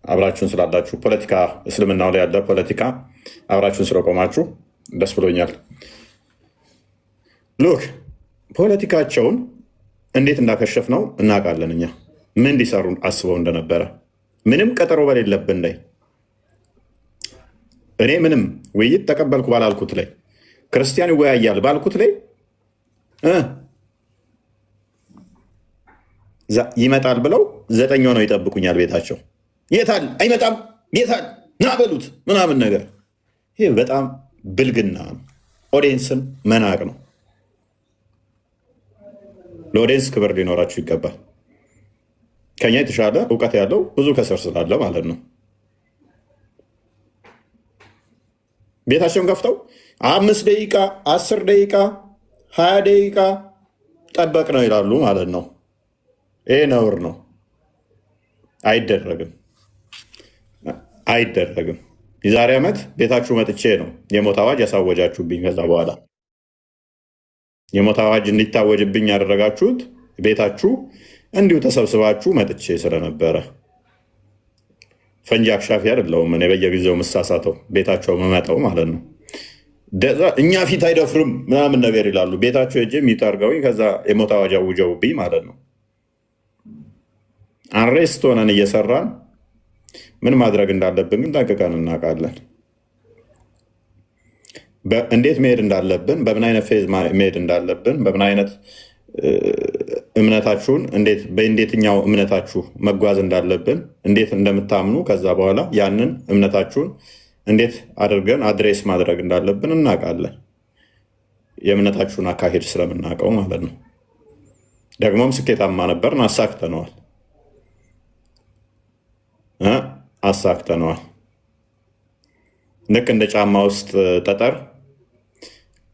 አብራችሁን ስላላችሁ ፖለቲካ እስልምናው ላይ ያለ ፖለቲካ አብራችሁን ስለቆማችሁ ደስ ብሎኛል። ሉክ ፖለቲካቸውን እንዴት እንዳከሸፍ ነው እናውቃለን። እኛ ምን እንዲሰሩ አስበው እንደነበረ ምንም ቀጠሮ በሌለብን ላይ እኔ ምንም ውይይት ተቀበልኩ ባላልኩት ላይ ክርስቲያን ይወያያል ባልኩት ላይ ይመጣል ብለው 9 ሆነው ይጠብቁኛል ቤታቸው። የታል አይመጣም፣ የታል ና በሉት ምናምን ነገር። ይህ በጣም ብልግና ነው። ኦዲየንስን መናቅ ነው። ለኦዲየንስ ክብር ሊኖራችሁ ይገባል። ከኛ የተሻለ እውቀት ያለው ብዙ ከስር ስላለ ማለት ነው። ቤታቸውን ከፍተው 5 ደቂቃ 10 ደቂቃ 20 ደቂቃ ጠበቅ ነው ይላሉ ማለት ነው። ይሄ ነውር ነው። አይደረግም። የዛሬ ዓመት ቤታችሁ መጥቼ ነው የሞት አዋጅ ያሳወጃችሁብኝ። ከዛ በኋላ የሞት አዋጅ እንዲታወጅብኝ ያደረጋችሁት ቤታችሁ እንዲሁ ተሰብስባችሁ መጥቼ ስለነበረ ፈንጂ አክሻፊ አይደለሁም እኔ በየጊዜው ምሳሳተው ቤታቸው መመጠው ማለት ነው። እኛ ፊት አይደፍርም ምናምን ነገር ይላሉ። ቤታቸው ሄጄ የሚጠርገውኝ ከዛ የሞት አዋጅ አውጀውብኝ ማለት ነው። አንሬስት ሆነን እየሰራን ምን ማድረግ እንዳለብን ግን ጠንቅቀን እናውቃለን። እንዴት መሄድ እንዳለብን፣ በምን አይነት ፌዝ መሄድ እንዳለብን፣ በምን አይነት እምነታችሁን በእንዴትኛው እምነታችሁ መጓዝ እንዳለብን እንዴት እንደምታምኑ ከዛ በኋላ ያንን እምነታችሁን እንዴት አድርገን አድሬስ ማድረግ እንዳለብን እናውቃለን። የእምነታችሁን አካሄድ ስለምናውቀው ማለት ነው። ደግሞም ስኬታማ ነበርን፣ አሳክተነዋል። ልክ እንደ ጫማ ውስጥ ጠጠር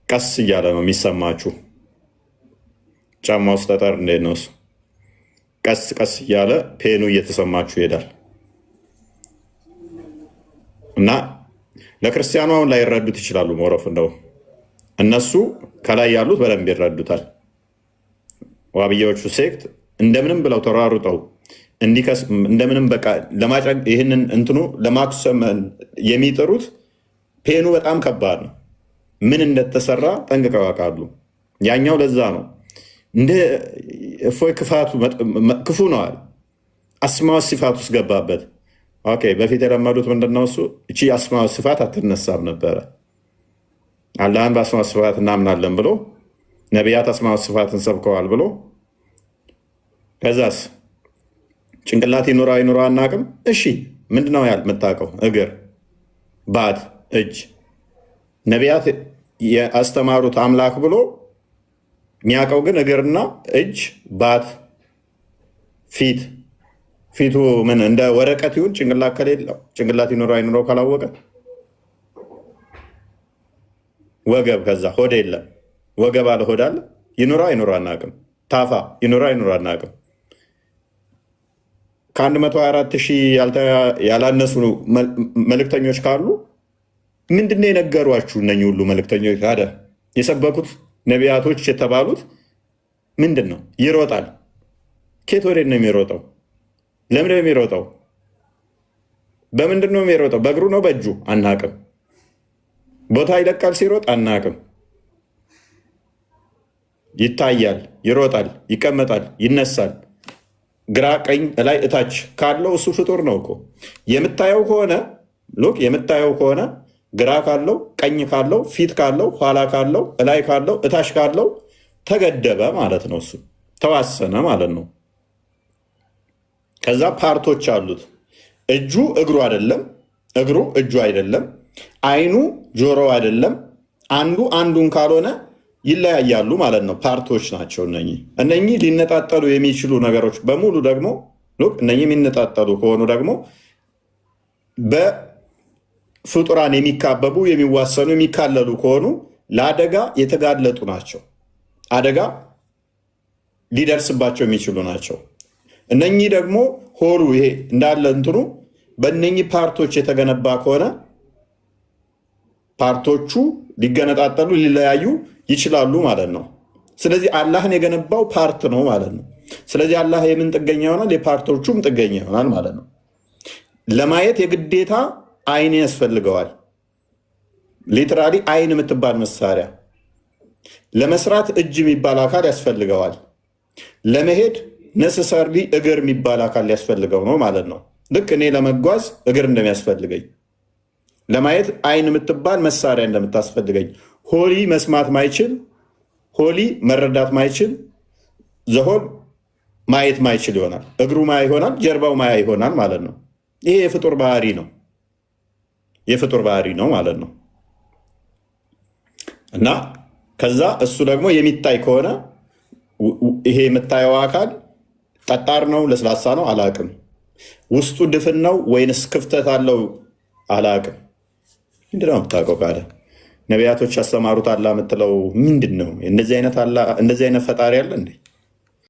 ቀስ እያለ ነው የሚሰማችሁ። ጫማ ውስጥ ጠጠር እንዴት ነው? ቀስ ቀስ እያለ ፔኑ እየተሰማችሁ ይሄዳል። እና ለክርስቲያኑ አሁን ላይረዱት ይችላሉ። ሞሮፍ እንደው እነሱ ከላይ ያሉት በደንብ ይረዱታል። ዋብያዎቹ ሴክት እንደምንም ብለው ተሯሩጠው እንደምንም በቃ ለማጨቅ ይህንን እንትኑ ለማክሰም የሚጥሩት ፔኑ በጣም ከባድ ነው። ምን እንደተሰራ ጠንቅቀው ያውቃሉ። ያኛው ለዛ ነው እንደ እፎይ ክፉ ነዋል። አስማው ሲፋት ውስጥ ገባበት። ኦኬ በፊት የለመዱት ምንድነው? እሱ እቺ አስማው ሲፋት አትነሳም ነበረ። አላህን በአስማው ሲፋት እናምናለን ብሎ ነቢያት አስማው ሲፋትን ሰብከዋል ብሎ ከዛስ ጭንቅላት ይኑራ አናቅም። እሺ ምንድነው የምታውቀው? እግር፣ ባት፣ እጅ ነቢያት ያስተማሩት አምላክ ብሎ የሚያውቀው ግን እግርና እጅ፣ ባት፣ ፊቱ ምን እንደ ወረቀት ይሁን ጭንቅላት ከሌለው ጭንቅላት ይኑራ አይኑረው ካላወቀ ወገብ፣ ከዛ ሆድ የለም ወገብ አለ ሆድ አለ ይኑራ አይኑራ አናቅም። ታፋ ይኑራ አይኑራ አናቅም። ከ124,000 ያላነሱ መልእክተኞች ካሉ ምንድነው የነገሯችሁ? እነኚህ ሁሉ መልእክተኞች ታዲያ የሰበኩት ነቢያቶች የተባሉት ምንድን ነው? ይሮጣል። ኬት ወዴት ነው የሚሮጠው? ለምን ነው የሚሮጠው? በምንድን ነው የሚሮጠው? በእግሩ ነው በእጁ አናቅም። ቦታ ይለቃል ሲሮጥ አናቅም። ይታያል፣ ይሮጣል፣ ይቀመጣል፣ ይነሳል። ግራ ቀኝ ላይ እታች ካለው እሱ ፍጡር ነው እኮ። የምታየው ከሆነ ግራ ካለው ቀኝ ካለው ፊት ካለው ኋላ ካለው እላይ ካለው እታች ካለው ተገደበ ማለት ነው። እሱ ተዋሰነ ማለት ነው። ከዛ ፓርቶች አሉት። እጁ እግሩ አይደለም፣ እግሩ እጁ አይደለም፣ አይኑ ጆሮ አይደለም። አንዱ አንዱን ካልሆነ ይለያያሉ ማለት ነው። ፓርቶች ናቸው እነኚህ ሊነጣጠሉ የሚችሉ ነገሮች በሙሉ ደግሞ እነኚህ የሚነጣጠሉ ከሆኑ ደግሞ በፍጡራን የሚካበቡ የሚዋሰኑ የሚካለሉ ከሆኑ ለአደጋ የተጋለጡ ናቸው። አደጋ ሊደርስባቸው የሚችሉ ናቸው። እነኚህ ደግሞ ሆሉ ይሄ እንዳለ እንትኑ በእነኚህ ፓርቶች የተገነባ ከሆነ ፓርቶቹ ሊገነጣጠሉ ሊለያዩ ይችላሉ ማለት ነው። ስለዚህ አላህን የገነባው ፓርት ነው ማለት ነው። ስለዚህ አላህ የምን ጥገኛ ይሆናል? የፓርቶቹም ጥገኛ ይሆናል ማለት ነው። ለማየት የግዴታ አይን ያስፈልገዋል። ሊትራሊ አይን የምትባል መሳሪያ፣ ለመስራት እጅ የሚባል አካል ያስፈልገዋል። ለመሄድ ነሰሰርሊ እግር የሚባል አካል ሊያስፈልገው ነው ማለት ነው። ልክ እኔ ለመጓዝ እግር እንደሚያስፈልገኝ፣ ለማየት አይን የምትባል መሳሪያ እንደምታስፈልገኝ፣ ሆሊ መስማት ማይችል ሆሊ መረዳት ማይችል ዘሆል ማየት ማይችል ይሆናል። እግሩ ማያ ይሆናል፣ ጀርባው ማያ ይሆናል ማለት ነው። ይሄ የፍጡር ባህሪ ነው ማለት ነው። እና ከዛ እሱ ደግሞ የሚታይ ከሆነ ይሄ የምታየው አካል ጠጣር ነው ለስላሳ ነው አላቅም። ውስጡ ድፍን ነው ወይንስ ክፍተት አለው አላቅም። ምንድነው የምታውቀው ካለ ነቢያቶች ያስተማሩት አላ የምትለው ምንድን ነው? እንደዚህ አይነት ፈጣሪ አለ እንዴ?